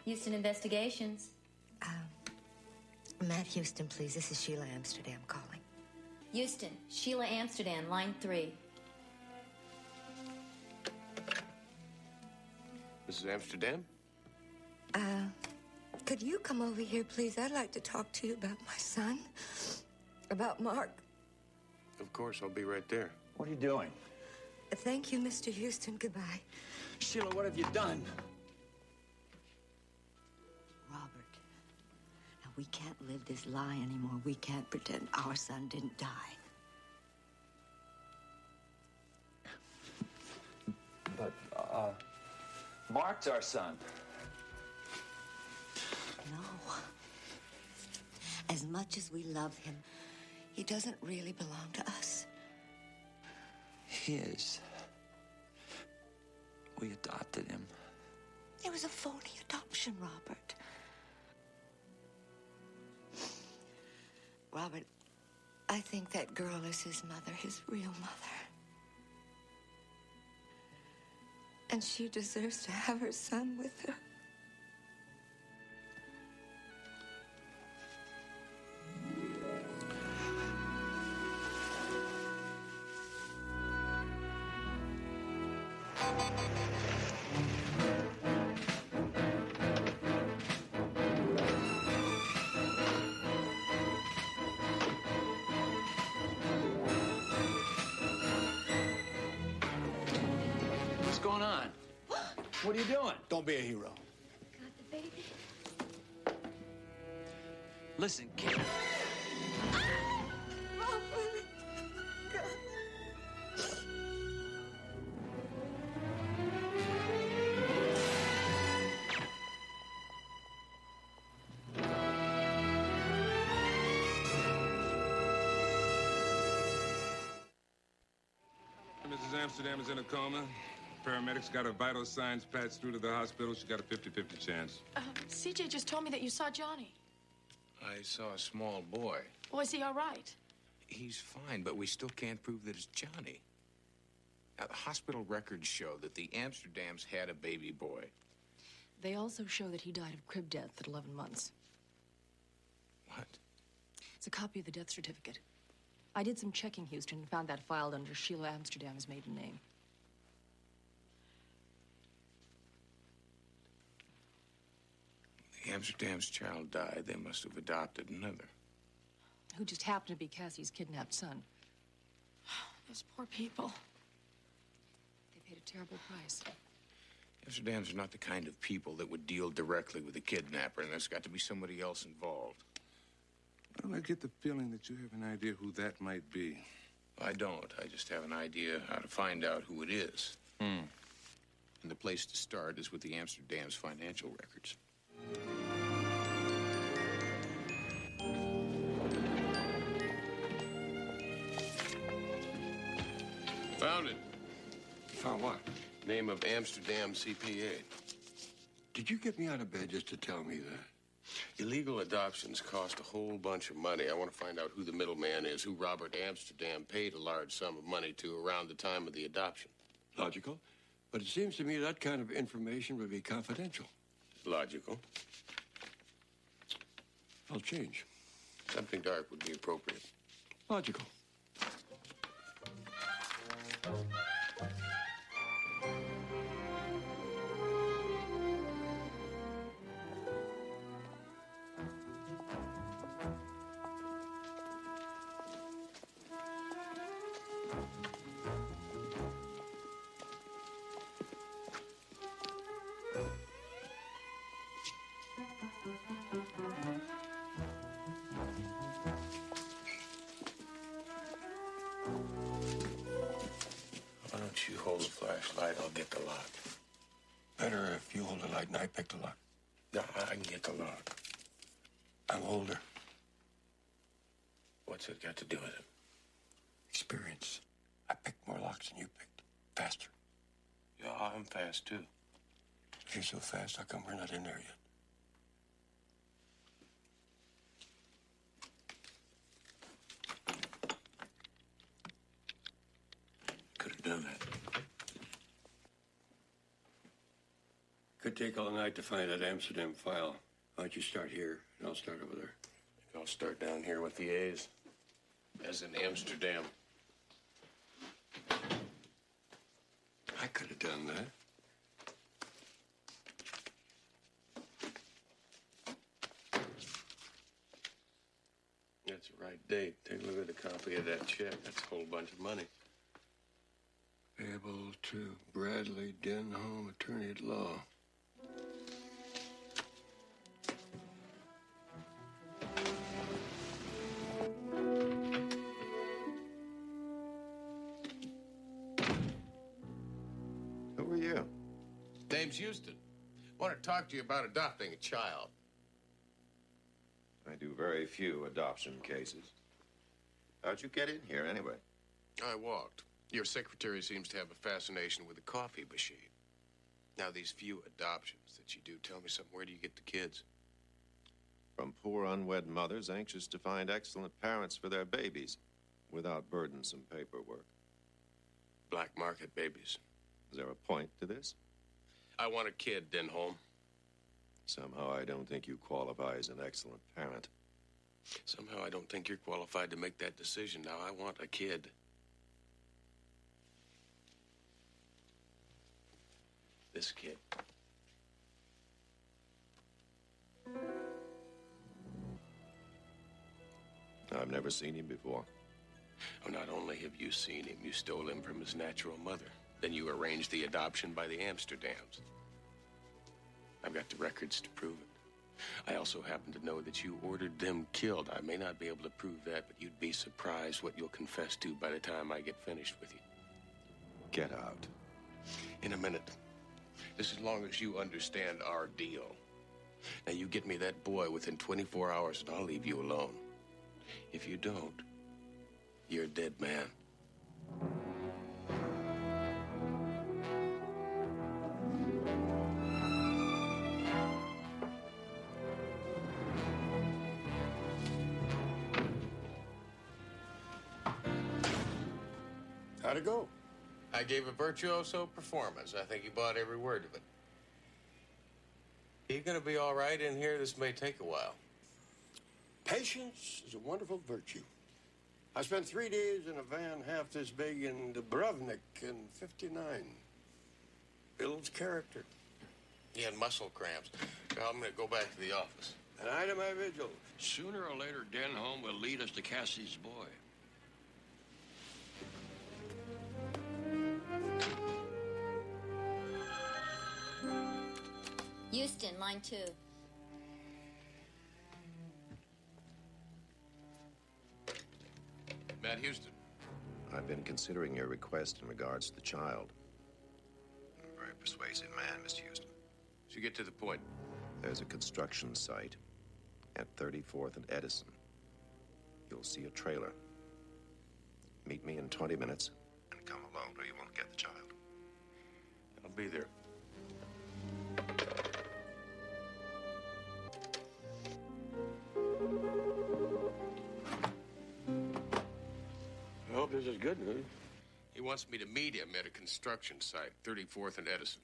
Houston Investigations. Matt Houston, please. This is Sheila Amsterdam calling. Houston, Sheila Amsterdam, line 3. Mrs. Amsterdam? Could you come over here, please? I'd like to talk to you about my son. About Mark. Of course, I'll be right there. What are you doing? Thank you, Mr. Houston. Goodbye. Sheila, what have you done? Robert, now we can't live this lie anymore. We can't pretend our son didn't die. But, Mark's our son. No. As much as we love him, he doesn't really belong to us. He is. We adopted him. It was a phony adoption, Robert. Robert, I think that girl is his mother, his real mother. And she deserves to have her son with her. What's going on? What are you doing? Don't be a hero. Got the baby? Listen, kid. Robert! Mrs. Amsterdam is in a coma. Paramedics got her vital signs patched through to the hospital. She got a 50-50 chance. CJ just told me that you saw Johnny. I saw a small boy. Well, is he all right? He's fine, but we still can't prove that it's Johnny. Now, the hospital records show that the Amsterdams had a baby boy. They also show that he died of crib death at 11 months. What? It's a copy of the death certificate. I did some checking, Houston, and found that filed under Sheila Amsterdam's maiden name. The Amsterdam's child died. They must have adopted another. Who just happened to be Cassie's kidnapped son. Those poor people. They paid a terrible price. Amsterdams are not the kind of people that would deal directly with a kidnapper, and there's got to be somebody else involved. Well, I get the feeling that you have an idea who that might be. I don't. I just have an idea how to find out who it is. And the place to start is with the Amsterdam's financial records. Found it. Found what? Name of Amsterdam CPA. Did you get me out of bed just to tell me that? Illegal adoptions cost a whole bunch of money. I want to find out who the middleman is, who Robert Amsterdam paid a large sum of money to around the time of the adoption. Logical. But it seems to me that kind of information would be confidential. Logical. I'll change. Something dark would be appropriate. Logical. Why don't you hold the flashlight? I'll get the lock. Better if you hold the light and I pick the lock. No, I can get the lock. I'm older. What's it got to do with it? Experience. I picked more locks than you picked. Faster. Yeah, I'm fast, too. If you're so fast, how come we're not in there yet? Could have done that. Could take all night to find that Amsterdam file. Why don't you start here, and I'll start over there. I'll start down here with the A's. As in Amsterdam. I could have done that. Right date. Take a look at the copy of that check. That's a whole bunch of money. Payable to Bradley Denholm, attorney at law. Who are you? Name's Houston. Want to talk to you about adopting a child. I do very few adoption cases. How'd you get in here, anyway? I walked. Your secretary seems to have a fascination with the coffee machine. Now, these few adoptions that you do, tell me something. Where do you get the kids? From poor unwed mothers anxious to find excellent parents for their babies without burdensome paperwork. Black market babies. Is there a point to this? I want a kid, Denholm. Somehow I don't think you qualify as an excellent parent. Somehow I don't think you're qualified to make that decision. Now, I want a kid. This kid. I've never seen him before. Oh, not only have you seen him, you stole him from his natural mother. Then you arranged the adoption by the Amsterdams. I've got the records to prove it. I also happen to know that you ordered them killed. I may not be able to prove that, but you'd be surprised what you'll confess to by the time I get finished with you. Get out. In a minute. Just as long as you understand our deal. Now, you get me that boy within 24 hours, and I'll leave you alone. If you don't, you're a dead man. How'd it go? I gave a virtuoso performance. I think you bought every word of it. You gonna be all right in here? This may take a while. Patience is a wonderful virtue. I spent 3 days in a van half this big in Dubrovnik in '59. Builds character. He had muscle cramps. Well, I'm gonna go back to the office. An item I vigil. Sooner or later, Denholm will lead us to Cassie's boy. Houston, line 2. Matt Houston. I've been considering your request in regards to the child. You're a very persuasive man, Mr. Houston. So get to the point. There's a construction site at 34th and Edison. You'll see a trailer. Meet me in 20 minutes and come alone or you won't get the child. I'll be there. I hope this is good news. He wants me to meet him at a construction site, 34th and Edison.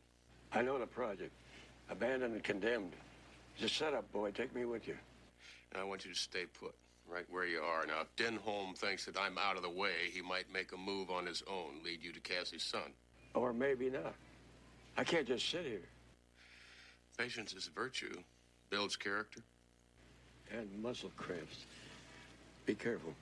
I know the project. Abandoned and condemned. It's a setup, boy. Take me with you. And I want you to stay put, right where you are. Now, if Denholm thinks that I'm out of the way, he might make a move on his own, lead you to Cassie's son. Or maybe not. I can't just sit here. Patience is a virtue. Builds character. And muscle cramps. Be careful.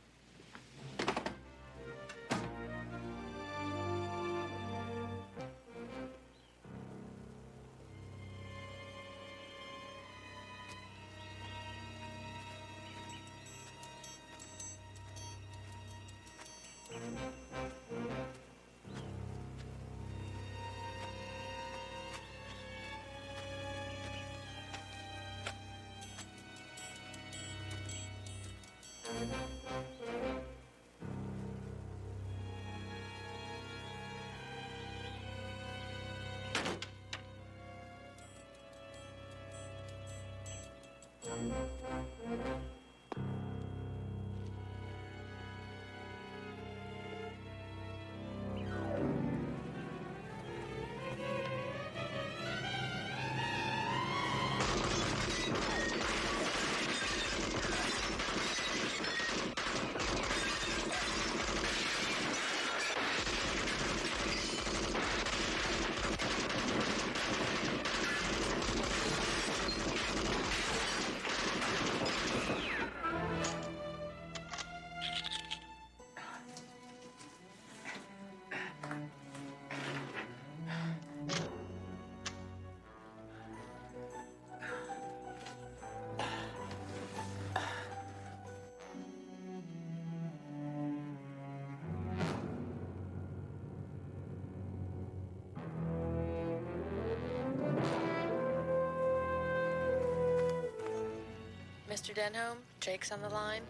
Mr. Denholm, Jake's on the line.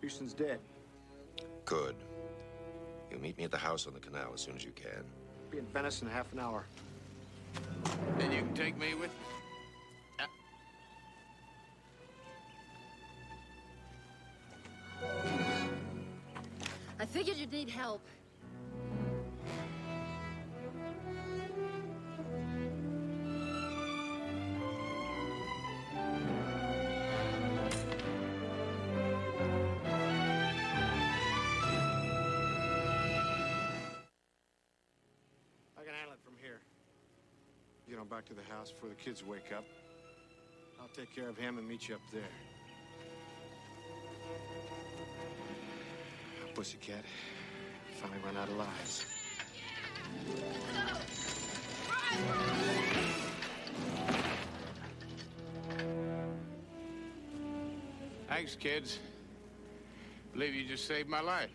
Houston's dead. Good. You'll meet me at the house on the canal as soon as you can. Be in Venice in half an hour. Then you can take me with... I figured you'd need help. I can handle it from here. Get on back to the house before the kids wake up. I'll take care of him and meet you up there. Pussycat. Finally run out of lies. Thanks, kids. Believe you just saved my life.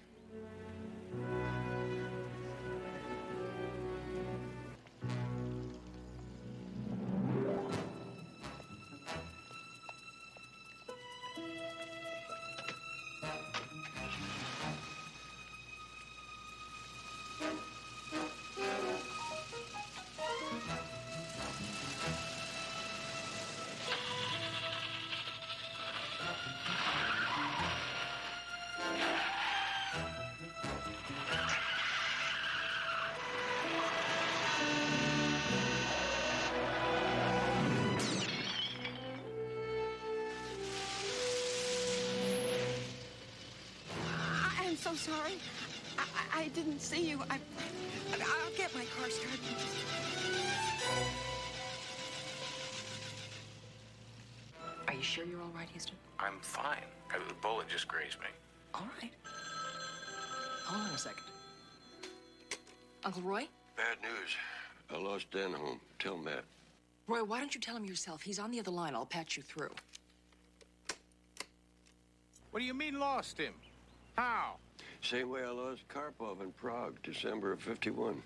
I'm so sorry. I didn't see you. I'll get my car started. Are you sure you're all right, Houston? I'm fine. The bullet just grazed me. All right. Hold on a second. Uncle Roy? Bad news. I lost Denholm. Tell Matt. Roy, why don't you tell him yourself? He's on the other line. I'll patch you through. What do you mean lost him? How? Same way I lost Karpov in Prague, December of '51.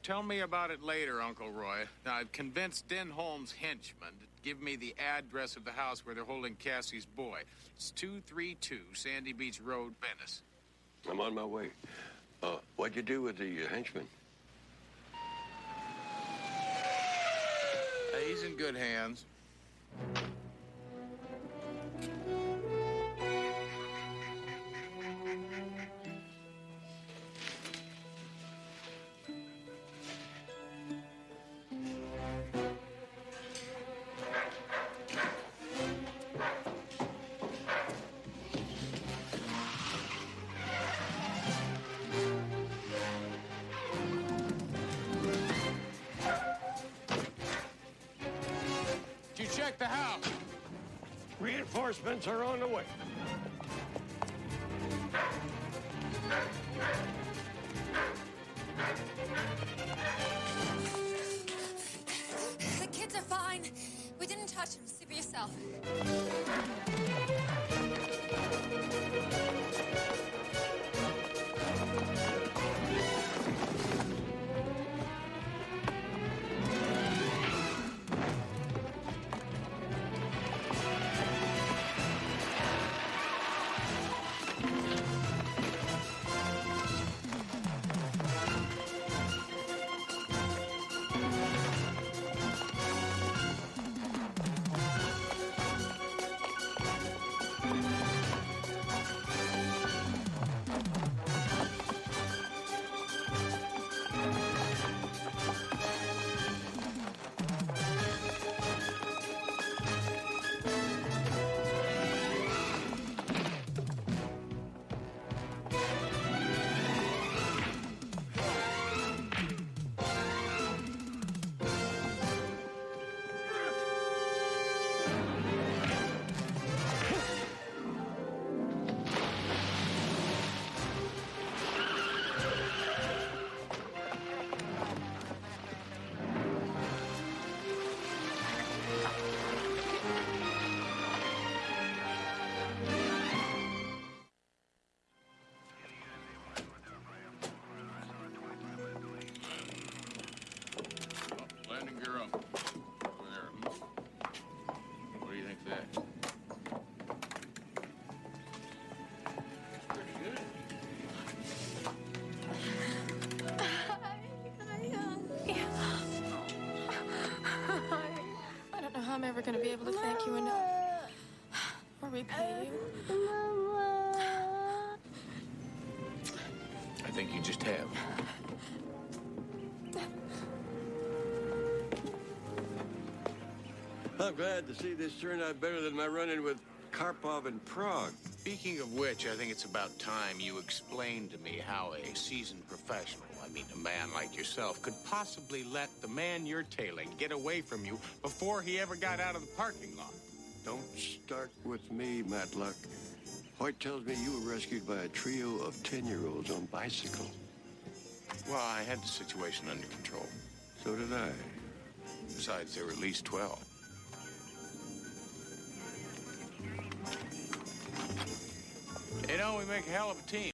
Tell me about it later, Uncle Roy. Now, I've convinced Denholm's henchmen to give me the address of the house where they're holding Cassie's boy. It's 232 Sandy Beach Road, Venice. I'm on my way. What'd you do with the henchman? He's in good hands. Did you check the house? Reinforcements are on the way. The kids are fine. We didn't touch them. See for yourself. okay? I think you just have. I'm glad to see this turned out better than my run-in with Karpov in Prague. Speaking of which, I think it's about time you explained to me how a seasoned professional, I mean a man like yourself, could possibly let the man you're tailing get away from you before he ever got out of the parking lot. Don't start with me, Matlock. Hoyt tells me you were rescued by a trio of 10-year-olds on bicycles. Well, I had the situation under control. So did I. Besides, there were at least 12. You know, we make a hell of a team.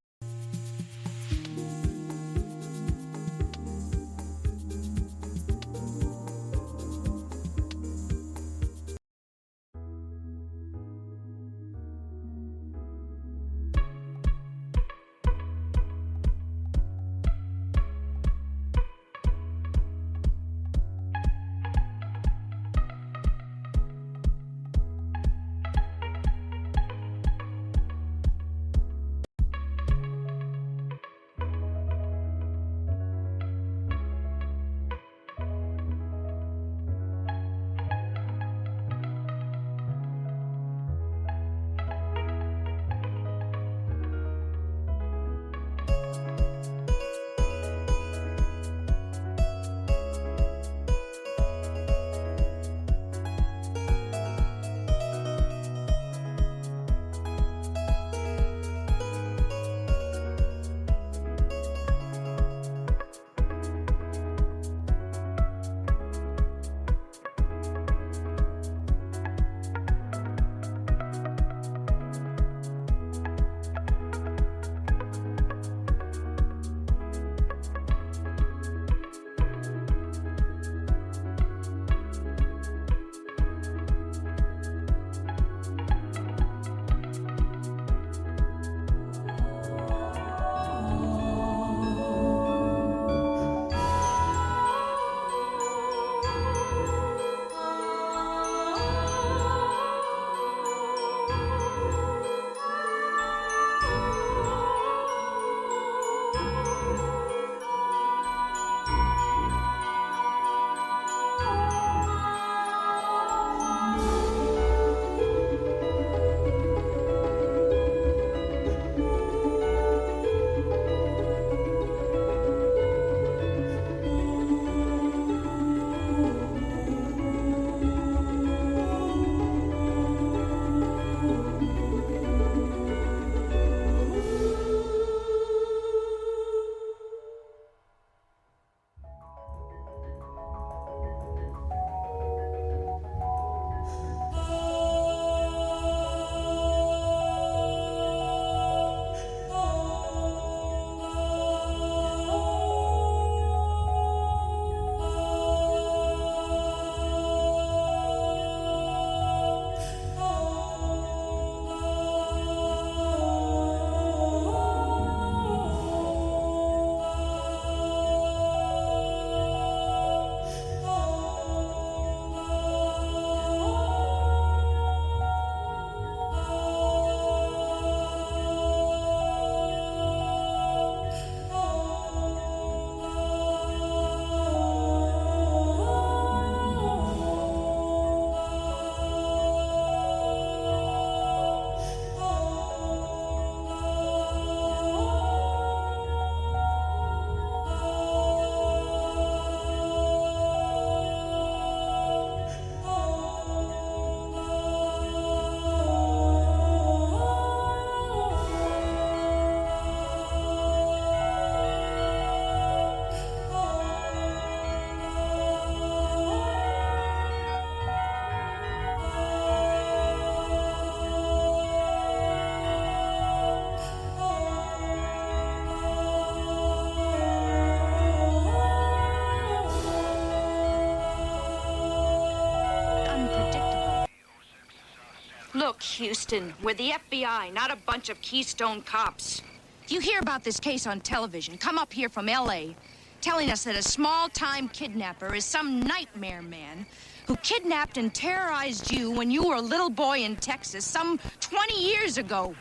Look, Houston, we're the FBI, not a bunch of Keystone cops. You hear about this case on television, come up here from L.A., telling us that a small-time kidnapper is some nightmare man who kidnapped and terrorized you when you were a little boy in Texas some 20 years ago.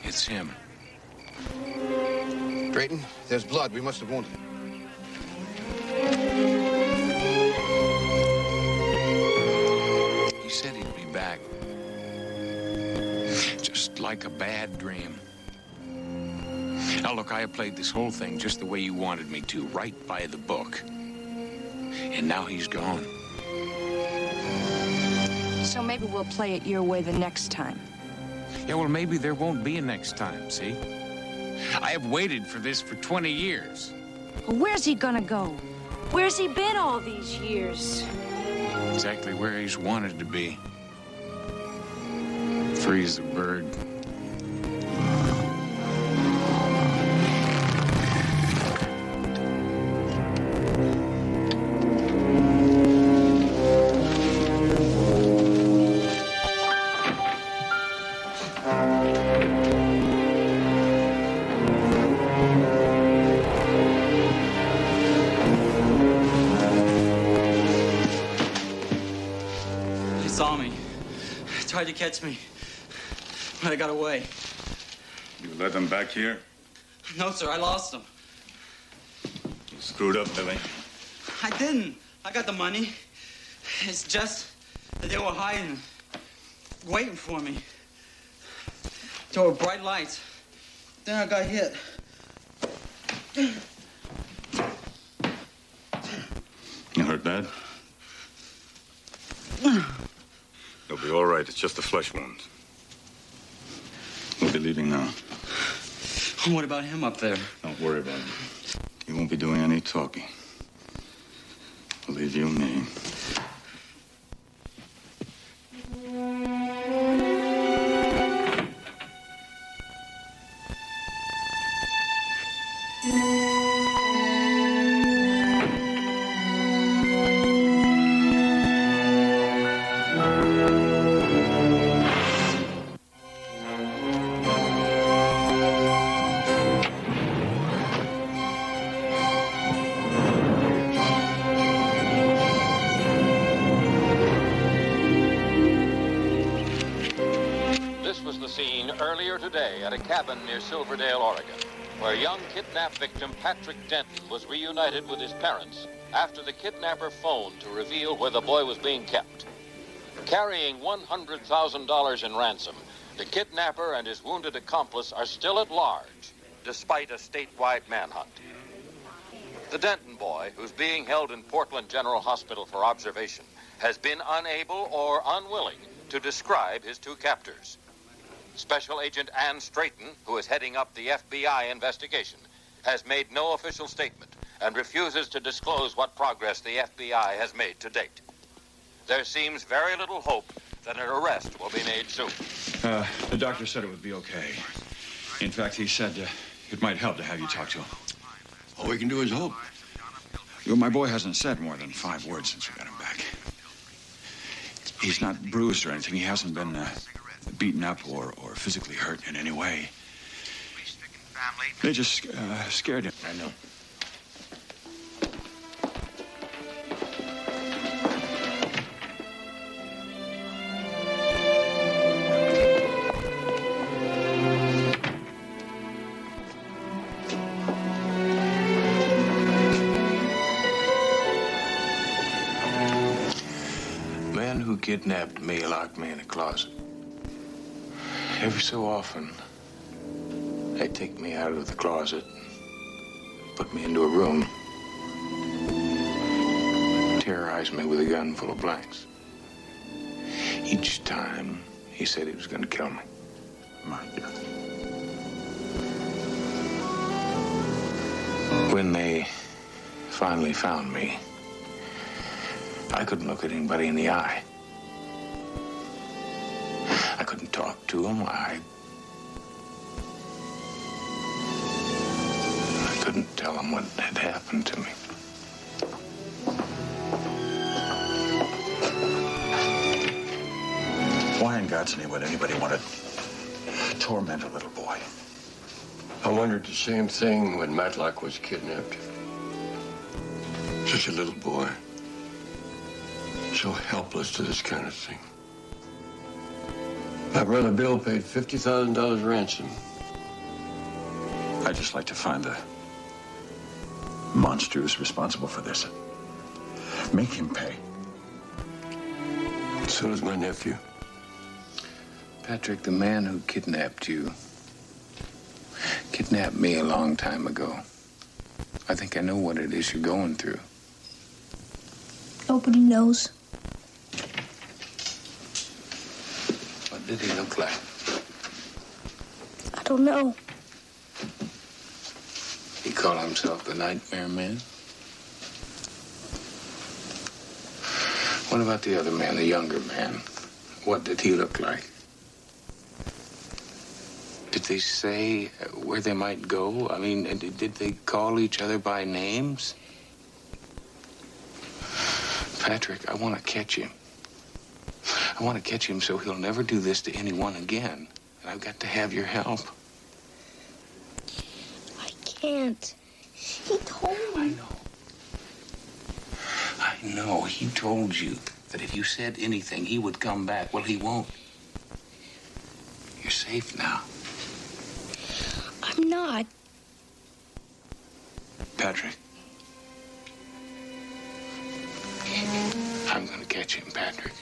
It's him. Drayton, there's blood. We must have wounded him. He said he'd be back. Just like a bad dream. Now, look, I have played this whole thing just the way you wanted me to, right by the book. And now he's gone. So maybe we'll play it your way the next time. Yeah, well, maybe there won't be a next time, see? I have waited for this for 20 years. Well, where's he gonna go? Where's he been all these years? Exactly where he's wanted to be. Free as a bird. Tried to catch me, but I got away. You let them back here? No, sir, I lost them. You screwed up, Billy. I didn't. I got the money. It's just that they were hiding, waiting for me. There were bright lights. Then I got hit. You hurt bad? You'll be all right. It's just a flesh wound. We'll be leaving now. What about him up there? Don't worry about him. He won't be doing any talking. Believe you me. Near Silverdale, Oregon, where young kidnap victim Patrick Denton was reunited with his parents after the kidnapper phoned to reveal where the boy was being kept. Carrying $100,000 in ransom, the kidnapper and his wounded accomplice are still at large, despite a statewide manhunt. The Denton boy, who's being held in Portland General Hospital for observation, has been unable or unwilling to describe his two captors. Special Agent Ann Strayton, who is heading up the FBI investigation, has made no official statement and refuses to disclose what progress the FBI has made to date. There seems very little hope that an arrest will be made soon. The doctor said it would be okay. In fact, he said it might help to have you talk to him. All we can do is hope. Well, my boy hasn't said more than 5 words since we got him back. He's not bruised or anything. He hasn't been beaten up or physically hurt in any way. They just scared him. I know. Man who kidnapped me locked me in a closet. Every so often, they'd take me out of the closet, put me into a room, terrorize me with a gun full of blanks. Each time, he said he was going to kill me. My God. When they finally found me, I couldn't look at anybody in the eye. I couldn't talk to him. I couldn't tell him what had happened to me. Why in God's name would anybody want to torment a little boy? I wondered the same thing when Matlock was kidnapped. Such a little boy. so helpless to this kind of thing. My brother Bill paid $50,000 ransom. I'd just like to find the monster who's responsible for this. Make him pay. So does my nephew. Patrick, the man who kidnapped you kidnapped me a long time ago. I think I know what it is you're going through. Nobody knows. What did he look like? I don't know. He called himself the Nightmare Man? What about the other man, the younger man? What did he look like? Did they say where they might go? I mean, did they call each other by names? Patrick, I want to catch him. I want to catch him so he'll never do this to anyone again. And I've got to have your help. I can't. He told me. I know. He told you that if you said anything, he would come back. Well, he won't. You're safe now. I'm not. Patrick. I'm going to catch him, Patrick.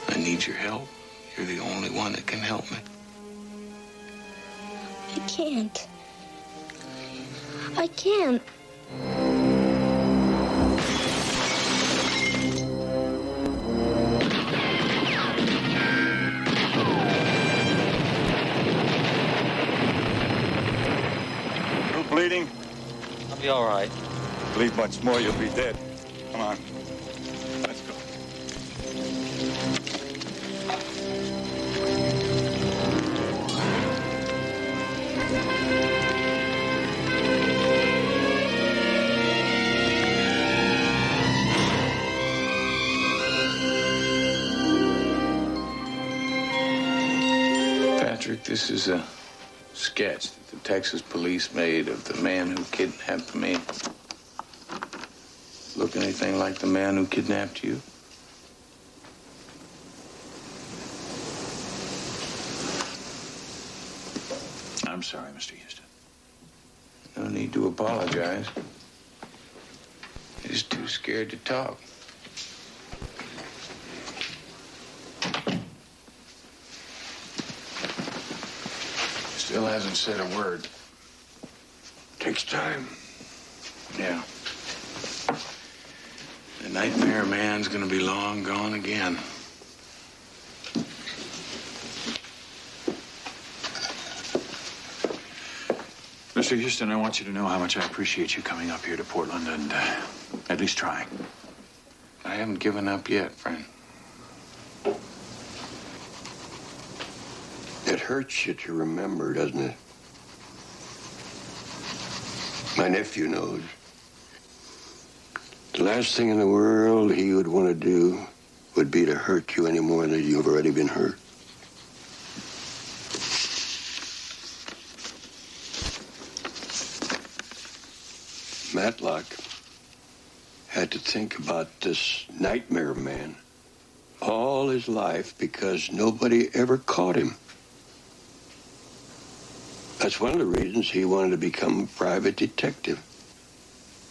I need your help. You're the only one that can help me. I can't. I can't. Still bleeding? I'll be all right. Bleed much more, you'll be dead. Come on. Let's go. Patrick, this is a sketch that the Texas police made of the man who kidnapped me. Look anything like the man who kidnapped you? I'm sorry, Mr. Houston. No need to apologize. You're just too scared to talk. Still hasn't said a word. Takes time. Yeah. The Nightmare Man's gonna be long gone again. Mr. Houston, I want you to know how much I appreciate you coming up here to Portland and at least trying. I haven't given up yet, friend. It hurts you to remember, doesn't it? My nephew knows. The last thing in the world he would want to do would be to hurt you any more than you've already been hurt. Matlock had to think about this Nightmare Man all his life because nobody ever caught him. That's one of the reasons he wanted to become a private detective.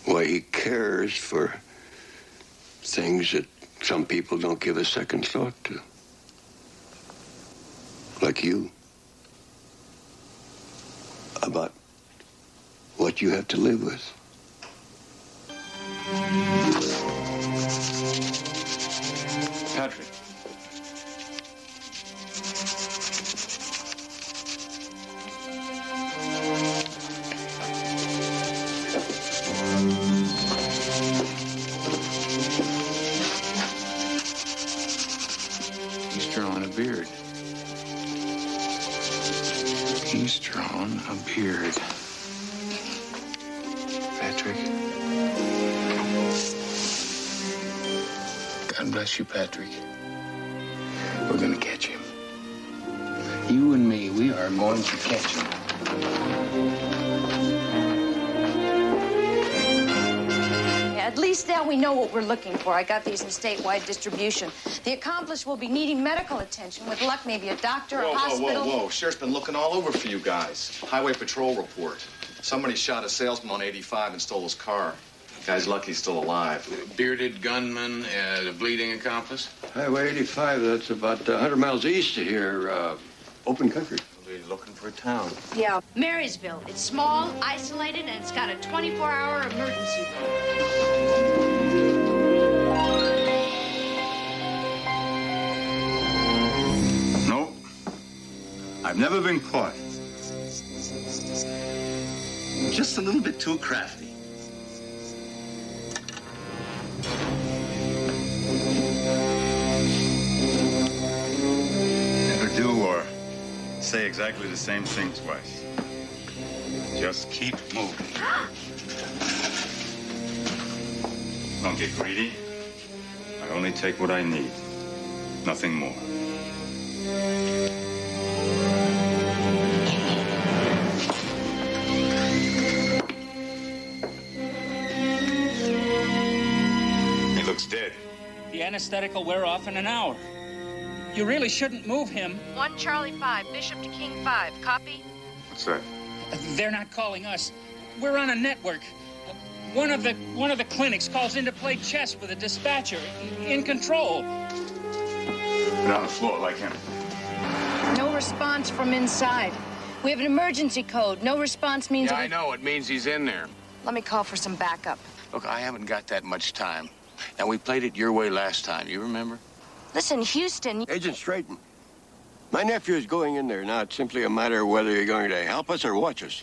Why he cares for things that some people don't give a second thought to. Like you. About what you have to live with. Patrick. He's drawing a beard. He's drawn a beard. Patrick. God bless you, Patrick. We're gonna catch him. You and me, we are going to catch him. He had At least now we know what we're looking for. I got these in statewide distribution. The accomplice will be needing medical attention. With luck, maybe a doctor, a hospital. Whoa. Sheriff's been looking all over for you guys. Highway patrol report. Somebody shot a salesman on 85 and stole his car. Guy's lucky he's still alive. Bearded gunman, the bleeding accomplice? Highway 85, that's about 100 miles east of here. Open country. He's looking for a town. Yeah, Marysville. It's small, isolated, and it's got a 24-hour emergency. No, I've never been caught. Just a little bit too crafty. Never do or say exactly the same thing twice. Just keep moving. Don't get greedy. I only take what I need. Nothing more. He looks dead. The anesthetic will wear off in an hour. You really shouldn't move him. 1 Charlie 5, Bishop to King 5. Copy? What's that? They're not calling us. We're on a network. One of the clinics calls in to play chess with a dispatcher. In control. Put on the floor like him. No response from inside. We have an emergency code. No response means... Yeah, I know. It means he's in there. Let me call for some backup. Look, I haven't got that much time. Now, we played it your way last time. You remember? Listen, Houston... Agent Straighton, my nephew is going in there. Now, it's simply a matter of whether you're going to help us or watch us.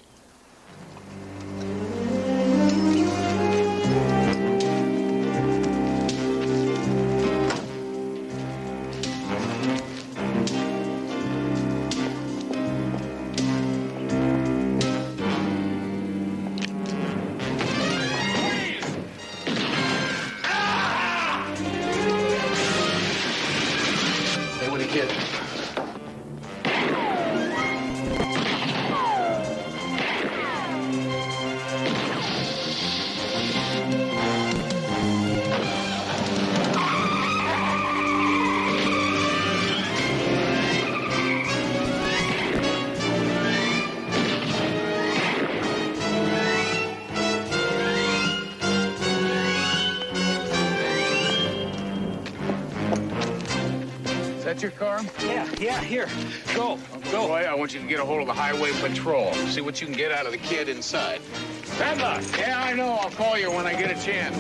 Your car? Yeah, here. Go. Roy, I want you to get a hold of the highway patrol. See what you can get out of the kid inside. Bad luck. Yeah, I know. I'll call you when I get a chance.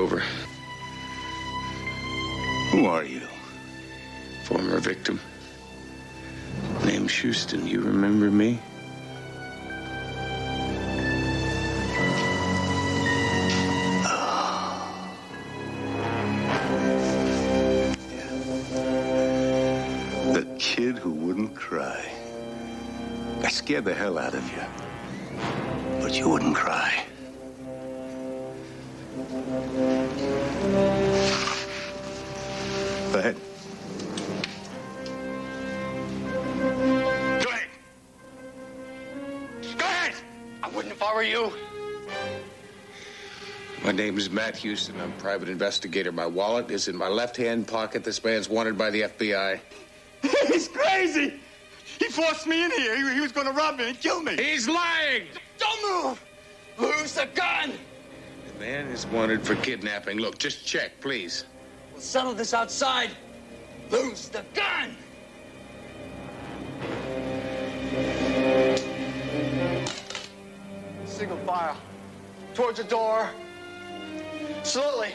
over. Who are you? Former victim. Name's Houston. You remember me? The kid who wouldn't cry. I scared the hell out of you. But you wouldn't cry. Go ahead. Go ahead. Go ahead! I wouldn't if I were you. My name is Matt Houston. I'm a private investigator. My wallet is in my left-hand pocket. This man's wanted by the FBI. He's crazy! He forced me in here. He was going to rob me and kill me. He's lying! Don't move! Lose the gun! The man is wanted for kidnapping. Look, just check, please. We'll settle this outside. Lose the gun! Single file. Towards the door. Slowly.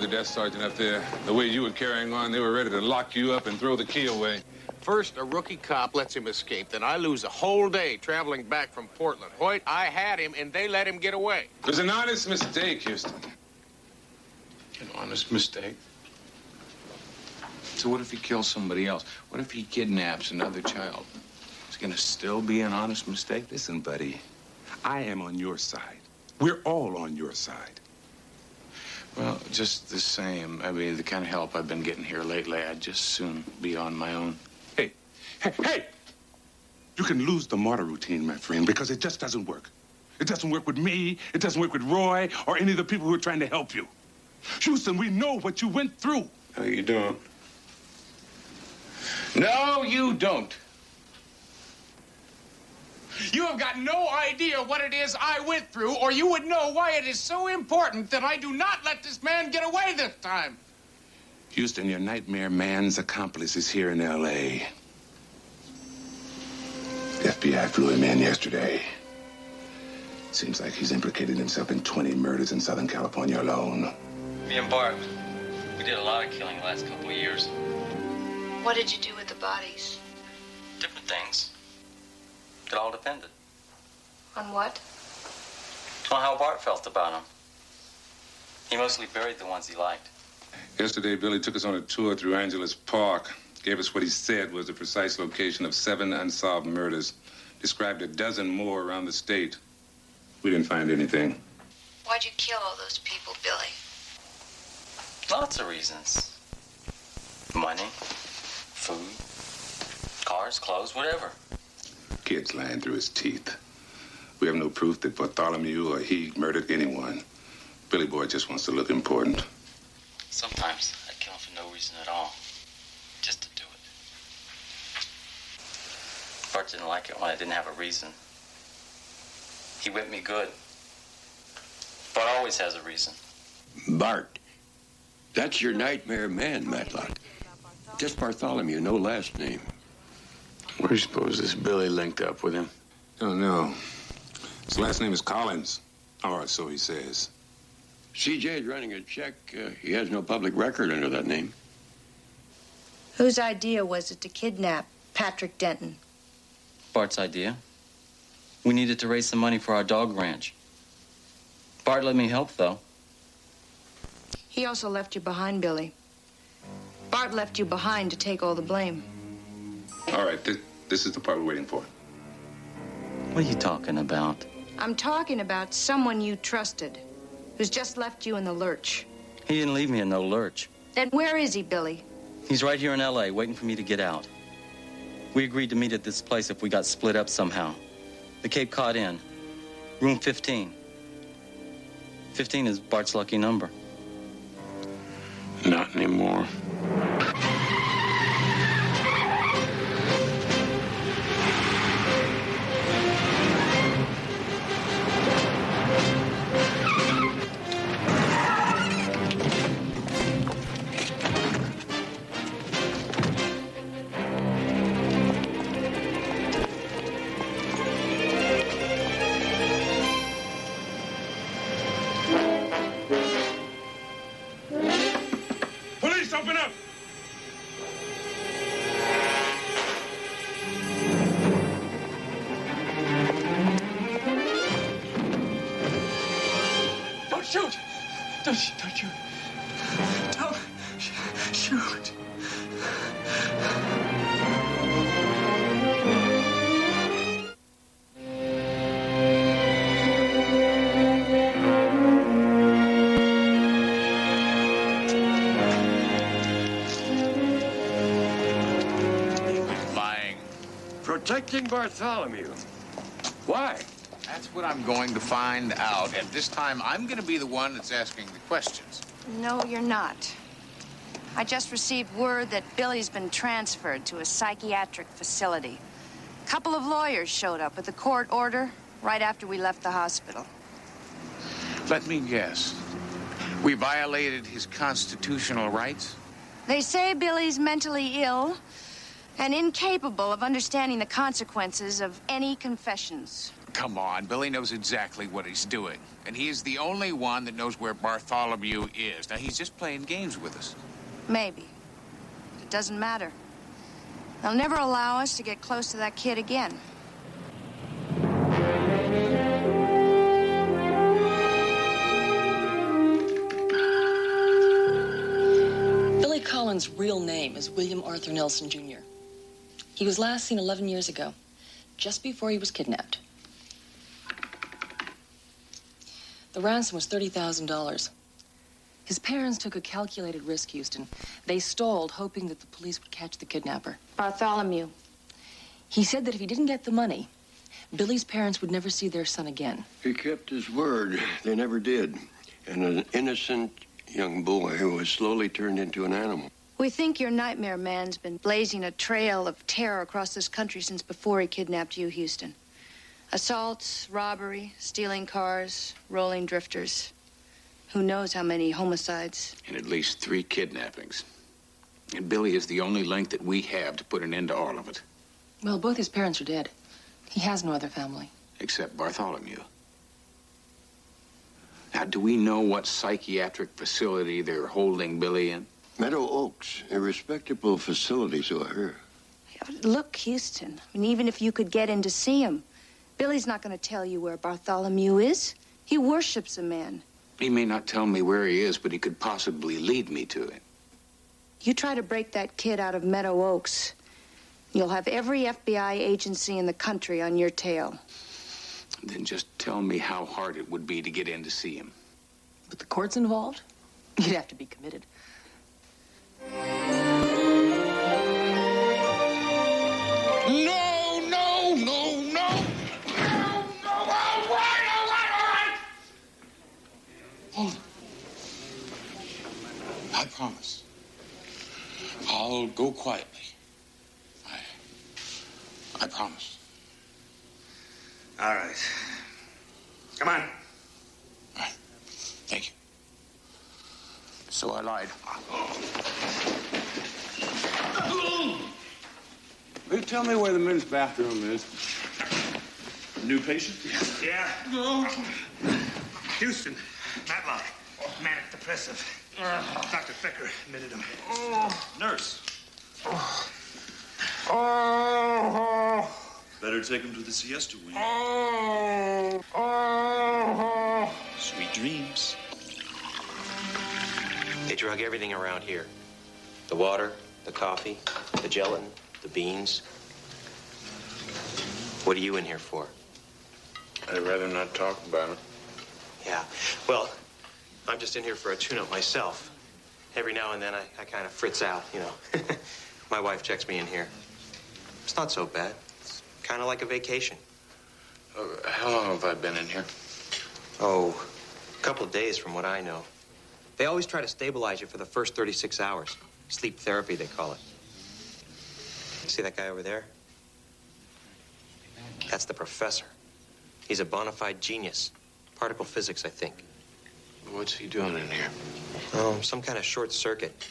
Desk sergeant up there. The way you were carrying on, they were ready to lock you up and throw the key away. First, a rookie cop lets him escape. Then I lose a whole day traveling back from Portland. Hoyt, I had him, and they let him get away. It was an honest mistake, Houston. An honest mistake? So what if he kills somebody else? What if he kidnaps another child? Is it gonna still be an honest mistake? Listen, buddy, I am on your side. We're all on your side. Well, just the same. I mean, the kind of help I've been getting here lately, I'd just soon be on my own. Hey! You can lose the martyr routine, my friend, because it just doesn't work. It doesn't work with me, it doesn't work with Roy, or any of the people who are trying to help you. Houston, we know what you went through. No, you don't. No, you don't. You have got no idea what it is I went through, or you would know why it is so important that I do not let this man get away this time. Houston, your nightmare man's accomplice is here in L.A. The FBI flew him in yesterday. Seems like he's implicated himself in 20 murders in Southern California alone. Me and Bart, we did a lot of killing the last couple of years. What did you do with the bodies? Different things. It all depended On what? on how Bart felt about them. He mostly buried the ones he liked. Yesterday, Billy took us on a tour through Angeles Park, gave us what he said was the precise location of 7 unsolved murders, described a dozen more around the state. We didn't find anything. Why'd you kill all those people, Billy? Lots of reasons. Money, food, cars, clothes, whatever. Kid's lying through his teeth. We have no proof that Bartholomew or he murdered anyone. Billy Boy just wants to look important. Sometimes I kill him for no reason at all. Just to do it. Bart didn't like it when I didn't have a reason. He whipped me good. Bart always has a reason. Bart. That's your nightmare man, Matlock. Just Bartholomew, no last name. Where do you suppose this Billy linked up with him? Don't know. His last name is Collins. Or so he says. CJ's running a check. He has no public record under that name. Whose idea was it to kidnap Patrick Denton? Bart's idea. We needed to raise some money for our dog ranch. Bart let me help, though. He also left you behind, Billy. Bart left you behind to take all the blame. All right, this is the part we're waiting for. What are you talking about? I'm talking about someone you trusted, who's just left you in the lurch. He didn't leave me in no lurch. Then where is he, Billy? He's right here in L.A., waiting for me to get out. We agreed to meet at this place if we got split up somehow. The Cape Cod Inn, room 15. 15 is Bart's lucky number. Not anymore. Police, open up! Don't shoot! Don't shoot! Don't shoot! Lying. Protecting Bartholomew. Why? That's what I'm going to find out. And this time, I'm going to be the one that's asking the questions. No, you're not. I just received word that Billy's been transferred to a psychiatric facility. A couple of lawyers showed up with a court order right after we left the hospital. Let me guess. We violated his constitutional rights? They say Billy's mentally ill and incapable of understanding the consequences of any confessions. Come on, Billy knows exactly what he's doing. And he is the only one that knows where Bartholomew is. Now, he's just playing games with us. Maybe. It doesn't matter. They'll never allow us to get close to that kid again. Billy Collins' real name is William Arthur Nelson, Jr. He was last seen 11 years ago, just before he was kidnapped. The ransom was $30,000. His parents took a calculated risk, Houston. They stalled, hoping that the police would catch the kidnapper. Bartholomew. He said that if he didn't get the money, Billy's parents would never see their son again. He kept his word. They never did. And an innocent young boy who was slowly turned into an animal. We think your nightmare man's been blazing a trail of terror across this country since before he kidnapped you, Houston. Assaults, robbery, stealing cars, rolling drifters. Who knows how many homicides? And at least 3 kidnappings. And Billy is the only link that we have to put an end to all of it. Well, both his parents are dead. He has no other family. Except Bartholomew. Now, do we know what psychiatric facility they're holding Billy in? Meadow Oaks, a respectable facility, so I hear. Look, Houston, I mean, even if you could get in to see him, Billy's not going to tell you where Bartholomew is. He worships a man. He may not tell me where he is, but he could possibly lead me to him. You try to break that kid out of Meadow Oaks, you'll have every FBI agency in the country on your tail. Then just tell me how hard it would be to get in to see him. With the courts involved, you'd have to be committed. No, no, no, no! Hold it. I promise. I'll go quietly. I promise. All right. Come on. All right. Thank you. So I lied. Will you tell me where the men's bathroom is? New patient? Yeah. Houston, Matlock, manic depressive. Dr. Becker admitted him. Nurse. Better take him to the siesta wing. Sweet dreams. They drug everything around here. The water, the coffee, the gelatin, the beans. What are you in here for? I'd rather not talk about it. Yeah, well, I'm just in here for a tune-up myself. Every now and then I kind of fritz out, you know. My wife checks me in here. It's not so bad. It's kind of like a vacation. How long have I been in here? Oh, a couple of days from what I know. They always try to stabilize you for the first 36 hours. Sleep therapy, they call it. See that guy over there? That's the professor. He's a bona fide genius. Particle physics, I think. What's he doing in here? Oh, some kind of short circuit.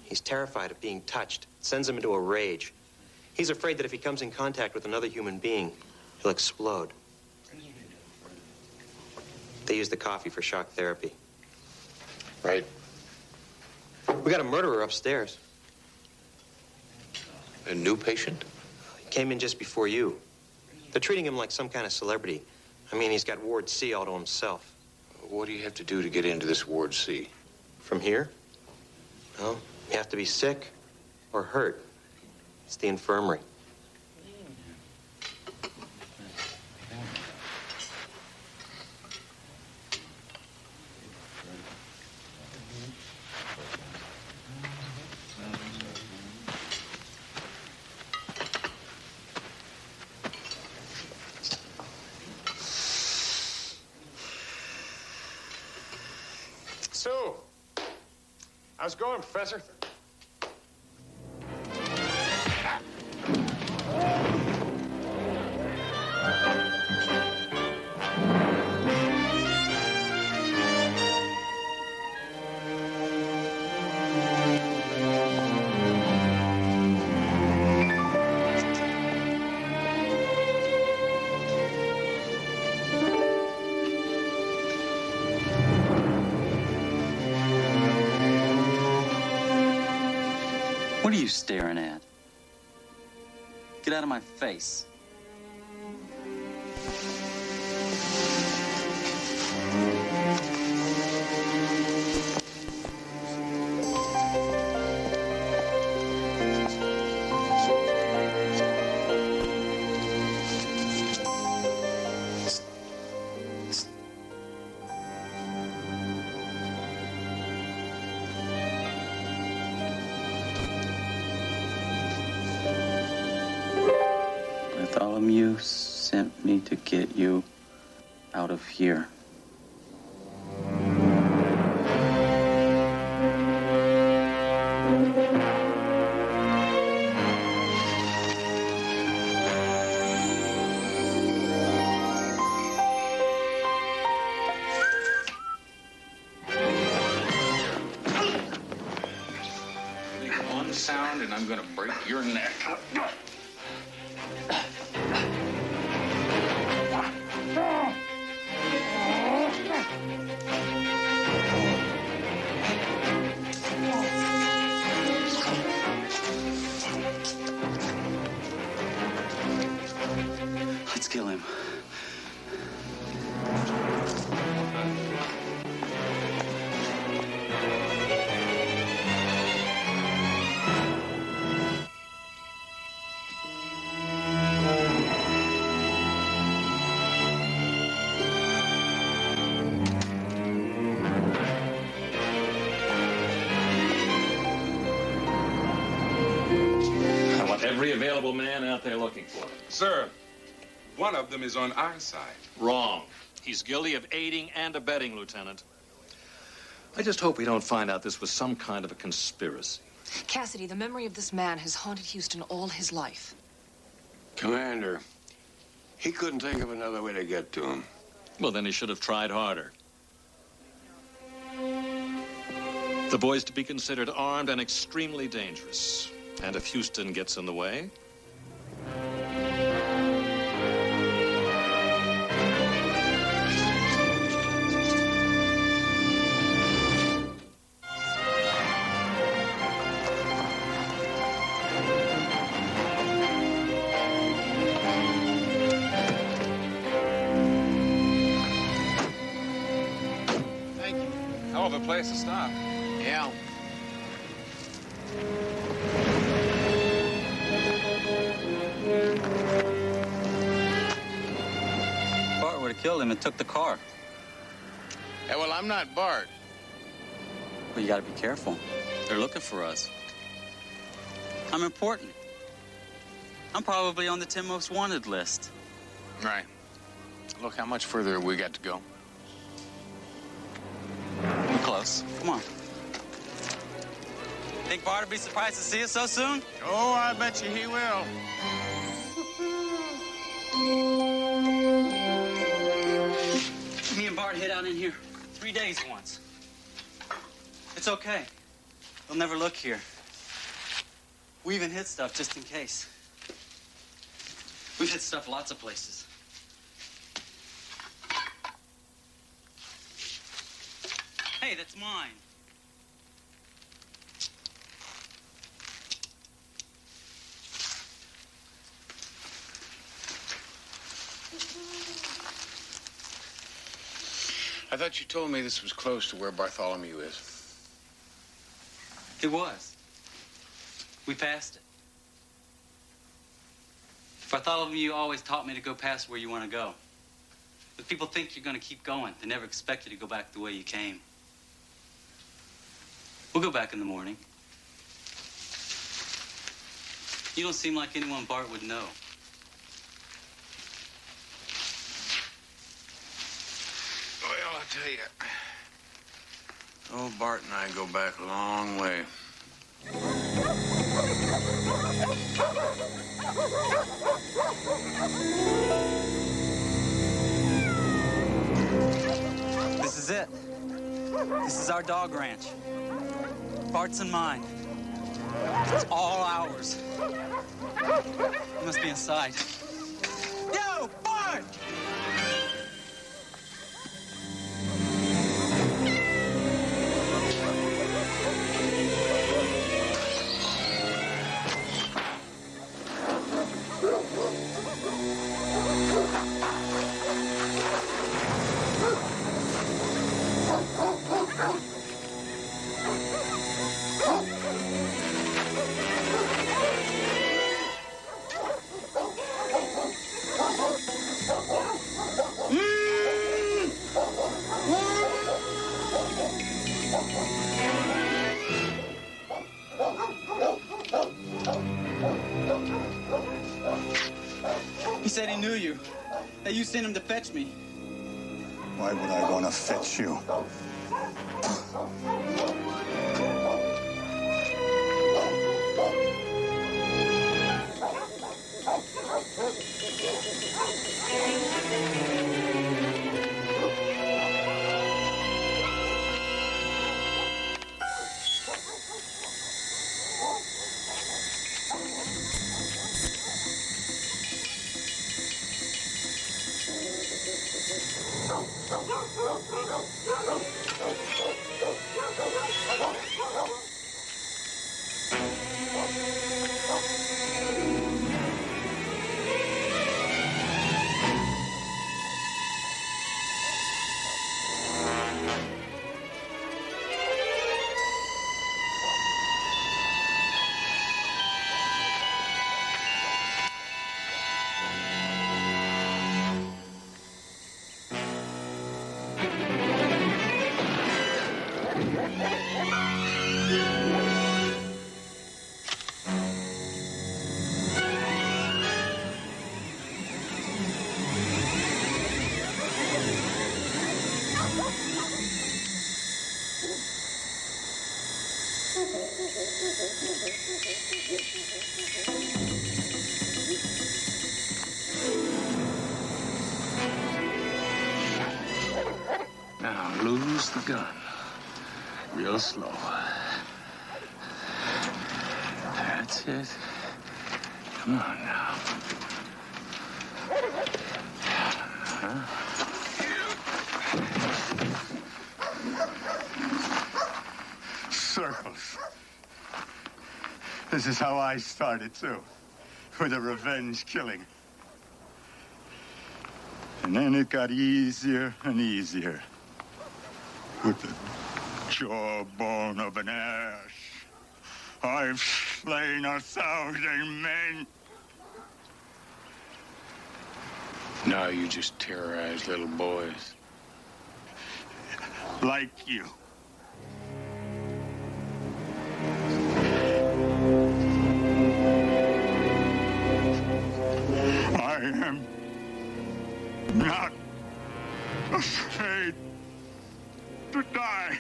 He's terrified of being touched. It sends him into a rage. He's afraid that if he comes in contact with another human being, he'll explode. They use the coffee for shock therapy. Right. We got a murderer upstairs. A new patient? He came in just before you. They're treating him like some kind of celebrity. I mean, he's got Ward C all to himself. What do you have to do to get into this Ward C? From here? Well, you have to be sick or hurt. It's the infirmary. Sue, how's it going, Professor? What are you staring at? Get out of my face. Bartholomew sent me to get you out of here. Make one sound and I'm gonna break your neck. Let's kill him. I want every available man out there looking for him. Sir, one of them is on our side. Wrong. He's guilty of aiding and abetting, Lieutenant. I just hope we don't find out this was some kind of a conspiracy. Cassidy, the memory of this man has haunted Houston all his life. Commander, he couldn't think of another way to get to him. Well, then he should have tried harder. The boy's to be considered armed and extremely dangerous. And if Houston gets in the way, Thank you. Hell of a place to stop. Yeah. Bart would have killed him and took the car. Yeah, well, I'm not Bart. But you gotta be careful. They're looking for us. I'm important. I'm probably on the 10 most wanted list. Right. Look, how much further have we got to go? We're close. Come on. Think Bart will be surprised to see us so soon? Oh, I bet you he will. Me and Bart hid out in here 3 days once. It's okay. They'll never look here. We even hid stuff just in case. We've hid stuff lots of places. Hey, that's mine. I thought you told me this was close to where Bartholomew is. It was. We passed it. Bartholomew always taught me to go past where you want to go. But people think you're going to keep going. They never expect you to go back the way you came. We'll go back in the morning. You don't seem like anyone Bart would know. Well, I'll tell you. Old Bart and I go back a long way. This is it. This is our dog ranch. Bart's and mine. It's all ours. He must be inside. Yo, Bart! He said he knew you, that you sent him to fetch me. Why would I want to fetch you? Now, lose the gun. Real slow. That's it. Come on now. Huh? Circles. This is how I started, too. With a revenge killing. And then it got easier and easier. With the jawbone of an ass, I've slain 1,000 men. Now you just terrorize little boys. Like you. not afraid to die.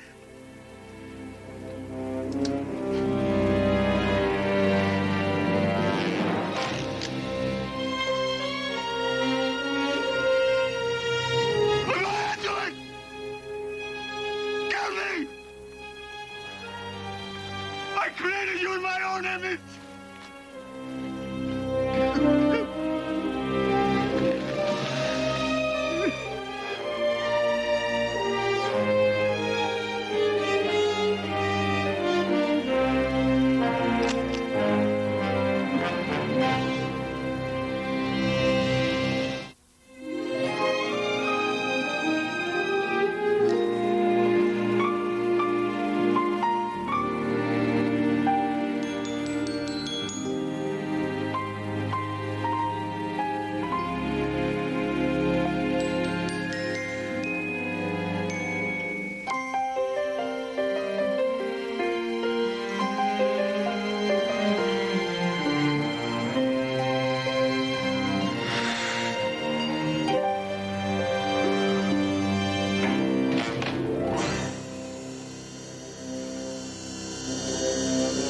I created you in my own image.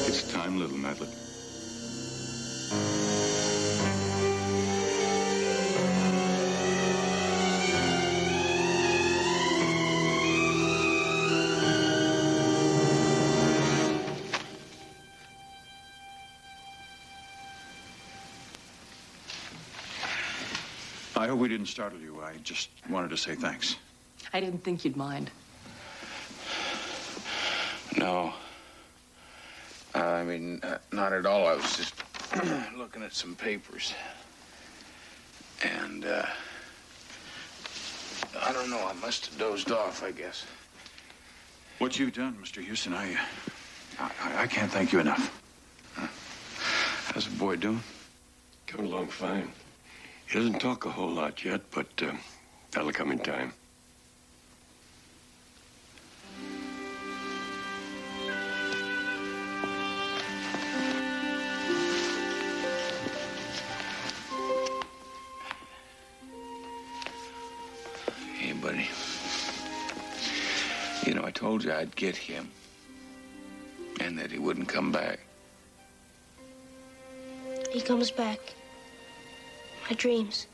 It's time, little Madeline. I hope we didn't startle you. I just wanted to say thanks. I didn't think you'd mind. No. I mean, not at all. I was just looking at some papers. And, I don't know. I must have dozed off, I guess. What you've done, Mr. Houston, I can't thank you enough. How's the boy doing? Coming along fine. He doesn't talk a whole lot yet, but that'll come in time. Hey, buddy. You know, I told you I'd get him. And that he wouldn't come back. He comes back. My dreams.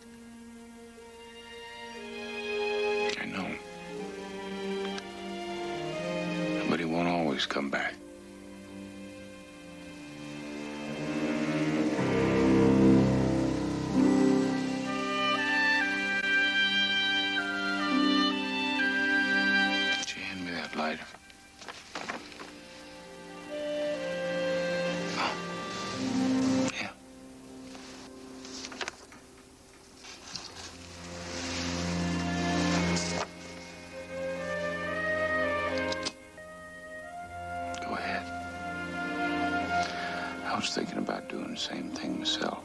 I know. But he won't always come back. Would you hand me that lighter? Yeah. Go ahead. I was thinking about doing the same thing myself.